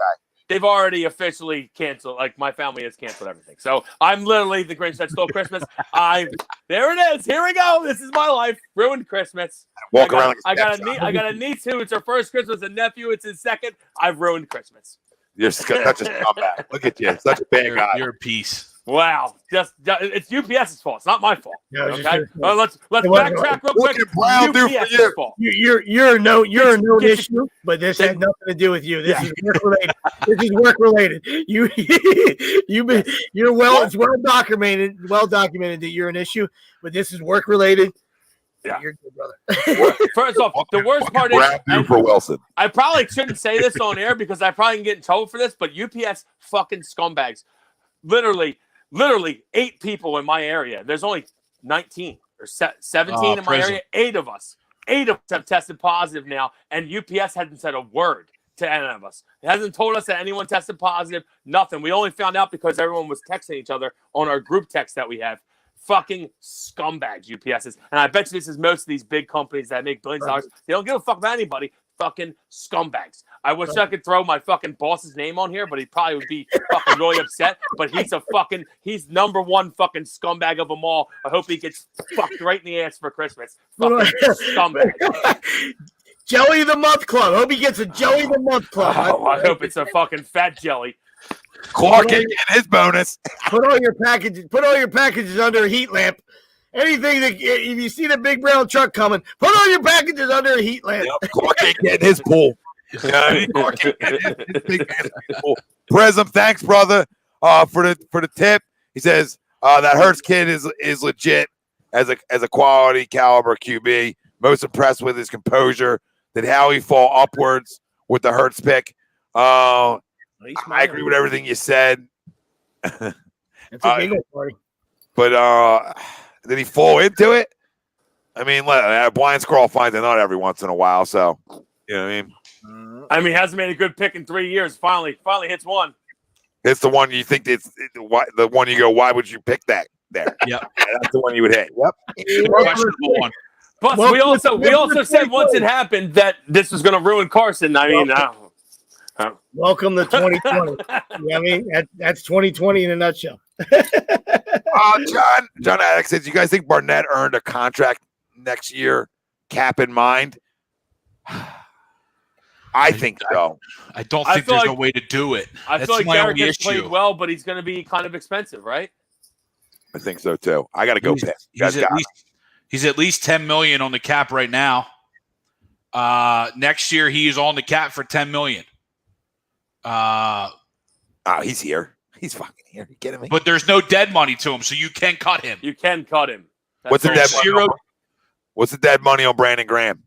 They've already officially canceled. Like my family has canceled everything. So I'm literally the Grinch that stole Christmas. There it is. Here we go. This is my life. Ruined Christmas. I got a niece who it's her first Christmas. A nephew, it's his second. I've ruined Christmas. You're such a scumbag. Look at you. Such a bad guy. You're a piece. Wow, it's UPS's fault. It's not my fault. No, okay, let's backtrack real quick. UPS's fault. You're a known issue, but this has nothing to do with you. This is work related. This is work related. It's well documented that you're an issue, but this is work related. Yeah, you're good, brother. First off, the worst part is for Wilson. I probably shouldn't say this on air because I probably can get in trouble for this, but UPS fucking scumbags. Literally 8 people in my area. There's only 19 or 17 in my area. 8 of us have tested positive now, and UPS hasn't said a word to any of us. It hasn't told us that anyone tested positive. Nothing. We only found out because everyone was texting each other on our group text that we have. Fucking scumbags, UPSs. And I bet you this is most of these big companies that make billions of dollars. They don't give a fuck about anybody. Fucking scumbags. I wish I could throw my fucking boss's name on here, but he probably would be fucking really upset. But he's number one fucking scumbag of them all. I hope he gets fucked right in the ass for Christmas. Fucking scumbag. Jelly the Month Club. I hope he gets a Jelly the Month Club. Oh, I hope it's a fucking fat jelly. Clark ain't getting his bonus. Put all your packages under a heat lamp. Anything that if you see the big brown truck coming, put all your packages under a heat lamp. Yep, Clark ain't getting his pool. Clark ain't getting his big pool. Presum, thanks, brother, for the tip. He says that Hurts kid is legit as a quality caliber QB. Most impressed with his composure. Did Howie fall upwards with the Hurts pick? I agree with everything you said. It's a big one, party. But did he fall into it? I mean, a blind squirrel finds a nut every once in a while. So, you know what I mean? I mean, he hasn't made a good pick in 3 years. Finally hits one. It's the one you think it's the one you go, why would you pick that there? Yep. That's the one you would hit. Yep. Questionable one. But Well, we also welcome said to once it happened that this was going to ruin Carson. I mean, welcome to 2020. You know what I mean? That's 2020 in a nutshell. John Alex says, you guys think Barnett earned a contract next year, cap in mind? I think so. I don't think there's no way to do it. I That's feel like my Derek only has played issue. well, but he's going to be kind of expensive, right? I think so too. I got to go pick. He's at least $10 million on the cap right now. Next year he is on the cap for $10 million. He's here. He's fucking here. Are you kidding me? But there's no dead money to him, so you can cut him. You can cut him. What's the dead money? What's the dead money on Brandon Graham?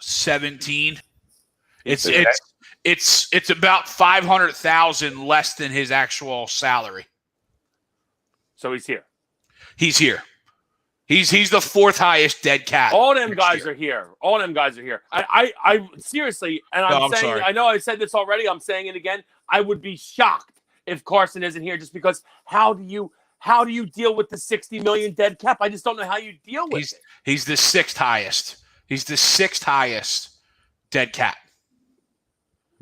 17. It's about 500,000 less than his actual salary. So he's here. He's here. He's the fourth highest dead cap. All them guys are here. All them guys are here. I seriously, and I'm saying, sorry. I know I said this already. I'm saying it again. I would be shocked if Carson isn't here, just because how do you deal with the 60 million dead cap? I just don't know how you deal with it. He's the sixth highest. He's the sixth highest dead cap.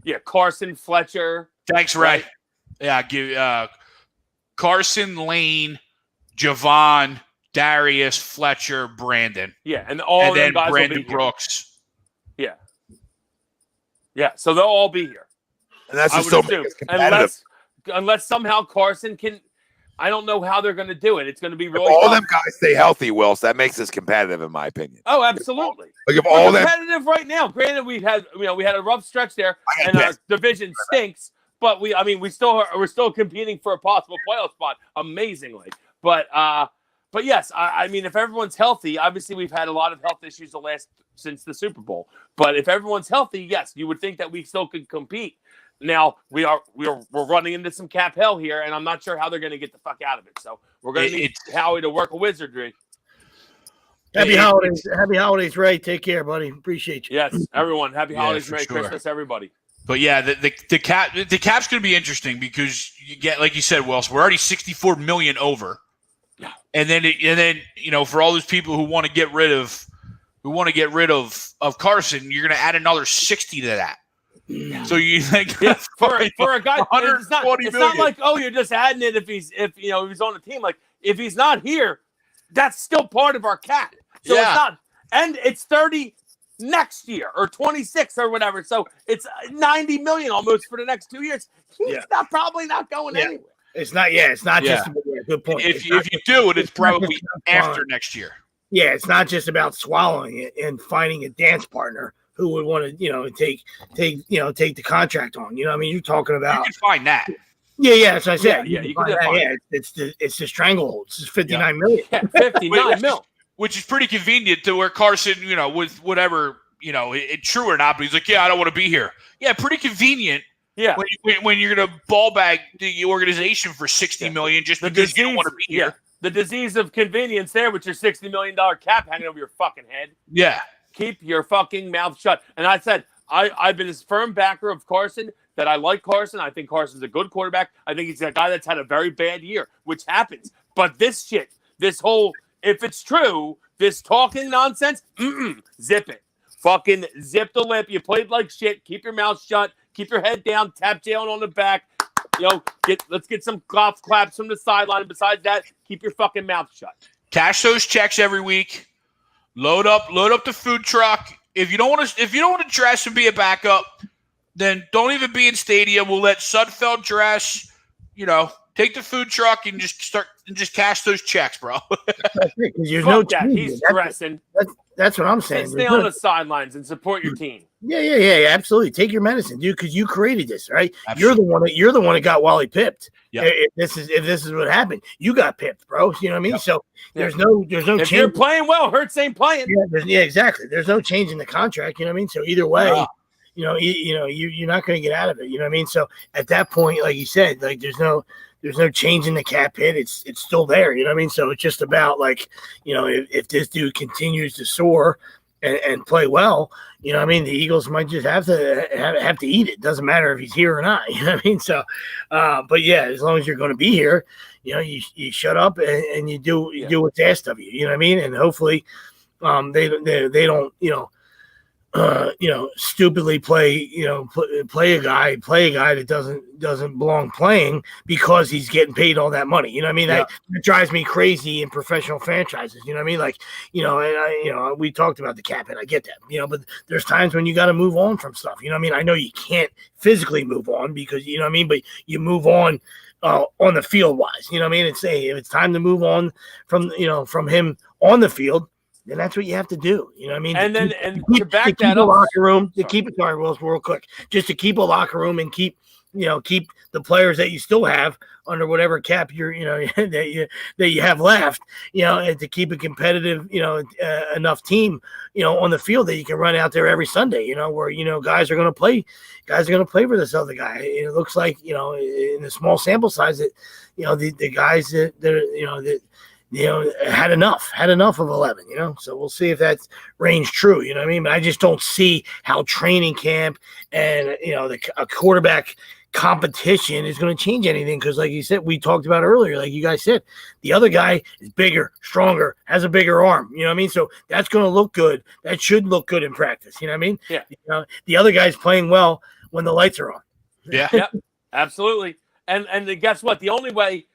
Yeah, Carson, Fletcher. Thanks, Ray. Yeah, give Carson, Lane, Javon, Darius, Fletcher, Brandon. Yeah, and all of them guys Brandon will be here. Brooks. Yeah. Yeah, so they'll all be here. And that's just I so would assume. Unless somehow Carson can. I don't know how they're going to do it. It's going to be really all tough. them guys stay healthy, Wills. That makes us competitive, in my opinion. Oh, absolutely. Like if We're all them competitive right now. Granted, we had a rough stretch there, and our division stinks. But we're still competing for a possible playoff spot, amazingly. But yes, I mean, if everyone's healthy, obviously we've had a lot of health issues since the Super Bowl. But if everyone's healthy, yes, you would think that we still could compete. Now we're running into some cap hell here, and I'm not sure how they're going to get the fuck out of it. So we're going to need Howie to work a wizardry. Happy holidays, Ray. Take care, buddy. Appreciate you. Yes, everyone. Happy holidays, Merry sure. Christmas, everybody. But yeah, the cap's going to be interesting because you get, like you said, Wells, we're already 64 million over. Yeah. And then for all those people who want to get rid of Carson, you're going to add another 60 to that. Yeah. So you think for a guy, it's not like, oh, you're just adding it if he's on the team. Like if he's not here, that's still part of our cap. So it's not, and it's 30 next year or 26 or whatever. So it's 90 million almost for the next 2 years. He's probably not going anywhere. It's not just a good point. If you do it, it's probably after next year. Yeah, it's not just about swallowing it and finding a dance partner who would want to, take the contract on. You know what I mean? You're talking about. You can find that. Yeah, that's what I said. Yeah, you can find that. Yeah, it's the stranglehold. It's 59 million. Yeah, 59 mil. Which is pretty convenient to where Carson, with whatever, it's true or not, but he's like, yeah, I don't want to be here. Yeah, pretty convenient. Yeah. When you're going to ball bag the organization for $60 million just because you don't want to be here. The disease of convenience there with your $60 million cap hanging over your fucking head. Yeah. Keep your fucking mouth shut. And I said, I've been a firm backer of Carson, that I like Carson. I think Carson's a good quarterback. I think he's a guy that's had a very bad year, which happens. But this shit, this whole, if it's true, this talking nonsense, zip it. Fucking zip the lip. You played like shit. Keep your mouth shut. Keep your head down. Tap Jalen on the back. Let's get some golf claps from the sideline. Besides that, keep your fucking mouth shut. Cash those checks every week. Load up the food truck. If you don't want to dress and be a backup, then don't even be in stadium. We'll let Sudfeld dress. Take the food truck and just cash those checks, bro. He's dressing. That's what I'm saying. Stay on the sidelines and support your team. Yeah, absolutely. Take your medicine, dude, because you created this, right? Absolutely. You're the one that got Wally pipped. Yeah. If this is what happened, you got pipped, bro. You know what I mean? Yep. So there's no if change. You're playing well, Hurts ain't playing. Yeah, exactly. There's no change in the contract. You know what I mean? So either way, you're not going to get out of it. You know what I mean? So at that point, like you said, like there's no change in the cap hit. It's still there. You know what I mean? So it's just about if this dude continues to soar and play well, you know what I mean? The Eagles might just have to eat it. Doesn't matter if he's here or not. You know what I mean? So, but yeah, as long as you're going to be here, you shut up and you do what's asked of you. You know what I mean? And hopefully, They don't, stupidly play a guy that doesn't belong playing because he's getting paid all that money. You know what I mean? Yeah. That drives me crazy in professional franchises. You know what I mean? Like, we talked about the cap, and I get that. But there's times when you got to move on from stuff. You know what I mean? I know you can't physically move on because you know what I mean, but you move on the field wise. You know what I mean? If it's time to move on from him on the field, then that's what you have to do. You know what I mean? And to back that up, locker room to keep it. Sorry, Wills, real quick, just to keep a locker room and keep the players that you still have under whatever cap that you have left. And to keep a competitive, enough team, on the field that you can run out there every Sunday. Where guys are going to play for this other guy. It looks like in the small sample size that the guys that had enough of 11, so we'll see if that's range true. You know what I mean? But I just don't see how training camp and, a quarterback competition is going to change anything. Cause like you said, we talked about earlier, like you guys said, the other guy is bigger, stronger, has a bigger arm. You know what I mean? So that's going to look good. That should look good in practice. You know what I mean? Yeah. The other guy's playing well when the lights are on. Yeah. Yep, absolutely. And guess what? The only way,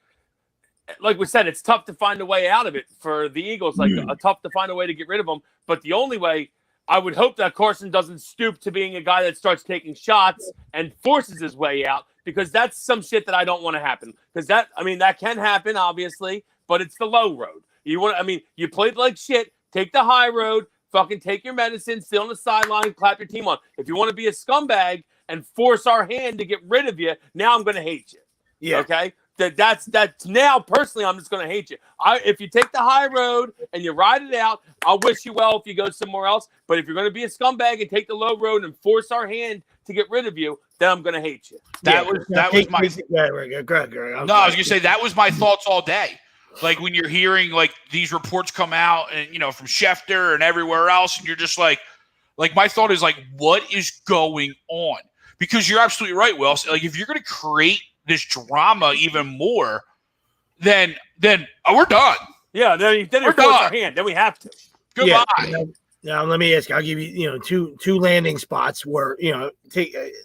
like we said, it's tough to find a way out of it for the Eagles. Tough to find a way to get rid of them. But the only way, I would hope that Carson doesn't stoop to being a guy that starts taking shots and forces his way out, because that's some shit that I don't want to happen. Because that can happen, obviously, but it's the low road. You played like shit. Take the high road. Fucking take your medicine. Stay on the sideline. Clap your team on. If you want to be a scumbag and force our hand to get rid of you, now I'm going to hate you. Yeah. Okay. That's now personally, I'm just going to hate you. If you take the high road and you ride it out, I'll wish you well if you go somewhere else. But if you're going to be a scumbag and take the low road and force our hand to get rid of you, then I'm going to hate you. That was my. No, I was going to say that was my thoughts all day. Like when you're hearing like these reports come out and from Schefter and everywhere else, and you're just like my thought is like, what is going on? Because you're absolutely right, Will. Like if you're going to create this drama even more, then we're done. Yeah, then we're done. Our hand. Then we have to. Goodbye. Yeah, now let me ask you. I'll give you two landing spots where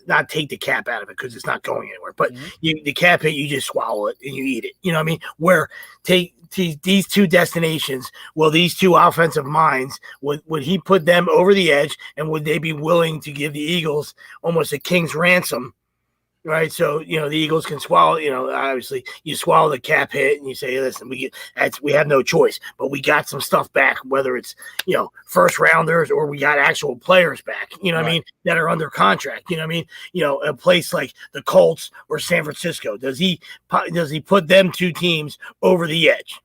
not take the cap out of it because it's not going anywhere, but the cap hit, you just swallow it and you eat it. You know what I mean? Where take these two destinations, well, these two offensive minds, would he put them over the edge, and would they be willing to give the Eagles almost a king's ransom? Right, so the Eagles can swallow. Obviously, you swallow the cap hit, and you say, "Listen, we have no choice, but we got some stuff back. Whether it's first rounders or we got actual players back. What I mean, that are under contract. You know what I mean? A place like the Colts or San Francisco, does he put them two teams over the edge?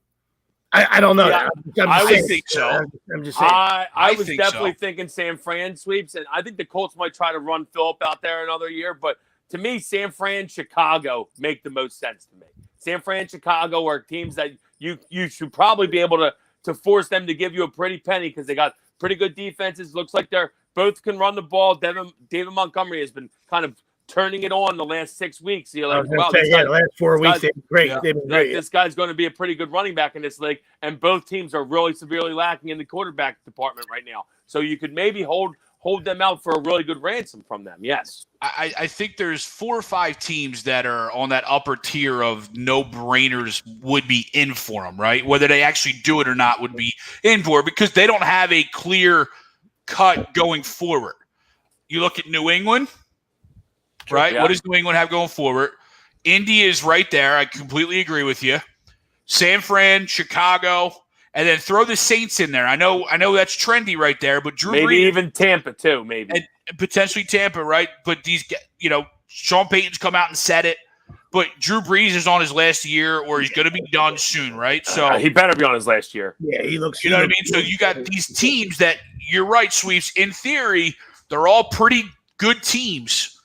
I don't know. Yeah, I would think so. I'm just saying. I was definitely thinking San Fran sweeps, and I think the Colts might try to run Phillip out there another year, but. To me, San Fran, Chicago make the most sense to me. San Fran, Chicago are teams that you should probably be able to force them to give you a pretty penny because they got pretty good defenses. Looks like they're both can run the ball. David Montgomery has been kind of turning it on the last 6 weeks. You're like, wow, the last 4 weeks they've been great. Yeah, they've been great. This guy's going to be a pretty good running back in this league, and both teams are really severely lacking in the quarterback department right now. So you could maybe hold them out for a really good ransom from them. Yes. I think there's 4 or 5 teams that are on that upper tier of no-brainers would be in for them, right? Whether they actually do it or not would be in for it because they don't have a clear cut going forward. You look at New England, right? Yeah. What does New England have going forward? Indy is right there. I completely agree with you. San Fran, Chicago, and then throw the Saints in there. I know that's trendy right there, but Drew maybe Brees, even Tampa too, maybe. And potentially Tampa, right? But these, Sean Payton's come out and said it, but Drew Brees is on his last year or he's going to be done soon, right? So he better be on his last year. Yeah, he looks. You know what I mean? So you got these teams that you're right, Sweeps. In theory, they're all pretty good teams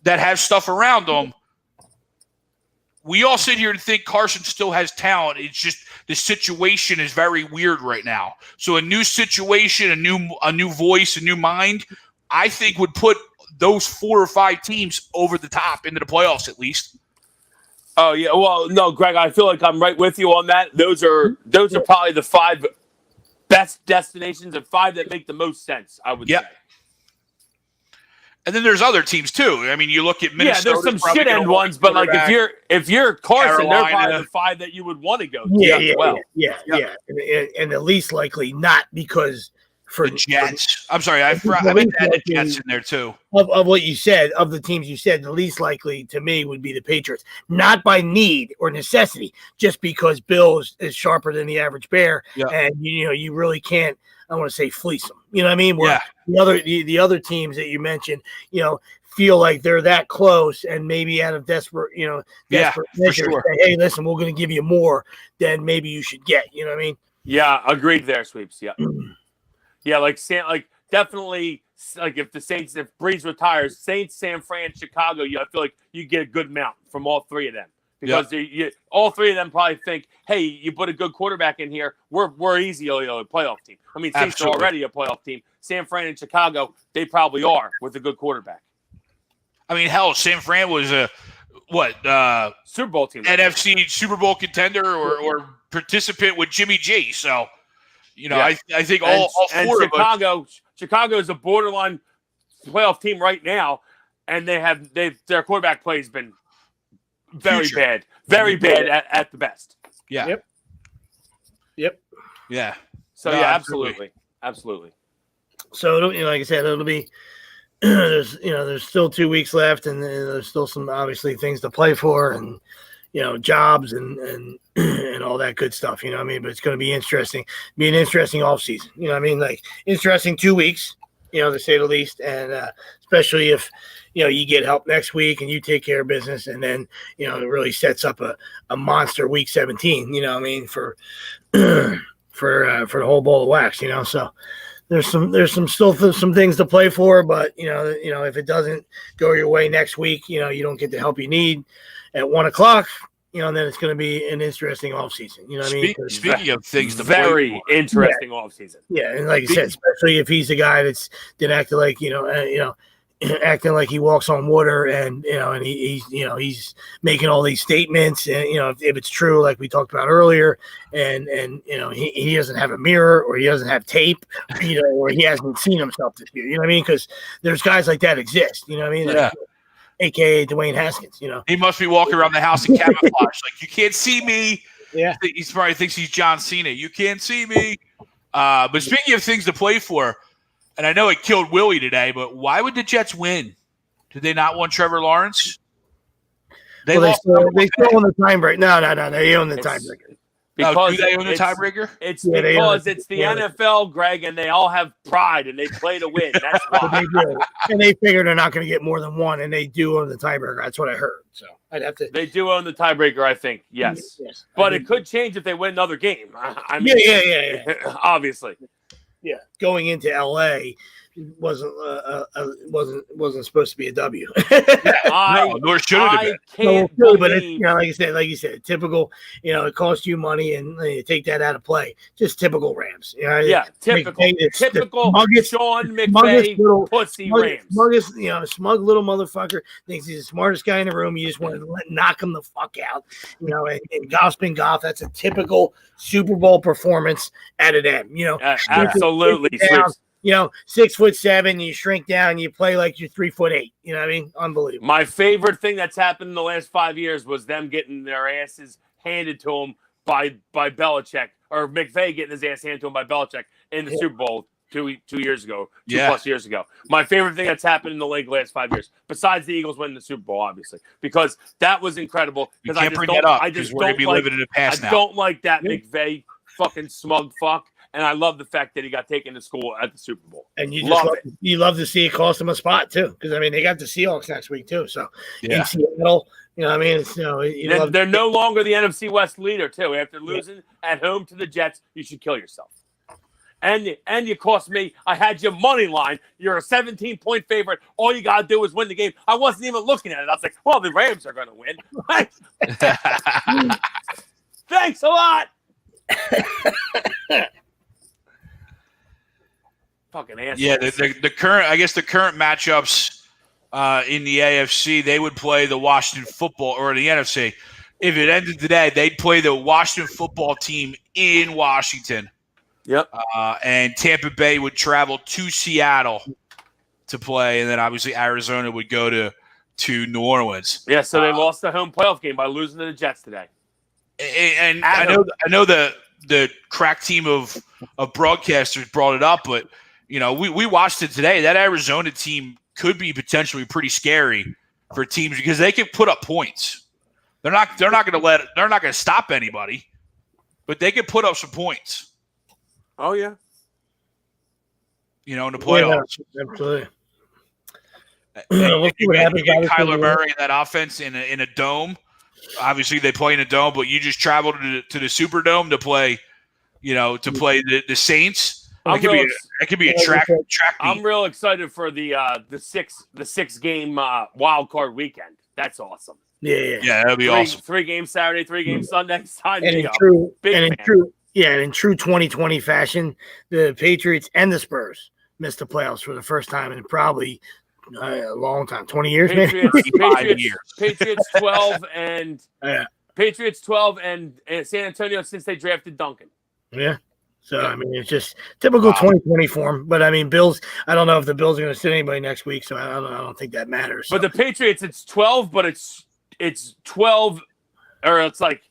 that have stuff around them. We all sit here and think Carson still has talent. It's just the situation is very weird right now. So a new situation, a new voice, a new mind, I think would put those 4 or 5 teams over the top into the playoffs at least. Oh yeah, well, no, Greg, I feel like I'm right with you on that. Those are probably the 5 best destinations and 5 that make the most sense, I would say. And then there's other teams too. I mean, you look at Minnesota. Yeah, there's some shit end ones, but like if you're Carson, they're probably the 5 that you would want to go to. Yeah. And the least likely not because for the Jets. I'm sorry, I meant to add the Jets in there too. Of what you said, of the teams you said, the least likely to me would be the Patriots. Not by need or necessity, just because Bill is sharper than the average bear, and you really can't. I want to say fleece them. You know what I mean? Where the other teams that you mentioned, feel like they're that close, and maybe out of desperate measures, say, hey, listen, we're going to give you more than maybe you should get. You know what I mean? Yeah, agreed there, Sweeps. Yeah, yeah, like definitely, like if Breeze retires, Saints, San Fran, Chicago, I feel like you get a good amount from all 3 of them. Because all 3 of them probably think, hey, you put a good quarterback in here, we're easy, a playoff team. I mean, Saints are already a playoff team. San Fran and Chicago, they probably are with a good quarterback. I mean, hell, San Fran was a Super Bowl team, NFC Super Bowl contender or participant with Jimmy G. So, I think all 4 of Chicago is a borderline playoff team right now, and their quarterback play has been very bad at the best. Yeah. Yep. Yeah. So absolutely. So like I said, it'll be there's still 2 weeks left, and there's still some obviously things to play for, and jobs and all that good stuff. You know what I mean? But it's going to be interesting. Be an interesting off season. You know what I mean? Like interesting 2 weeks. To say the least, and especially if you get help next week and you take care of business, and then it really sets up a monster week 17. You know what I mean, for the whole ball of wax. So there's some things to play for, but if it doesn't go your way next week, you don't get the help you need at 1 o'clock. Then it's going to be an interesting offseason. You know what I mean? Speaking of things, very interesting offseason. Yeah, and like I said, especially if he's the guy that's acting like acting like he walks on water, and and he's making all these statements, and if it's true, like we talked about earlier, and he doesn't have a mirror, or he doesn't have tape, or he hasn't seen himself this year. You know what I mean? Because there's guys like that exist. You know what I mean? Like, AKA Dwayne Haskins, He must be walking around the house in camouflage. Like, you can't see me. Yeah. He probably thinks he's John Cena. You can't see me. But speaking of things to play for, and I know it killed Willie today, but why would the Jets win? Did they not want Trevor Lawrence? They still own the tiebreaker. No, they own the tiebreaker. Because do they own the tiebreaker? It's because it's the NFL, Greg, and they all have pride, and they play to win. That's why. They do. And they figure they're not going to get more than one, and they do own the tiebreaker. That's what I heard. So I'd have to. They do own the tiebreaker, I think. Yes. But it could change if they win another game. I mean, yeah. Obviously. Yeah. Going into LA wasn't supposed to be a W. Nor should it have been. But it's, like you said, typical. It costs you money, and you take that out of play. Just typical Rams. Typical Sean McVay pussy Rams. Smug little motherfucker thinks he's the smartest guy in the room. You just want to knock him the fuck out. And Goff's been Goff. That's a typical Super Bowl performance out of them. Absolutely. 6'7", you shrink down, you play like you're 3'8". You know what I mean? Unbelievable. My favorite thing that's happened in the last 5 years was them getting their asses handed to them by Belichick, or McVay getting his ass handed to him by Belichick in the Super Bowl two years ago, plus years ago. My favorite thing that's happened in the league the last 5 years, besides the Eagles winning the Super Bowl, obviously, because that was incredible. You can't bring that up because we're going to be living in the past now. I don't like that McVay fucking smug fuck. And I love the fact that he got taken to school at the Super Bowl. And you love to see it cost him a spot too, because they got the Seahawks next week too. So in Seattle, I mean, it's, they're no longer the NFC West leader too. After losing at home to the Jets, you should kill yourself. And you cost me. I had your money line. You're a 17-point favorite. All you gotta do is win the game. I wasn't even looking at it. I was like, well, the Rams are gonna win. Thanks a lot. Fucking assholes. Yeah, the current matchups in the AFC, they would play the Washington football, or the NFC. If it ended today, they'd play the Washington football team in Washington. Yep. And Tampa Bay would travel to Seattle to play, and then obviously Arizona would go to New Orleans. Yeah, so they lost the home playoff game by losing to the Jets today. And I know the crack team of broadcasters brought it up, but we watched it today. That Arizona team could be potentially pretty scary for teams because they can put up points. They're not going to stop anybody, but they can put up some points. Oh yeah. In the playoffs. Yeah, absolutely. We'll see what happens. Kyler Murray in that offense in a dome. Obviously, they play in a dome, but you just travel to the Superdome to play. Play the Saints. It could be a track meet. I'm real excited for the 6 game wild card weekend. That's awesome. Yeah, that'd be awesome. 3 games Saturday, 3 games Sunday. And in true 2020 fashion, the Patriots and the Spurs missed the playoffs for the first time in probably a long time, 20 years, Patriots 12 and Patriots 12 and San Antonio since they drafted Duncan. Yeah. So I mean, it's just typical 2020 form. But I mean, Bills. I don't know if the Bills are going to sit anybody next week, so I don't think that matters. So. But the Patriots, it's 12, but it's 12, or it's like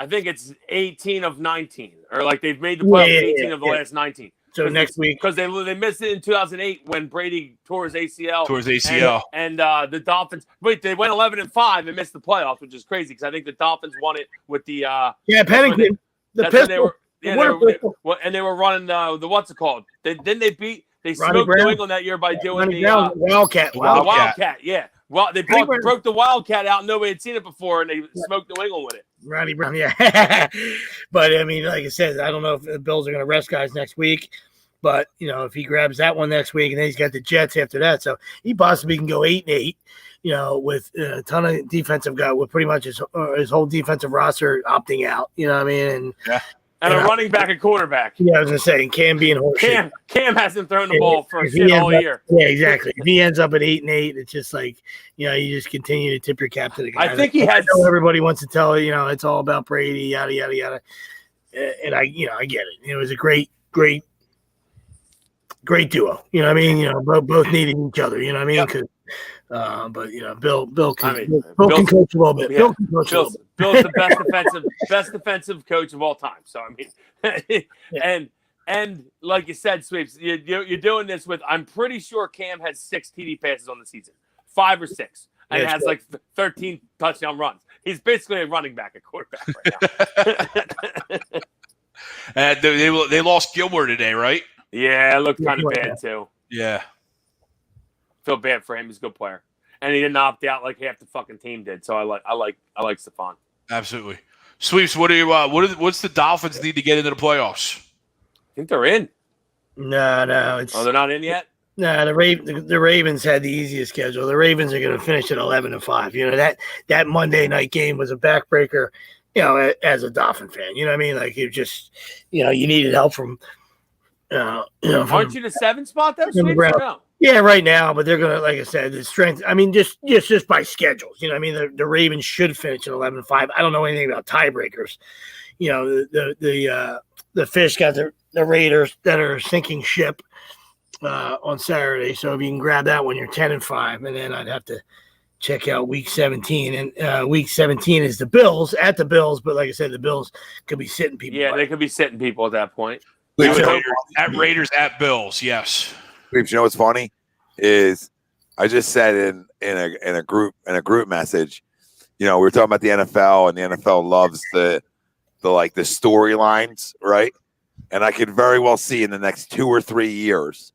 I think it's 18 of 19, or like they've made the playoffs 18 of the last 19. So next week, because they missed it in 2008 when Brady tore his ACL. And the Dolphins. Wait, they went 11-5 and missed the playoffs, which is crazy because I think the Dolphins won it with the Pennington. The pistol. They were running the what's it called? They smoked New England that year by doing the Wildcat. Yeah. Well, they broke the Wildcat out. Nobody had seen it before, and they smoked New England with it. Ronnie Brown, yeah. But I mean, like I said, I don't know if the Bills are going to rest guys next week. But if he grabs that one next week, and then he's got the Jets after that, so he possibly can go 8-8. With a ton of defensive guy, with pretty much his whole defensive roster opting out. You know what I mean? And a running back and quarterback. Yeah, I was going to say, and Cam being horseshit. Cam hasn't thrown the ball for shit all year. Yeah, exactly. If he ends up at 8-8, it's just like, you just continue to tip your cap to the guy. I think he has. I know everybody wants to tell it's all about Brady, yada yada yada, and I get it. It was a great duo. You know what I mean? Both needed each other. You know what I mean? Because. But Bill can coach a little bit. Yeah. Bill's the best defensive coach of all time. So I mean, and like you said, Sweeps, you're doing this with. I'm pretty sure Cam has 6 TD passes on the season, 5 or 6, and has like 13 touchdown runs. He's basically a running back, a quarterback right now. And they lost Gilmore today, right? Yeah, it looked kind of bad too. Yeah. Feel bad for him. He's a good player, and he didn't opt out like half the fucking team did. So I like Stephon. Absolutely. Sweeps. What's the Dolphins need to get into the playoffs? I think they're in. No. They're not in yet. No, the Ravens had the easiest schedule. The Ravens are going to finish at 11-5. That Monday night game was a backbreaker. As a Dolphin fan, you know what I mean. Like it just, you needed help from. Aren't you the 7 spot though? Sweeps or no? Yeah, right now, but they're gonna, like I said, the strength. I mean, just by schedules, you know what I mean. The Ravens should finish at 11-5. I don't know anything about tiebreakers. The Fish got the Raiders that are sinking ship on Saturday. So if you can grab that one, you're 10-5, and then I'd have to check out Week 17. And Week 17 is the Bills at the Bills, but like I said, the Bills could be sitting people. Yeah, they could be sitting people at that point. Raiders at Bills, yes. You know what's funny is I just said in a group message, we were talking about the NFL, and the NFL loves the storylines, right? And I could very well see in the next 2 or 3 years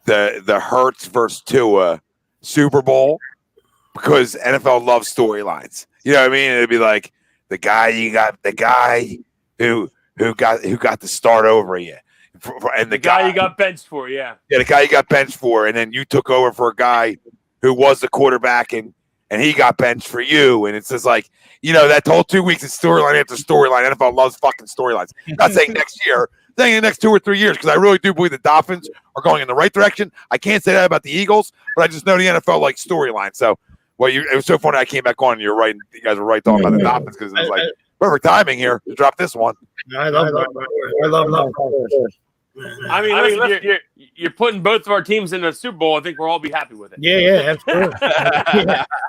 the Hurts versus Tua Super Bowl, because NFL loves storylines. You know what I mean? It'd be like the guy who got to start over you. And the guy you got benched for, the guy you got benched for, and then you took over for a guy who was the quarterback, and he got benched for you, and it's just like that whole 2 weeks of storyline after storyline. NFL loves fucking storylines. Not saying next year, saying the next 2 or 3 years, because I really do believe the Dolphins are going in the right direction. I can't say that about the Eagles, but I just know the NFL likes storylines. So, it was so funny. I came back on, and you're right. You guys were right talking about the Dolphins, because it was like Perfect timing here to drop this one. I love. I mean, listen, you're putting both of our teams in the Super Bowl. I think we'll all be happy with it. Yeah, absolutely.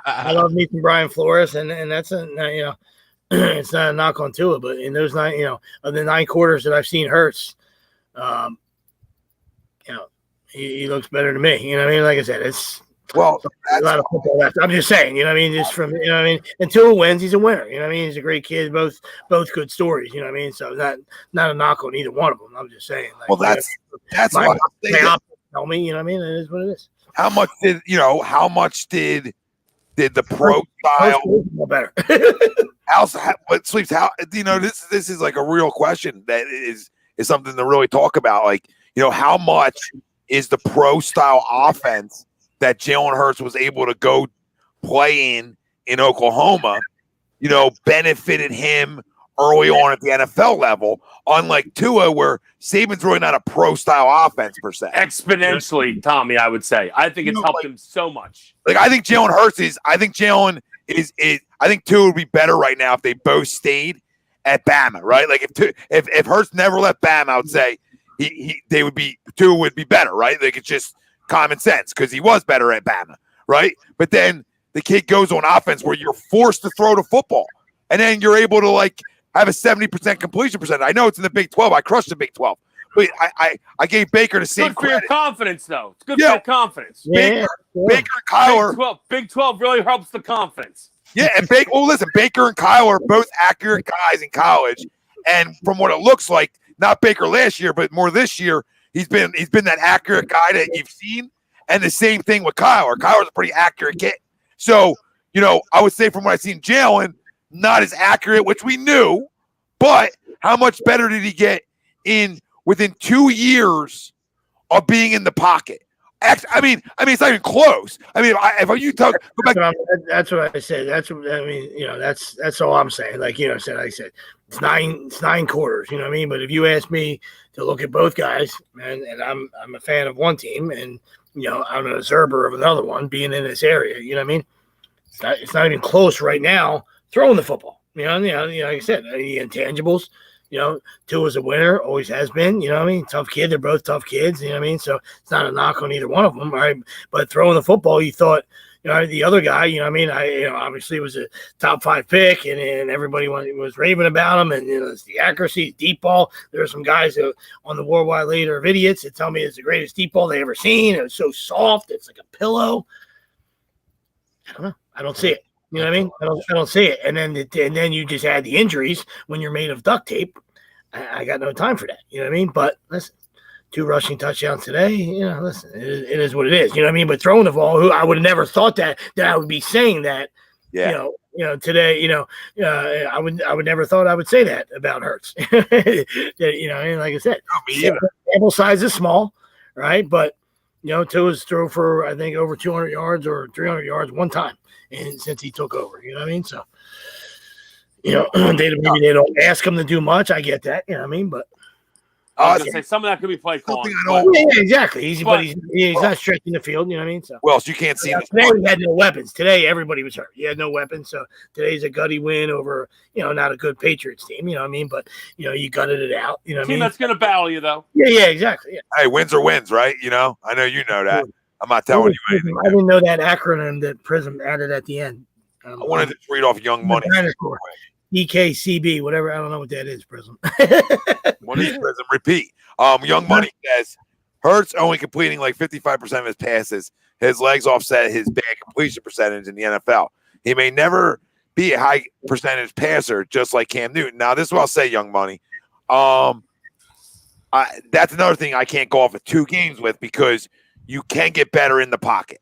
I love me some Brian Flores, and that's it's not a knock on Tua, but in those 9, of the 9 quarters that I've seen Hurts, he looks better to me. You know what I mean? Like I said, it's a lot of football left. I'm just saying, just from, and Tua wins, he's a winner. You know what I mean? He's a great kid, both good stories, you know what I mean? So not a knock on either one of them. I'm just saying. Like, that's what tell me, you know what I mean? It is what it is. How much did the pro style better? But Sleeps, this is like a real question that is something to really talk about. Like, how much is the pro style offense that Jalen Hurts was able to go play in Oklahoma, benefited him early on at the NFL level, unlike Tua, where Saban's really not a pro style offense per se. Exponentially, Tommy, I would say. I think it's helped him so much. Like, I think Tua would be better right now if they both stayed at Bama, right? Like if Hurts never left Bama, I would say Tua would be better, right? Like, it's just common sense because he was better at Bama, right? But then the kid goes on offense where you're forced to throw the football, and then you're able to have a 70% completion percentage. I know it's in the Big 12. I crushed the Big 12, but I gave Baker the same credit. Good for your confidence, though. It's good for your confidence. Baker and Kyler. Big 12 really helps the confidence. Yeah, and Baker and Kyler are both accurate guys in college, and from what it looks like, not Baker last year, but more this year, he's been that accurate guy that you've seen. And the same thing with Kyler. Kyler's a pretty accurate kid. So, I would say from what I've seen, Jalen, not as accurate, which we knew, but how much better did he get within 2 years of being in the pocket? I mean, it's not even close. I mean, if you go back, that's what I said. That's all I'm saying. Like, I said, it's nine quarters. You know what I mean? But if you ask me to look at both guys, and I'm a fan of one team, and I'm an observer of another one, being in this area. You know what I mean? It's not even close right now. Throwing the football. Like I said, the intangibles. Tua's a winner, always has been. You know what I mean? Tough kid. They're both tough kids. You know what I mean? So it's not a knock on either one of them, right? But throwing the football, you thought, the other guy, you know what I mean? Obviously was a top 5 pick, and everybody was raving about him. And it's the accuracy, deep ball. There are some guys on the Worldwide Leader of Idiots that tell me it's the greatest deep ball they ever seen. It was so soft, it's like a pillow. I don't know. I don't see it. You know what I mean? I don't see it. And then you just add the injuries when you're made of duct tape. I got no time for that. You know what I mean? But listen, 2 rushing touchdowns today. Listen, it is what it is. You know what I mean? But throwing the ball, I would have never thought that I would be saying that. Yeah. Today. I would never thought I would say that about Hurts. And like I said, sample size is small, right? But Tua's throw for I think over 200 yards or 300 yards one time. And since he took over, you know what I mean? So, maybe they don't ask him to do much. I get that, you know what I mean? But I was going to say some of that could be play calling. Yeah, exactly. But he's not stretching the field, you know what I mean? So, well, so you can't see him. Today we had no weapons. Today everybody was hurt. You had no weapons. So today's a gutty win over, not a good Patriots team, you know what I mean? But, you gutted it out, you know what I mean? Team that's going to battle you, though. Yeah, exactly. Yeah. Hey, wins are wins, right? I know you know that. I'm not telling you anything. I didn't know that acronym that Prism added at the end. I wanted to read off Young Money. EKCB, whatever. I don't know what that is, Prism. What is Prism? Repeat. Young Money says Hurts only completing like 55% of his passes. His legs offset his bad completion percentage in the NFL. He may never be a high percentage passer, just like Cam Newton. Now, this is what I'll say, Young Money. That's another thing I can't go off of 2 games with because you can get better in the pocket.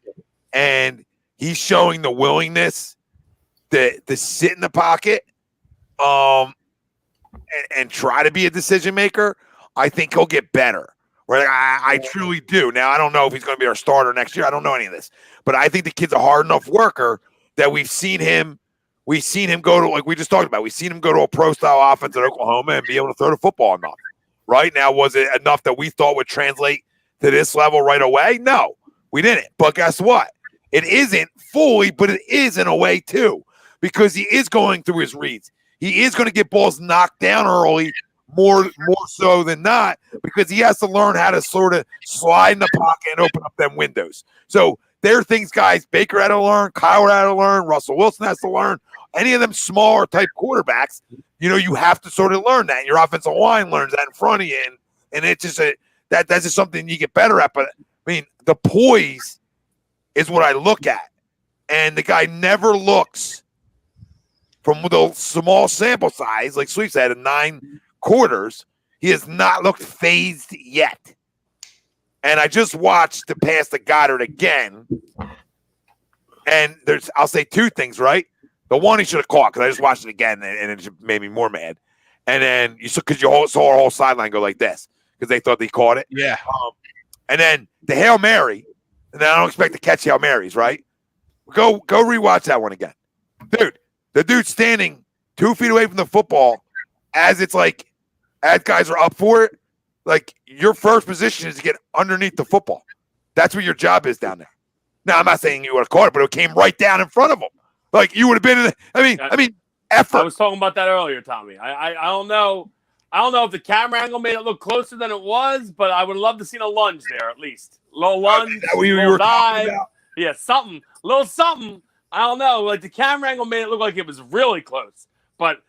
And he's showing the willingness to sit in the pocket and try to be a decision maker. I think he'll get better. Right? I truly do. Now, I don't know if he's going to be our starter next year. I don't know any of this. But I think the kid's a hard enough worker that we've seen him go to, like we just talked about, we've seen him go to a pro-style offense at Oklahoma and be able to throw the football enough. Right? Now, was it enough that we thought would translate to this level right away? No, we didn't. But guess what? It isn't fully, but it is in a way too, because he is going through his reads. he is going to get balls knocked down early, more so than not, because he has to learn how to sort of slide in the pocket and open up them windows. So there are things guys Baker had to learn, Kyler had to learn, Russell Wilson has to learn. Any of them smaller type quarterbacks, you have to sort of learn that. Your offensive line learns that in front of you, and it's just that's just something you get better at. But I mean, the poise is what I look at, and the guy never looks from the small sample size, like Sweep said, in 9 quarters. He has not looked phased yet. And I just watched the pass to Goddard again, and I'll say 2 things, right? The one he should have caught, because I just watched it again, and it just made me more mad. And then because you saw our whole sideline go like this because they thought they caught it. Yeah. And then the Hail Mary, and then I don't expect to catch Hail Marys, right? Go rewatch that one again. Dude, the dude's standing 2 feet away from the football as guys are up for it. Like, your first position is to get underneath the football. That's what your job is down there. Now, I'm not saying you would have caught it, but it came right down in front of him. Like, you would have been in I mean, effort. I was talking about that earlier, Tommy. I don't know. I don't know if the camera angle made it look closer than it was, but I would love to see a lunge there at least. Low lunge, Is that what you little were dive. talking about? Yeah, little something. I don't know. Like, the camera angle made it look like it was really close. But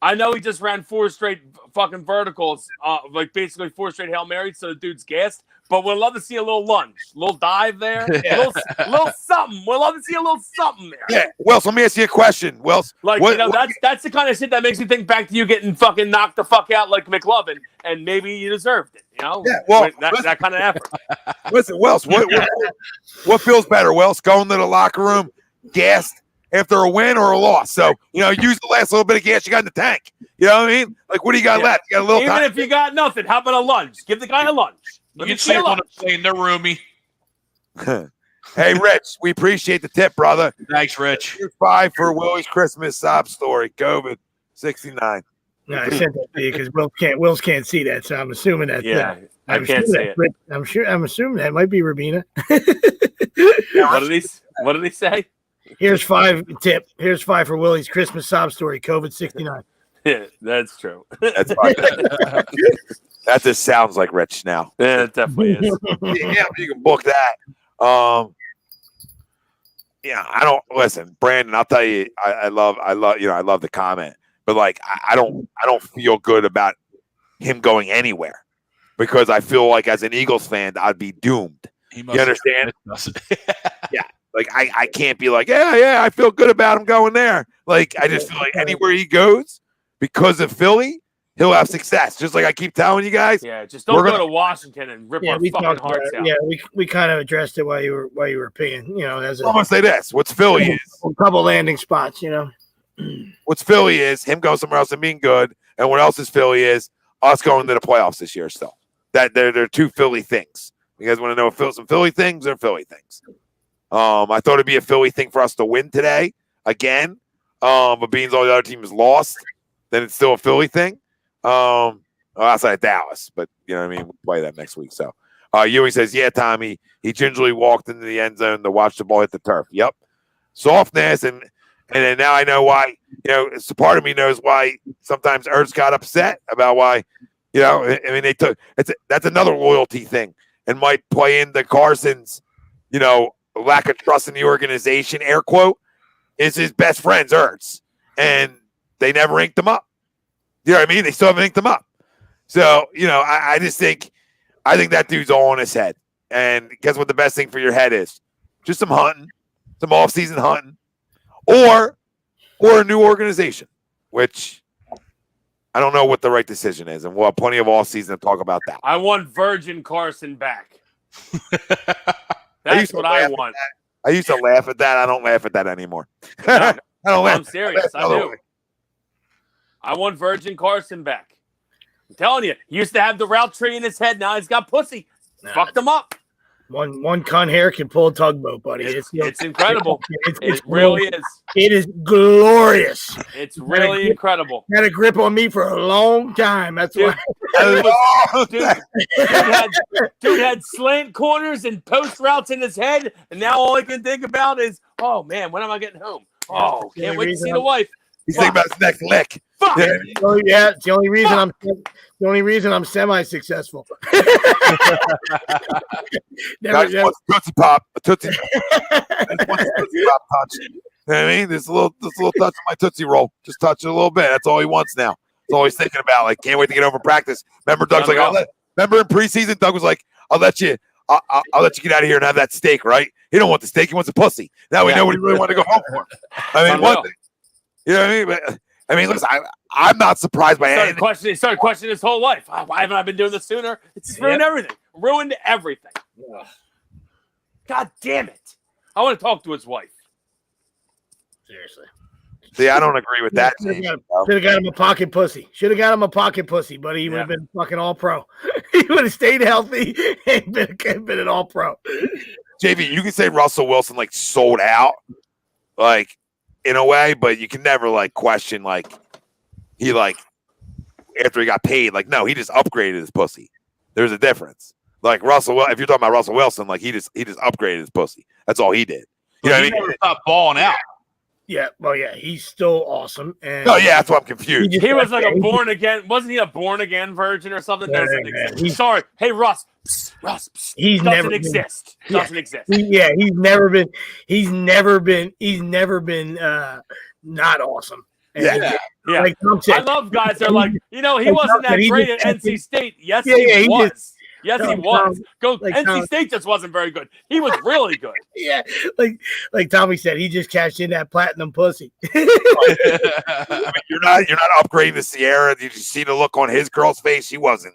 I know he just ran 4 straight fucking verticals, like basically 4 straight Hail Marys, so the dude's gassed. But we'd love to see a little lunge, little dive there, little something. We'd love to see a little something there. Yeah, Wells, let me ask you a question. Wells, that's the kind of shit that makes me think back to you getting fucking knocked the fuck out like McLovin, and maybe you deserved it. Yeah, well, that kind of effort. Listen, Wells, what feels better, Wells, going to the locker room gassed after a win or a loss? So, use the last little bit of gas you got in the tank. You know what I mean? Like, what do you got left? You got a little Even time. if you got nothing, how about a lunge? Give the guy a lunge. You can sleep on the plane. They're roomy. Hey, Rich, we appreciate the tip, brother. Thanks, Rich. Here's 5 for Willie's Christmas sob story. COVID 69. No, I sent that to you because Wills can't see that, so I'm assuming that. I can't see it. I'm assuming that might be Rabina. What did he say? Here's 5 tip. Here's 5 for Willie's Christmas sob story. COVID 69. Yeah, that's true. That's fine. That just sounds like Rich now. Yeah, it definitely is. Yeah, you can book that. I don't listen, Brandon. I'll tell you, I love the comment, but like, I don't feel good about him going anywhere because I feel like as an Eagles fan, I'd be doomed. You understand? Yeah. Like, I can't be like, yeah, I feel good about him going there. Like, I just feel like anywhere he goes, because of Philly, he'll have success. Just like I keep telling you guys. Yeah, just don't go to Washington and rip our fucking hearts out. Yeah, we kind of addressed it while you were paying. As I'm gonna say this: what's Philly is a couple landing spots. What's Philly is him going somewhere else and being good, and what else is Philly is us going to the playoffs this year. Still, that they're 2 Philly things. You guys want to know some Philly things? They're Philly things. I thought it'd be a Philly thing for us to win today again. But being all the other teams lost, then it's still a Philly thing. Outside of Dallas, but you know what I mean? We'll play that next week. So Ewing says, yeah, Tommy, he gingerly walked into the end zone to watch the ball hit the turf. Yep. Softness, and then now I know why, so part of me knows why sometimes Ertz got upset about why, I mean, that's another loyalty thing and might play into Carson's, lack of trust in the organization, air quote, is his best friend's Ertz. And they never inked him up. You know what I mean? They still haven't inked him up. So, I just think that dude's all in his head. And guess what the best thing for your head is? Just some hunting, some off-season hunting, or a new organization, which I don't know what the right decision is. And we'll have plenty of off-season to talk about that. I want Virgin Carson back. That's what I want. I used to laugh at that. I don't laugh at that anymore. No, I don't laugh. I'm serious. I do. I want Virgin Carson back. I'm telling you, he used to have the route tree in his head. Now he's got pussy. Fucked him up. One con hair can pull a tugboat, buddy. It's incredible. It really is. It is glorious. It's really incredible. Had a grip on me for a long time. That's why. Dude had slant corners and post routes in his head, and now all I can think about is, oh man, when am I getting home? Oh, can't wait to see the wife. He's thinking about his next lick. Fuck. Yeah. Oh yeah, it's the only reason I'm semi-successful. Now he wants a Tootsie Pop. A Tootsie Pop touch. You know what I mean? This little touch of my Tootsie Roll. Just touch it a little bit. That's all he wants now. That's all he's thinking about. Like, can't wait to get over practice. Remember, Doug's like, remember in preseason, Doug was like, I'll let you get out of here and have that steak, right? He don't want the steak. He wants a pussy. Now we know what he really wanted to go home for. I mean, one thing. You know what I mean? But, I mean, listen, I'm not surprised by anything. He started questioning his whole life. Why haven't I been doing this sooner? It's just ruined everything. Ruined everything. Ugh. God damn it. I want to talk to his wife. Seriously. See, I don't agree with that. Should have got him a pocket pussy. Should have got him a pocket pussy, but he would have been fucking all pro. He would have stayed healthy and been an all pro. JV, you can say Russell Wilson like sold out, like in a way, but you can never like question like he like after he got paid. Like, no, he just upgraded his pussy. There's a difference. Like Russell, if you're talking about Russell Wilson, like he just upgraded his pussy. That's all he did. You know what I mean? Never stopped balling out. Yeah, well, yeah, he's still awesome. And oh yeah, that's why I'm confused. He was like a born again. Wasn't he a born again virgin or something? Doesn't exist. Sorry, hey Russ. Russ. He's doesn't never exist. Doesn't exist. He's never been. Not awesome. And yeah. Like Tom said, I love guys that are like, he wasn't that great at NC State. Yes, he was. Yes, he was. NC State just wasn't very good. He was really good. Yeah, like Tommy said, he just cashed in that platinum pussy. I mean, you're not upgrading the Sierra. Did you see the look on his girl's face? She wasn't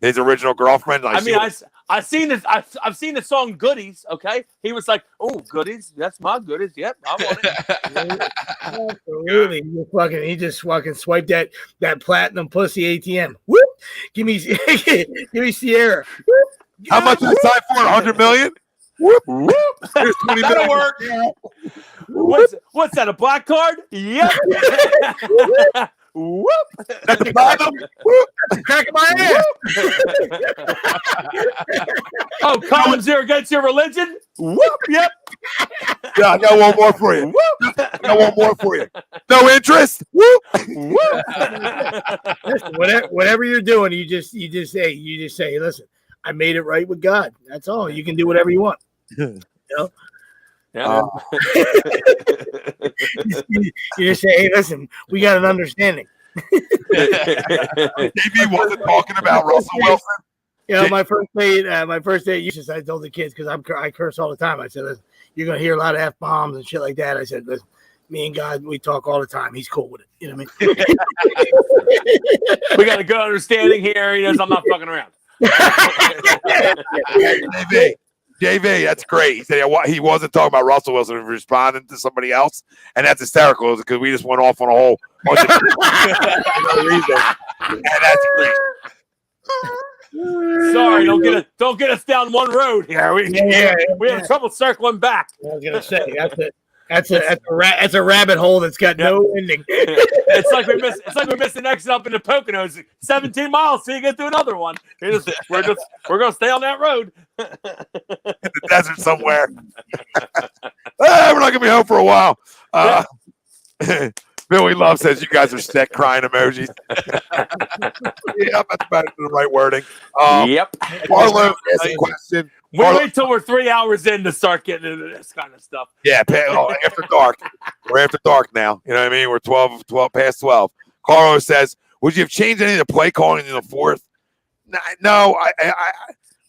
his original girlfriend. I've seen this. I've seen the song "Goodies." Okay, he was like, "Oh, goodies, that's my goodies." Yep, I want it. Absolutely, he just fucking swiped that platinum pussy ATM. Whoop! Give me Sierra. Whoop. How much I signed for? 100 million. Whoop whoop. Here's 20 That'll million. work. What's that? A black card? Yep. Whoop! That's the platinum. Whoop! Crack in my ass. Oh, Crumbs here against your religion? Whoop! Yep. Yeah, I got one more for you. Whoop! I got one more for you. No interest. Whoop! Whoop! Listen, whatever you're doing, you just say, listen, I made it right with God. That's all. You can do whatever you want. You know? Yeah. You just say, hey, listen, we got an understanding. JB wasn't talking about Russell Wilson. You know, my first day at I told the kids, because I curse all the time. I said, listen, you're going to hear a lot of F-bombs and shit like that. I said, listen, me and God, we talk all the time. He's cool with it. You know what I mean? We got a good understanding here. He knows I'm not fucking around. JV, that's great. He said he wasn't talking about Russell Wilson. He was responding to somebody else, and that's hysterical because we just went off on a whole bunch of reason. And that's great. Sorry, don't get us down one road here. We have trouble circling back. I was gonna say that's a rabbit hole that's got no ending. It's like we missed an exit up in the Poconos. 17 miles till you get to another one. We're gonna stay on that road. In the desert somewhere. We're not gonna be home for a while. Billy Love says you guys are sick, crying emojis. Yeah, that's about the right wording. Yep. Marlo asked a question. Wait till we're 3 hours in to start getting into this kind of stuff. Yeah, after dark. We're after dark now. You know what I mean? We're 12 past 12. Carlos says, would you have changed any of the play calling in the fourth? No.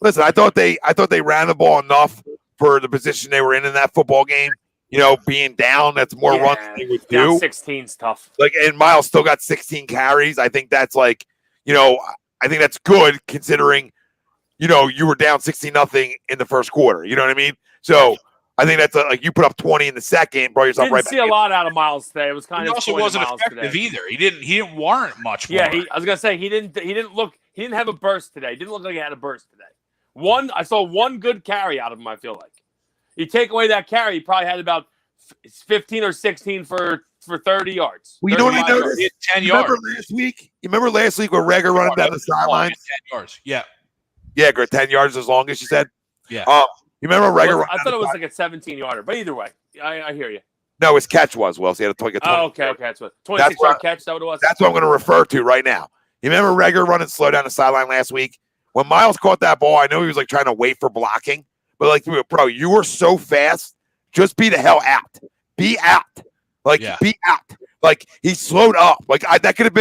Listen, I thought they ran the ball enough for the position they were in that football game. You know, being down, that's more runs than they would do. 16's tough. Like, and Miles still got 16 carries. I think that's like, I think that's good considering, you were down 16-0 in the first quarter. You know what I mean? So I think that's like you put up 20 in the second, brought yourself right back. Didn't see a lot out of Miles today. It was kind of. He also wasn't effective either. He didn't warrant much. Yeah, I was gonna say he didn't have a burst today. He didn't look like he had a burst today. I saw one good carry out of him. I feel like you take away that carry, he probably had about 15 or 16 for 30 yards. Well, you know what I noticed? 10 yards. Remember last week where Rager running down the sidelines? 10 yards. Yeah. Yeah, 10 yards as long as you said. Yeah. You remember Rager? I thought it was like a 17-yarder, but either way, I hear you. No, his catch was, Will. So he had to take a 20. Oh, okay. That's what 26-yard catch. Is that what it was? That's what I'm going to refer to right now. You remember Reagor running slow down the sideline last week? When Miles caught that ball, I know he was like trying to wait for blocking, but like, bro, you were so fast. Just be the hell out. Be out. Be out. Like, he slowed up. Like, that should have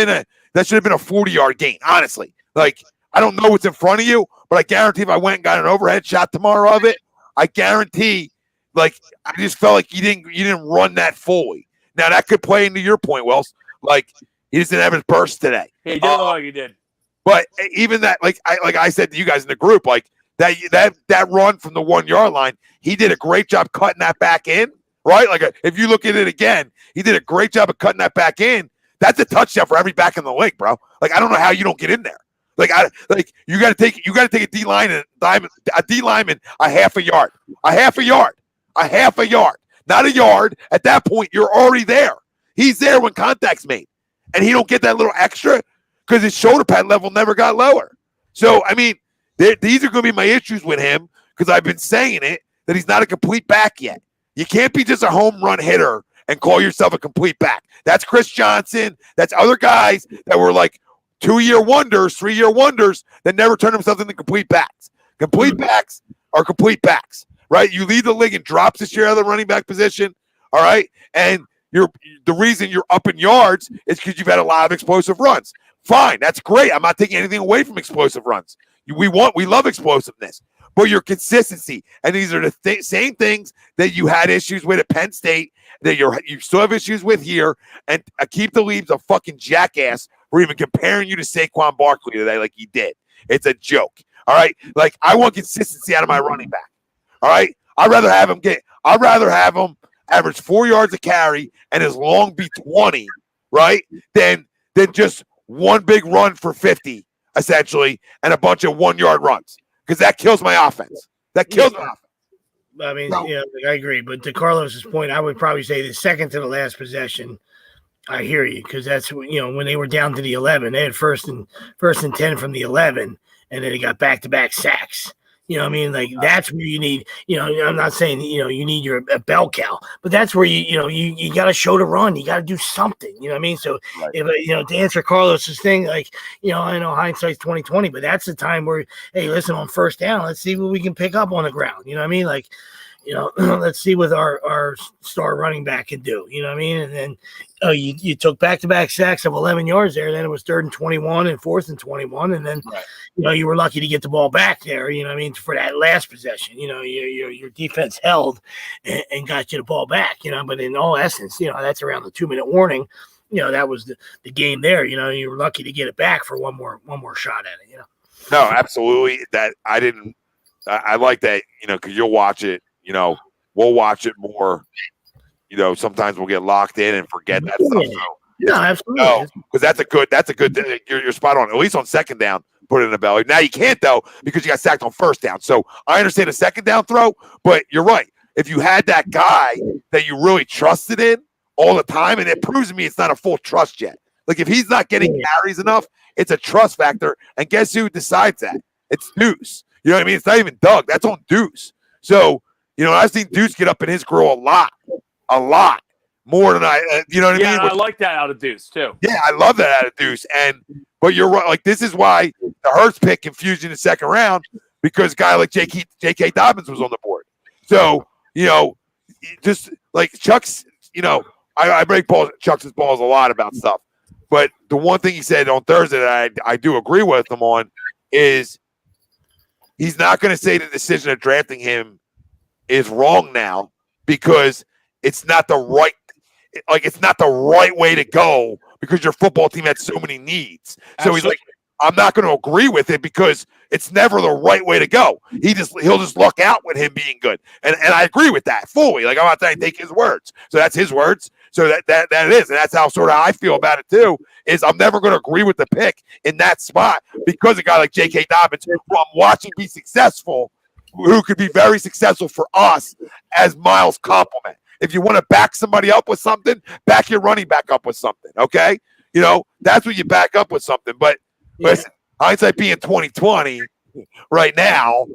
been a 40-yard gain, honestly. Like, I don't know what's in front of you, but I guarantee if I went and got an overhead shot tomorrow of it, I guarantee, like, I just felt like you didn't run that fully. Now, that could play into your point, Wells. Like, he just didn't have his burst today. He did look like he did. But even that, like I said to you guys in the group, like that run from the 1 yard line, he did a great job cutting that back in, right? Like if you look at it again, he did a great job of cutting that back in. That's a touchdown for every back in the league, bro. Like I don't know how you don't get in there. Like you got to take a D lineman a half a yard, not a yard. At that point, you're already there. He's there when contact's made, and he don't get that little extra. Because his shoulder pad level never got lower. So, I mean, these are going to be my issues with him because I've been saying it, that he's not a complete back yet. You can't be just a home run hitter and call yourself a complete back. That's Chris Johnson. That's other guys that were like 2-year wonders, 3-year wonders that never turned themselves into complete backs. Complete backs are complete backs, right? You lead the league in drops this year out of the running back position, all right? And the reason you're up in yards is because you've had a lot of explosive runs. Fine, that's great. I'm not taking anything away from explosive runs. We love explosiveness, but your consistency, and these are the same things that you had issues with at Penn State, that you still have issues with here, and Aqib Talib's a fucking jackass for even comparing you to Saquon Barkley today like he did. It's a joke, all right? Like, I want consistency out of my running back, all right? I'd rather have him average 4 yards a carry and his long be 20, right, than just one big run for 50, essentially, and a bunch of 1 yard runs. Because that kills my offense. That kills my offense. I mean, I agree. But to Carlos's point, I would probably say the second to the last possession, I hear you. Because that's, when they were down to the 11, they had first and 10 from the 11, and then they got back-to-back sacks. You know what I mean? Like, that's where you need, I'm not saying, you need your bell cow, but that's where you got to show the run. You got to do something, you know what I mean? So, right. If, to answer Carlos's thing, like, I know hindsight's 20/20, but that's the time where, hey, listen, on first down, let's see what we can pick up on the ground. You know what I mean? Like, let's see what our star running back can do. You know what I mean? And then you took back-to-back sacks of 11 yards there. Then it was 3rd and 21 and 4th and 21. And then, you were lucky to get the ball back there, you know what I mean, for that last possession. Your defense held and got you the ball back, but in all essence, that's around the 2-minute warning. That was the game there. You were lucky to get it back for one more shot at it, No, absolutely. That I like that, because you'll watch it. We'll watch it more. Sometimes we'll get locked in and forget that stuff. So, no, absolutely. No, because that's a good thing. You're spot on. At least on second down, put it in the belly. Now you can't though because you got sacked on first down. So I understand a second down throw, but you're right. If you had that guy that you really trusted in all the time, and it proves to me it's not a full trust yet. Like if he's not getting carries enough, it's a trust factor. And guess who decides that? It's Deuce. You know what I mean? It's not even Doug. That's on Deuce. So. I've seen Deuce get up in his grill a lot more than you know what I mean? Yeah, I like that out of Deuce too. Yeah, I love that out of Deuce. But you're right. Like this is why the Hurts pick confused you in the second round because a guy like J.K. Dobbins was on the board. So just like Chuck's, I break Chuck's balls a lot about stuff. But the one thing he said on Thursday that I do agree with him on is he's not going to say the decision of drafting him is wrong now because it's not the right way to go because your football team had so many needs. So he's like, I'm not going to agree with it because it's never the right way to go. He'll just luck out with him being good. And I agree with that fully. Like I'm not saying take his words. So that's his words. So that it is. And that's how sort of I feel about it too, is I'm never going to agree with the pick in that spot because a guy like J.K. Dobbins, who I'm watching be successful, who could be very successful for us as Miles' complement. If you want to back somebody up with something, back your running back up with something, okay? That's what you back up with something. But listen, hindsight being 20/20 right now,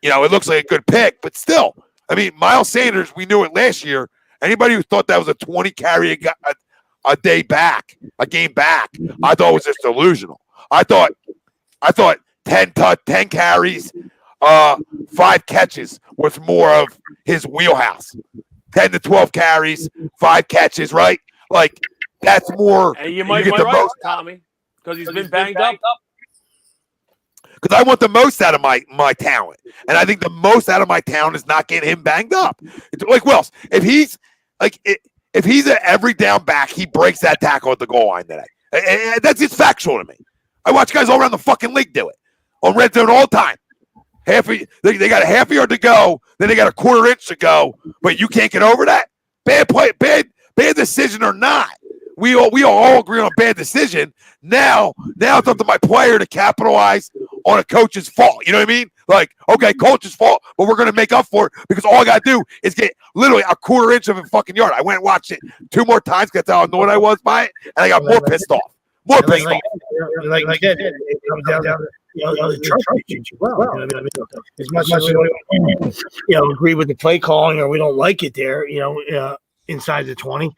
it looks like a good pick. But still, I mean, Miles Sanders, we knew it last year, Anybody who thought that was a 20 carry a day back, a game back, I thought it was just delusional. I thought 10 carries, 5 catches was more of his wheelhouse. 10 to 12 carries, 5 catches, right? Like, that's more. And you might be right, Tommy, because he's been banged up. Because I want the most out of my talent. And I think the most out of my talent is not getting him banged up. It's like Wells, if he's an every down back, he breaks that tackle at the goal line today. And that's just factual to me. I watch guys all around the fucking league do it. On red zone all the time. They got a half a yard to go, then they got a quarter inch to go, but you can't get over that? Bad play, bad decision or not. We all agree on a bad decision. Now it's up to my player to capitalize on a coach's fault. You know what I mean? Like, okay, coach's fault, but we're going to make up for it because all I got to do is get literally a quarter inch of a fucking yard. I went and watched it 2 more times because that's how annoyed I was by it, and I got more pissed off. Like that, it comes down to the trust issues as well. You know what I mean? As much as we agree with the play calling or we don't like it there, inside the 20.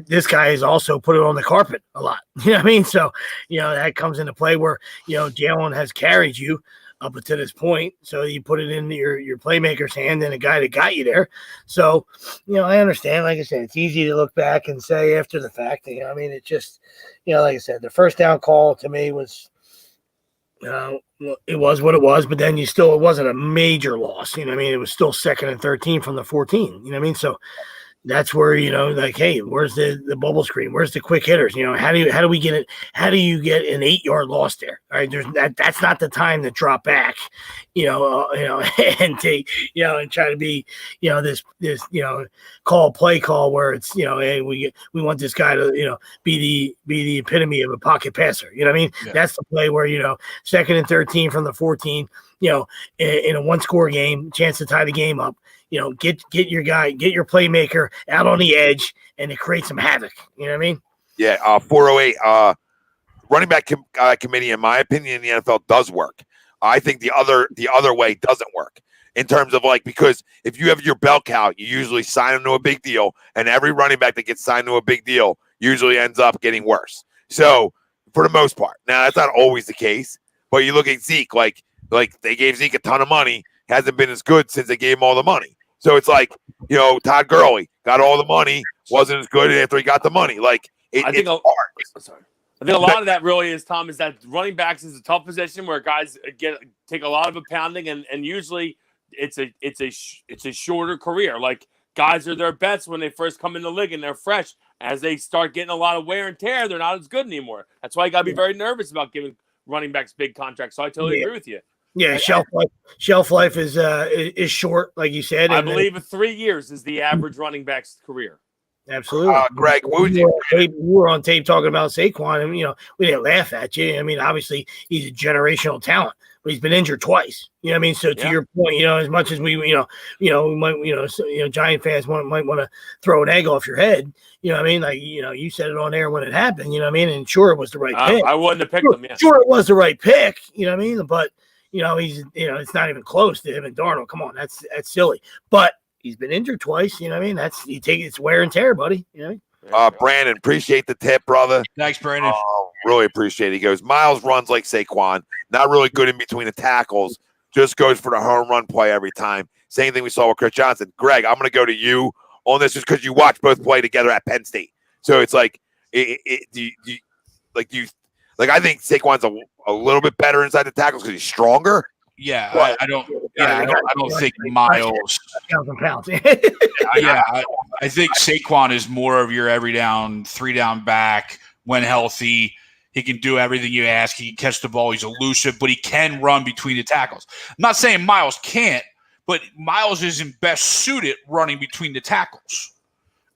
This guy has also put it on the carpet a lot. You know what I mean? So, that comes into play where, Jalen has carried you up until this point. So you put it in your playmaker's hand and a guy that got you there. So, I understand. Like I said, it's easy to look back and say after the fact. It's just, like I said, the first down call to me was, it was what it was, but then it wasn't a major loss. You know what I mean? It was still 2nd and 13 from the 14. You know what I mean? So that's where, hey, where's the bubble screen? Where's the quick hitters? How do we get it? How do you get an 8-yard loss there? All right. That's not the time to drop back, and take, and try to be, this, play call where it's, hey, we want this guy to, be the epitome of a pocket passer. You know what I mean? Yeah. That's the play where, 2nd and 13 from the 14, in a 1-score game, chance to tie the game up. Get your guy, get your playmaker out on the edge, and it creates some havoc. You know what I mean? Yeah, 408. Running back committee, in my opinion, in the NFL does work. I think the other way doesn't work in terms of because if you have your bell cow, you usually sign them to a big deal, and every running back that gets signed to a big deal usually ends up getting worse. So for the most part, now that's not always the case, but you look at Zeke, like they gave Zeke a ton of money, hasn't been as good since they gave him all the money. So it's Todd Gurley got all the money, wasn't as good after he got the money. I think a lot of that really is, Tom, is that running backs is a tough position where guys take a lot of a pounding, and usually it's a shorter career. Like, guys are their bets when they first come in the league and they're fresh. As they start getting a lot of wear and tear, they're not as good anymore. That's why you got to be very nervous about giving running backs big contracts. So I totally agree with you. Yeah, shelf life is short, like you said. I believe 3 years is the average running back's career. Absolutely. Greg, what would you? We were on tape talking about Saquon, and we didn't laugh at you. I mean, obviously he's a generational talent, but he's been injured twice. You know what I mean? So to your point, as much as we might, Giant fans might want to throw an egg off your head. You know what I mean? Like, you said it on air when it happened. You know what I mean? And sure, it was the right pick. I wouldn't have picked him. Yeah. Sure, it was the right pick. You know what I mean? But he's, it's not even close to him and Darnold. Come on, that's silly. But he's been injured twice. You know what I mean? It's wear and tear, buddy. You know. Brandon, appreciate the tip, brother. Thanks, Brandon. Really appreciate it. He goes, Miles runs like Saquon, not really good in between the tackles, just goes for the home run play every time. Same thing we saw with Chris Johnson. Greg, I'm going to go to you on this just because you watch both play together at Penn State. So it's I think Saquon's a little bit better inside the tackles because he's stronger. Yeah, I don't think Miles. I think Saquon is more of your every down, 3-down back when healthy. He can do everything you ask. He can catch the ball. He's elusive, but he can run between the tackles. I'm not saying Miles can't, but Miles isn't best suited running between the tackles.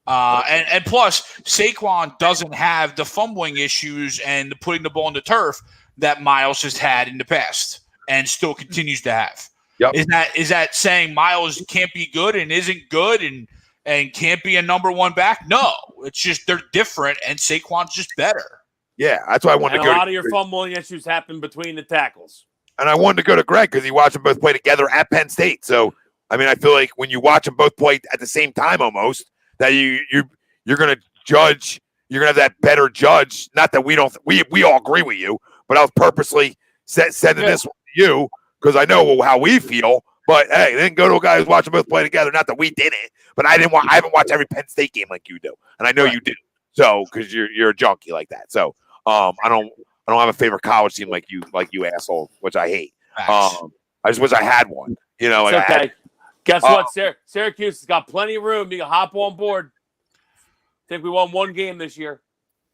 And plus, Saquon doesn't have the fumbling issues and the putting the ball on the turf that Miles has had in the past and still continues to have. Yep. Is that saying Miles can't be good and isn't good and can't be a number one back? No, it's just they're different, and Saquon's just better. Yeah, that's why I wanted to go. A lot of your fumbling issues happen between the tackles. And I wanted to go to Greg because he watched them both play together at Penn State. So I mean, I feel like when you watch them both play at the same time, almost that you're going to judge. You're going to have that better judge. Not that we all agree with you, but I was purposely sending this to you because I know how we feel. But hey, then go to a guy who's watching both play together. Not that we didn't, but I haven't watched every Penn State game like you do, and I know you do. So because you're a junkie like that. So I don't have a favorite college team like you asshole, which I hate. I just wish I had one. You know, it's okay. Guess what? Syracuse has got plenty of room. You can hop on board. I think we won one game this year.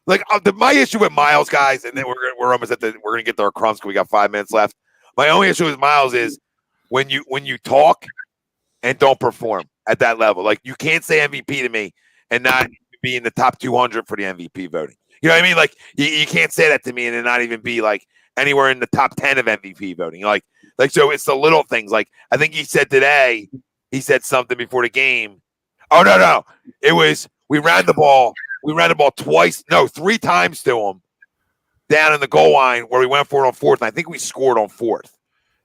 Like my issue with Miles, guys, and then we're almost we're gonna get to our crumbs because we got 5 minutes left. My only issue with Miles is when you talk and don't perform at that level. Like you can't say MVP to me and not be in the top 200 for the MVP voting. You know what I mean? Like you can't say that to me and then not even be like anywhere in the top 10 of MVP voting. Like so it's the little things. Like I think he said today, he said something before the game. Oh no. It was we ran the ball three times to him down in the goal line where we went for it on fourth. And I think we scored on fourth.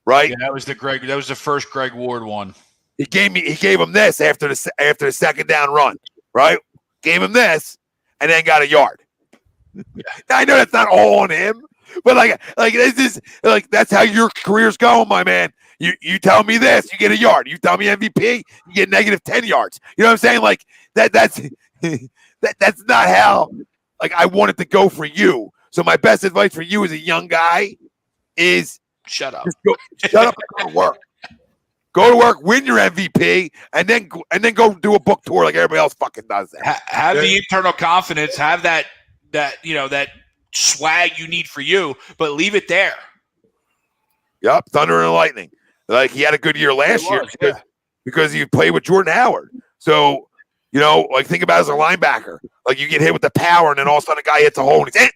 Right? Yeah, that was the first Greg Ward one. He gave him this after the second down run, right? Gave him this and then got a yard. I know that's not all on him, but like this is like that's how your career's going, my man. You tell me this, you get a yard. You tell me MVP, you get negative 10 yards. You know what I'm saying? Like that's that's not how like I want it to go for you. So my best advice for you as a young guy is shut up. Shut up and go to work. Go to work, win your MVP, and then go do a book tour like everybody else fucking does that. Have the internal confidence, have that swag you need for you, but leave it there. Yep, thunder and lightning. Like he had a good year last year because he played with Jordan Howard. So, you know, like think about it as a linebacker. Like you get hit with the power and then all of a sudden a guy hits a hole and he's in.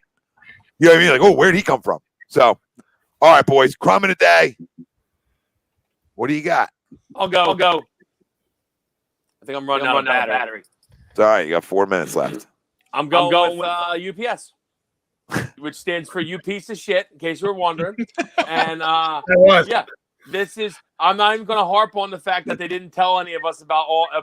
You know what I mean? Like, oh, where'd he come from? So, all right, boys, crumb in the day. What do you got? I'll go. I think I'm running out of battery. It's all right. You got 4 minutes left. I'm going with UPS, which stands for you piece of shit, in case you were wondering. And yeah, this is. I'm not even going to harp on the fact that they didn't tell any of us about a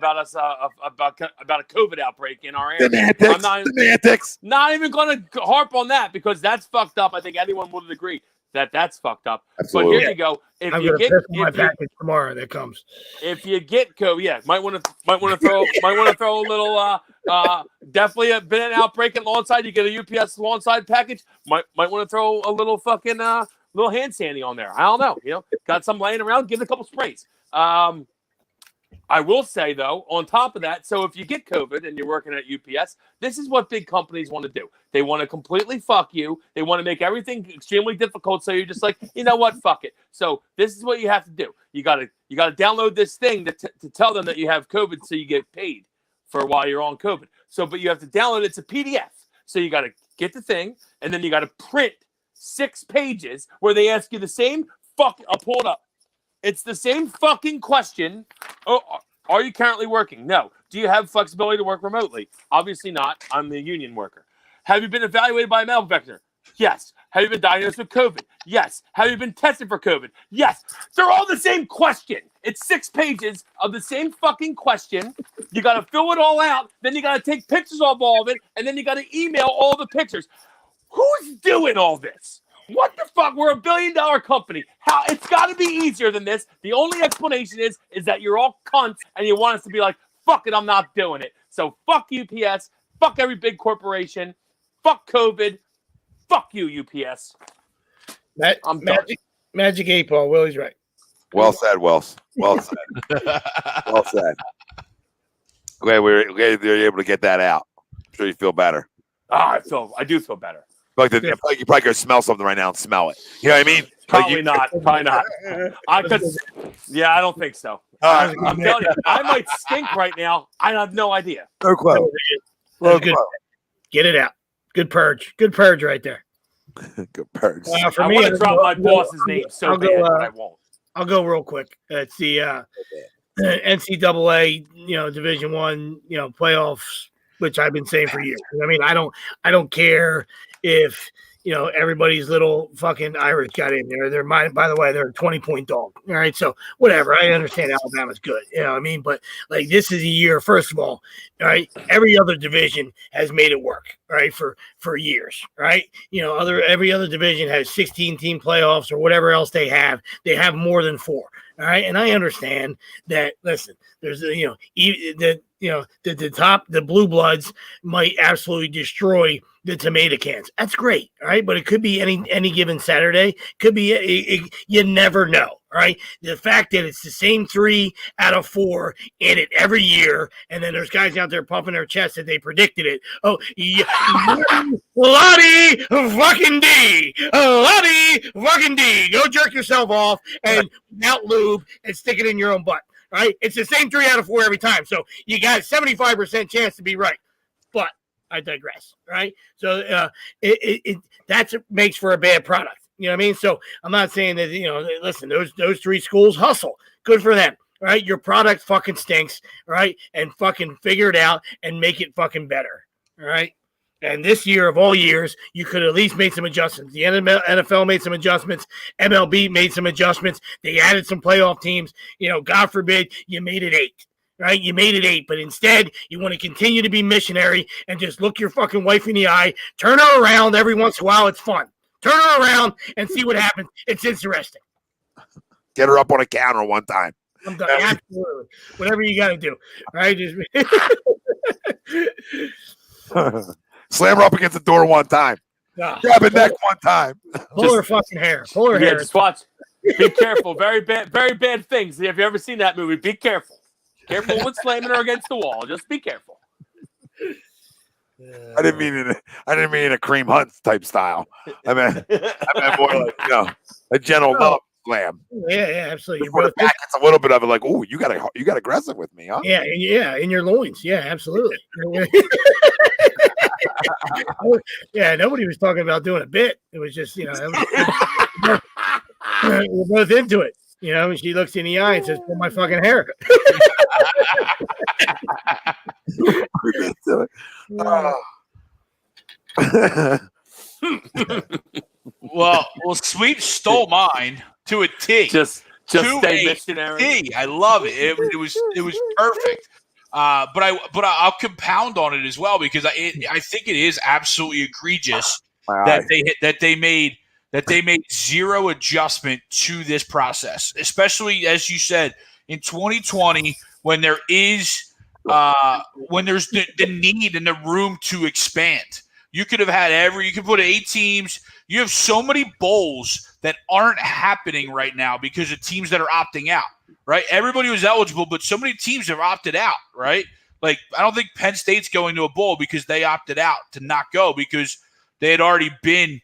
COVID outbreak in our area. Semantics. Not even going to harp on that because that's fucked up. I think anyone would agree that that's fucked up. Absolutely. But here you go. I'm going to my package tomorrow that comes. If you get COVID, might want to throw a little. Definitely been an outbreak at Lawnside. You get a UPS Lawnside package. Might want to throw a little fucking little hand sandy on there. I don't know. You know, got some laying around. Give it a couple sprays. I will say though, on top of that, so if you get COVID and you're working at UPS, this is what big companies want to do. They want to completely fuck you. They want to make everything extremely difficult. So you're just like, you know what? Fuck it. So this is what you have to do. You gotta download this thing to tell them that you have COVID, so you get paid for while you're on COVID. So, but you have to download it. It's a PDF. So you got to get the thing, and then you got to print 6 pages where they ask you the same I'll pull it up. It's the same fucking question. Oh, are you currently working? No. Do you have flexibility to work remotely? Obviously not. I'm the union worker. Have you been evaluated by a medical vector? Yes. Have you been diagnosed with COVID? Yes. Have you been tested for COVID? Yes. They're all the same question. It's 6 pages of the same fucking question. You got to fill it all out. Then you got to take pictures of all of it. And then you got to email all the pictures. Who's doing all this? What the fuck? We're $1 billion company. How? It's got to be easier than this. The only explanation is that you're all cunts and you want us to be like, fuck it, I'm not doing it. So fuck UPS. Fuck every big corporation. Fuck COVID. Fuck you, UPS. I'm done. Magic 8 Ball. Willie's right. Well said, Wells. Well said. Well said. Okay, you're able to get that out. I'm sure you feel better. I do feel better. Like you probably go smell something right now and smell it. You know what I mean? Probably not. I don't think so. I'm telling you, I might stink right now. I have no idea. No clue. Good. Get it out. Good purge. Good purge right there. Good purge. For I me, want to drop my boss's name so bad, but I won't. I'll go real quick. It's the NCAA, Division I, playoffs, which I've been saying for years. I mean, I don't care if everybody's little fucking Irish got in there. They're mine, by the way, they're a 20-point dog. All right. So whatever. I understand Alabama's good. You know what I mean? But like this is a year, first of all right, every other division has made it work, right, for years, right? Every other division has 16-team playoffs or whatever else they have. They have more than 4. All right. And I understand that, listen, there's, the blue bloods might absolutely destroy the tomato cans. That's great. All right. But it could be any given Saturday. Could be, you never know. All right. The fact that it's the same 3 out of 4 in it every year. And then there's guys out there pumping their chest that they predicted it. Oh, yeah. Lottie fucking D. Lottie fucking D. Go jerk yourself off and without lube and stick it in your own butt. All right. It's the same 3 out of 4 every time. So you got a 75% chance to be right. But I digress. Right. So that makes for a bad product. You know what I mean? So I'm not saying that, listen, those 3 schools hustle. Good for them. All right. Your product fucking stinks. All right. And fucking figure it out and make it fucking better. All right. And this year of all years, you could at least make some adjustments. The NFL made some adjustments. MLB made some adjustments. They added some playoff teams. God forbid you made it 8. Right? You made it 8, but instead you want to continue to be missionary and just look your fucking wife in the eye, turn her around every once in a while. It's fun. Turn her around and see what happens. It's interesting. Get her up on a counter one time. I'm done. Absolutely. Whatever you got to do. Right? Just slam her up against the door one time. Grab her neck one time. Pull her fucking hair. Pull her hair. Just watch. Be careful. Very bad things. Have you ever seen that movie? Be careful. Careful with slamming her against the wall. Just be careful. I didn't mean in a Cream Hunt type style. I meant more like a gentle love slam. Yeah, absolutely. Before the back, it's a little bit of it like, oh, you got aggressive with me, huh? Yeah, in your loins. Yeah, absolutely. Yeah, nobody was talking about doing a bit. It was just we're both into it. She looks in the eye and says, pull my fucking hair. Well, Sweep stole mine to a T. Just stay missionary. T. I love it. It was perfect. But I'll compound on it as well because I think it is absolutely egregious that they made 0 adjustment to this process, especially as you said in 2020 when there is when there's the need and the room to expand. You could have had you could put 8 teams. You have so many bowls that aren't happening right now because of teams that are opting out, right? Everybody was eligible, but so many teams have opted out, right? Like, I don't think Penn State's going to a bowl because they opted out to not go because they had already been,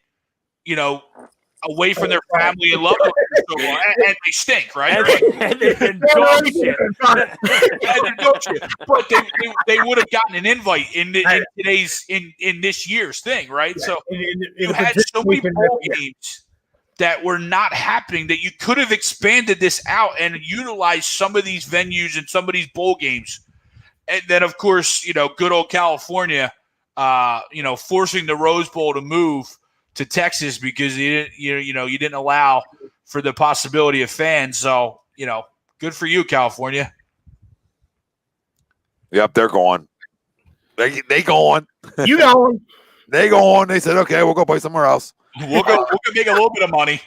away from their family and loved ones for so long, and they stink, right? And dog shit. But they would have gotten an invite in this year's thing, right? So you had so many bowl games that were not happening that you could have expanded this out and utilized some of these venues and some of these bowl games, and then of course good old California, forcing the Rose Bowl to move to Texas because you didn't allow for the possibility of fans. So, good for you, California. Yep, they're going. They going. You going. They going. They said, okay, we'll go play somewhere else. We'll go make a little bit of money.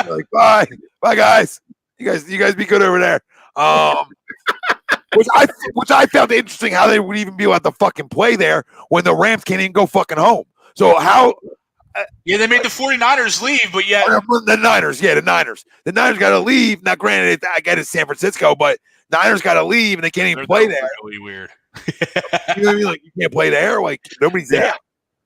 Like, bye, guys. You guys be good over there. Which I found interesting how they would even be able to fucking play there when the Rams can't even go fucking home. So how? Yeah, they made the 49ers leave, but yet the Niners. Yeah, the Niners. The Niners got to leave. Now, granted, I get it's San Francisco, but Niners got to leave, and they can't even play there. Really weird. You know what I mean? Like, you can't play there. Like, nobody's there.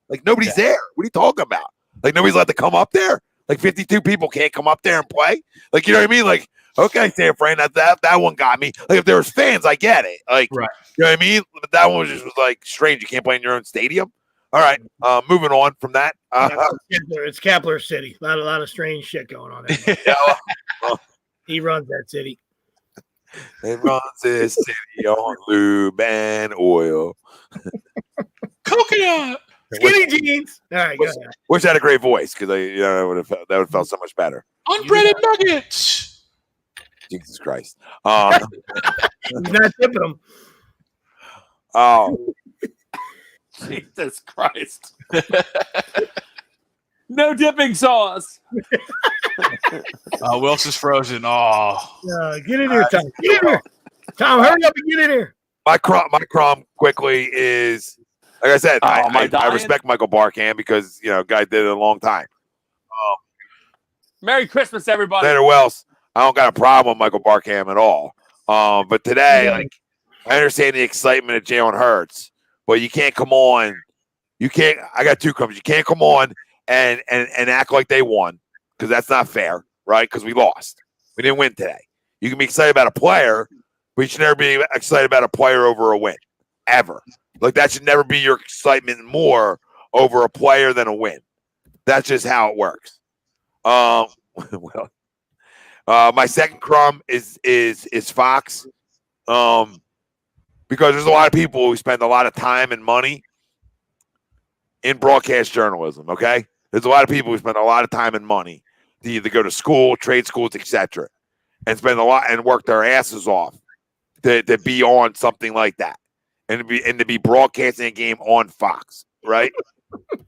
Like, nobody's there. What are you talking about? Like, nobody's allowed to come up there. Like, 52 people can't come up there and play. Like, you know what I mean? Like, okay, San Fran, that one got me. Like, if there was fans, I get it. Like, right. You know what I mean? But that one was like strange. You can't play in your own stadium. All right, moving on from that. It's Kepler City. A lot of strange shit going on there. He runs that city. He runs this city on lube and oil. Coconut. Skinny jeans. All right, go ahead. Wish I had a great voice because that would have felt so much better. Unbreaded nuggets. Jesus Christ. He's not tipping them. Oh, Jesus Christ. No dipping sauce. Wilson's frozen. Oh. Get in here, Tom. Get in here. Tom, hurry up and get in here. my crumb quickly is, like I said, I respect Michael Barkham because, guy did it a long time. Merry Christmas, everybody. Later, Wells. I don't got a problem with Michael Barkham at all. But today, I understand the excitement of Jalen Hurts, but you can't come on. I got two Crumbs. You can't come on and act like they won because that's not fair, right? Because we lost. We didn't win today. You can be excited about a player, but you should never be excited about a player over a win, ever. Like, that should never be your excitement more over a player than a win. That's just how it works. My second crumb is Fox, because there's a lot of people who spend a lot of time and money in broadcast journalism. Okay, there's a lot of people who spend a lot of time and money to either go to school, trade schools, etc., and spend a lot and work their asses off to be on something like that, and to be broadcasting a game on Fox, right?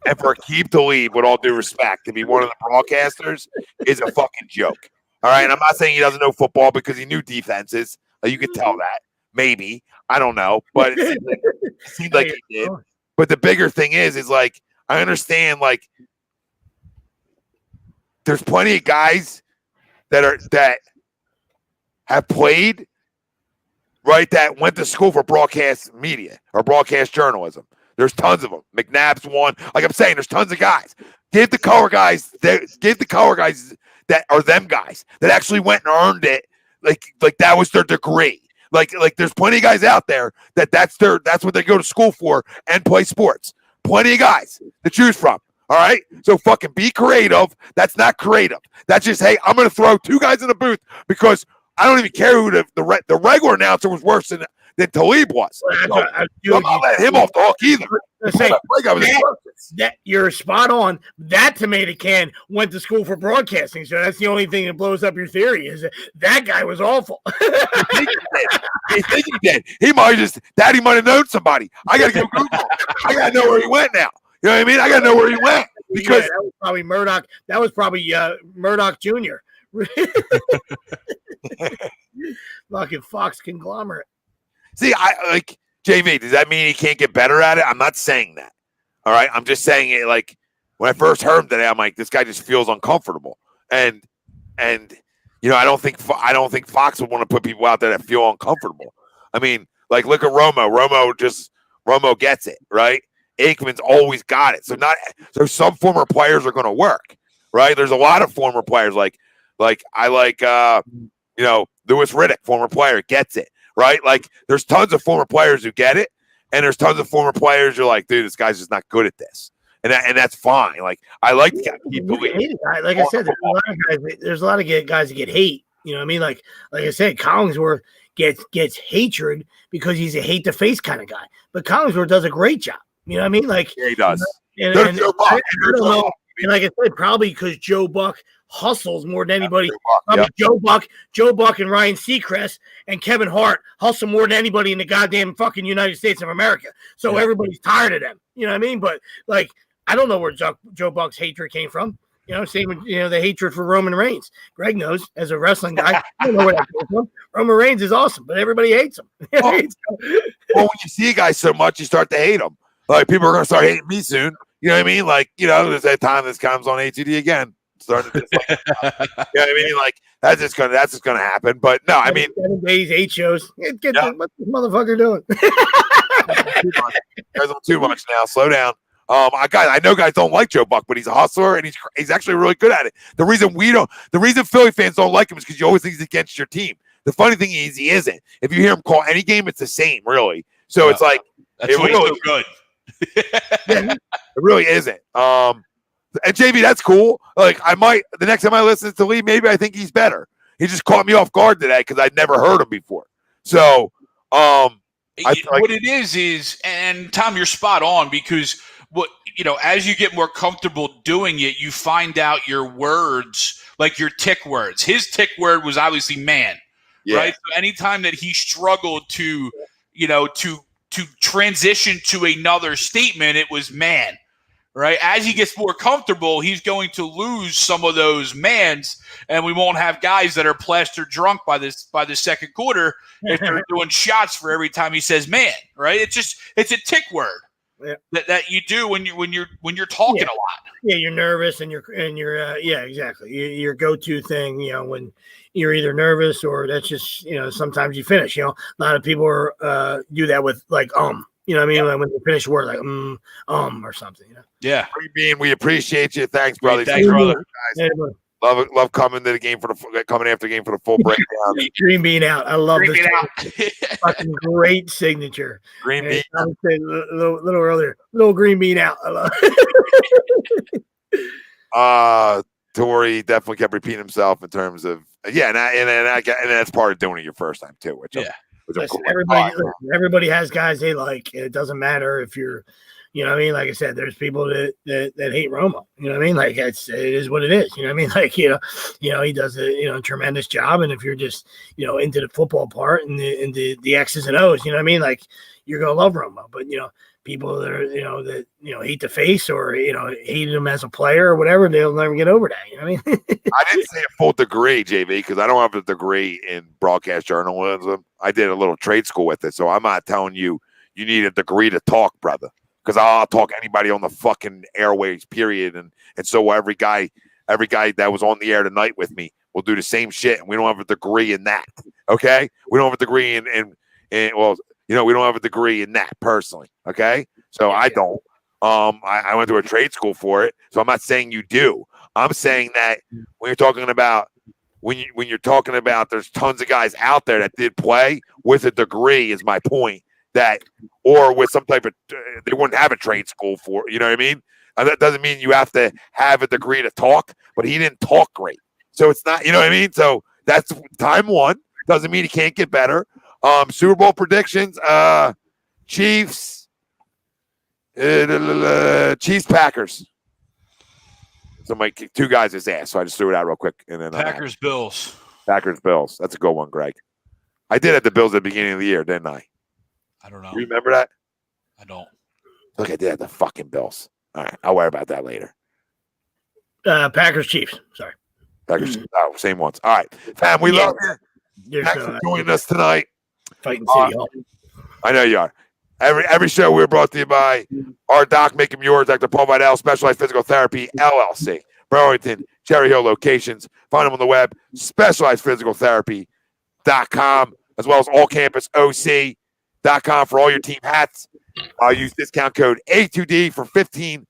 And for Aqib Talib, with all due respect, to be one of the broadcasters is a fucking joke. All right, and I'm not saying he doesn't know football because he knew defenses. You could tell that, maybe. I don't know, but it seemed like he did. But the bigger thing is like, I understand, like, there's plenty of guys that have played, right, that went to school for broadcast media or broadcast journalism. There's tons of them. McNabb's one. Like I'm saying, there's tons of guys. Give the color guys that are them guys that actually went and earned it. Like that was their degree. Like there's plenty of guys out there that's what they go to school for and play sports. Plenty of guys to choose from. All right. So fucking be creative. That's not creative. That's just, hey, I'm going to throw two guys in the booth because I don't even care who the regular announcer was worse than Talib was. Well, I'm not letting him off the hook either. That you're spot on. That tomato can went to school for broadcasting, so that's the only thing that blows up your theory is that guy was awful. He think he did. He might Daddy might have known somebody. I got to go Google. I got to know where he went now. You know what I mean? I got to know where he went because that was probably Murdoch. That was probably Murdoch Jr. Fucking Fox conglomerate. See, I like JV. Does that mean he can't get better at it? I'm not saying that. All right, I'm just saying it. Like when I first heard him today, I'm like, this guy just feels uncomfortable, and I don't think Fox would want to put people out there that feel uncomfortable. I mean, like look at Romo. Romo gets it, right? Aikman's always got it. So some former players are going to work, right? There's a lot of former players like I like Louis Riddick, former player, gets it. Right? Like, there's tons of former players who get it, and there's tons of former players who are like, dude, this guy's just not good at this. And that's fine. Like, I like the guy. Like I said, there's a lot of guys that get hate. You know what I mean? Like I said, Collinsworth gets hatred because he's a hate-to-face kind of guy. But Collinsworth does a great job. You know what I mean? Like, yeah, he does. And I don't know. And like I said, probably because Joe Buck hustles more than anybody. Joe Buck and Ryan Seacrest and Kevin Hart hustle more than anybody in the goddamn fucking United States of America. So everybody's tired of them. You know what I mean? But like, I don't know where Joe Buck's hatred came from. You know, same with the hatred for Roman Reigns. Greg knows as a wrestling guy. I don't know where that came from. Roman Reigns is awesome, but everybody hates him. Well, when you see a guy so much, you start to hate him. Like, people are going to start hating me soon. You know what I mean? Like, there's that time this comes on ATD again. Starting to you know what I mean? Like, that's just gonna happen. But no, I mean 7 days, 8 shows. What's this motherfucker doing? Guys, I'm too much now. Slow down. I know guys don't like Joe Buck, but he's a hustler and he's actually really good at it. The reason Philly fans don't like him is because you always think he's against your team. The funny thing is he isn't. If you hear him call any game, it's the same, really. So it's like that's why he's so good. It really isn't. And JB, that's cool. Like, the next time I listen to Lee, maybe I think he's better. He just caught me off guard today because I'd never heard him before. So, what it is, and Tom, you're spot on because as you get more comfortable doing it, you find out your words, like your tick words. His tick word was obviously man, right? So anytime that he struggled to transition to another statement, it was man, right? As he gets more comfortable, he's going to lose some of those mans, and we won't have guys that are plastered drunk by the second quarter if they're doing shots for every time he says man, right? It's a tick word that you do when you're talking a lot. Yeah, you're nervous and you're exactly. Your go-to thing, when you're either nervous or that's just, sometimes you finish, a lot of people do that with like, you know what I mean? Like when they finish a word like, or something, Yeah. Green Bean, we appreciate you. Thanks, brother. Thanks, brother. Guys. Love coming to the game coming after the game for the full breakdown. Green Bean out. I love Green this. Bean out. Fucking great signature. Green Bean. I would say a little earlier. Little Green Bean out. I love Torrey definitely kept repeating himself in terms of and that's part of doing it your first time too. Listen, everybody has guys they like. It doesn't matter if you're, you know what I mean? Like I said, there's people that hate Romo. You know what I mean? Like it is what it is. You know what I mean? Like, he does a tremendous job. And if you're just, into the football part and the X's and O's, you know what I mean? Like you're going to love Romo, but people that are, hate the face or, hated him as a player or whatever, they'll never get over that. You know what I mean? I didn't say a full degree, JV, because I don't have a degree in broadcast journalism. I did a little trade school with it. So I'm not telling you need a degree to talk, brother, because I'll talk anybody on the fucking airwaves, period. And so every guy that was on the air tonight with me will do the same shit. And we don't have a degree in that. Okay. We don't have a degree in we don't have a degree in that personally. Okay. So I don't. I went to a trade school for it. So I'm not saying you do. I'm saying that when you're talking about there's tons of guys out there that did play with a degree is my point, that or with some type of they wouldn't have a trade school for, you know what I mean? And that doesn't mean you have to have a degree to talk, but he didn't talk great. So it's not, you know what I mean? So that's time one. Doesn't mean he can't get better. Super Bowl predictions, Chiefs, Packers. So my two guys just asked, so I just threw it out real quick. And then Packers, Bills. That's a good one, Greg. I did at the Bills at the beginning of the year, didn't I? I don't know. You remember that? I don't. Look, I did at the fucking Bills. All right, I'll worry about that later. Packers, Chiefs. Sorry. Packers. Oh, same ones. All right, fam. We love you. Thanks for joining us tonight. Fighting City Hall. I know you are. Every show we're brought to you by our doc, make them yours, Dr. Paul Vidal, Specialized Physical Therapy, LLC, Burlington, Cherry Hill locations. Find them on the web, specializedphysicaltherapy.com, as well as allcampusoc.com for all your team hats. Use discount code A2D for 15%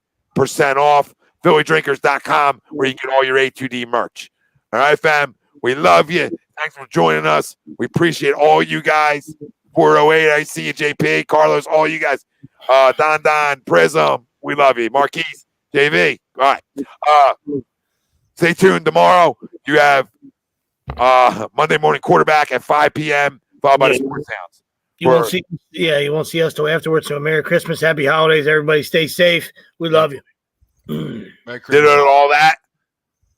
off. PhillyDrinkers.com, where you get all your A2D merch. All right, fam. We love you. Thanks for joining us. We appreciate all you guys. 408, I see you, JP, Carlos, all you guys. Don, Prism, we love you. Marquise, JV. All right. Stay tuned. Tomorrow, you have Monday morning quarterback at 5 p.m., followed by the Sports Sounds. You won't see us till afterwards. So Merry Christmas, Happy Holidays. Everybody stay safe. We love you. Did all that?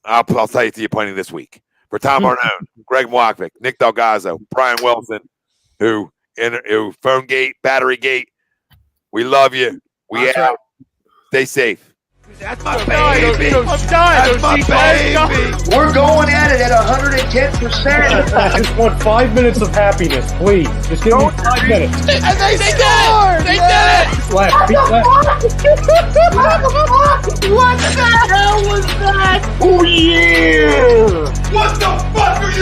I'll tell you to you plenty this week. For Tom Arnone, Greg Milakovic, Nick DelGozzo, Brian Wilson, who phone gate, battery gate. We love you. We out. Stay safe. That's my baby. That's my baby. We're going at it at 110%. I just want 5 minutes of happiness, please. Just give me 5 minutes. And they scored! They did it! Left. What the hell was that? Oh, yeah! What the fuck are you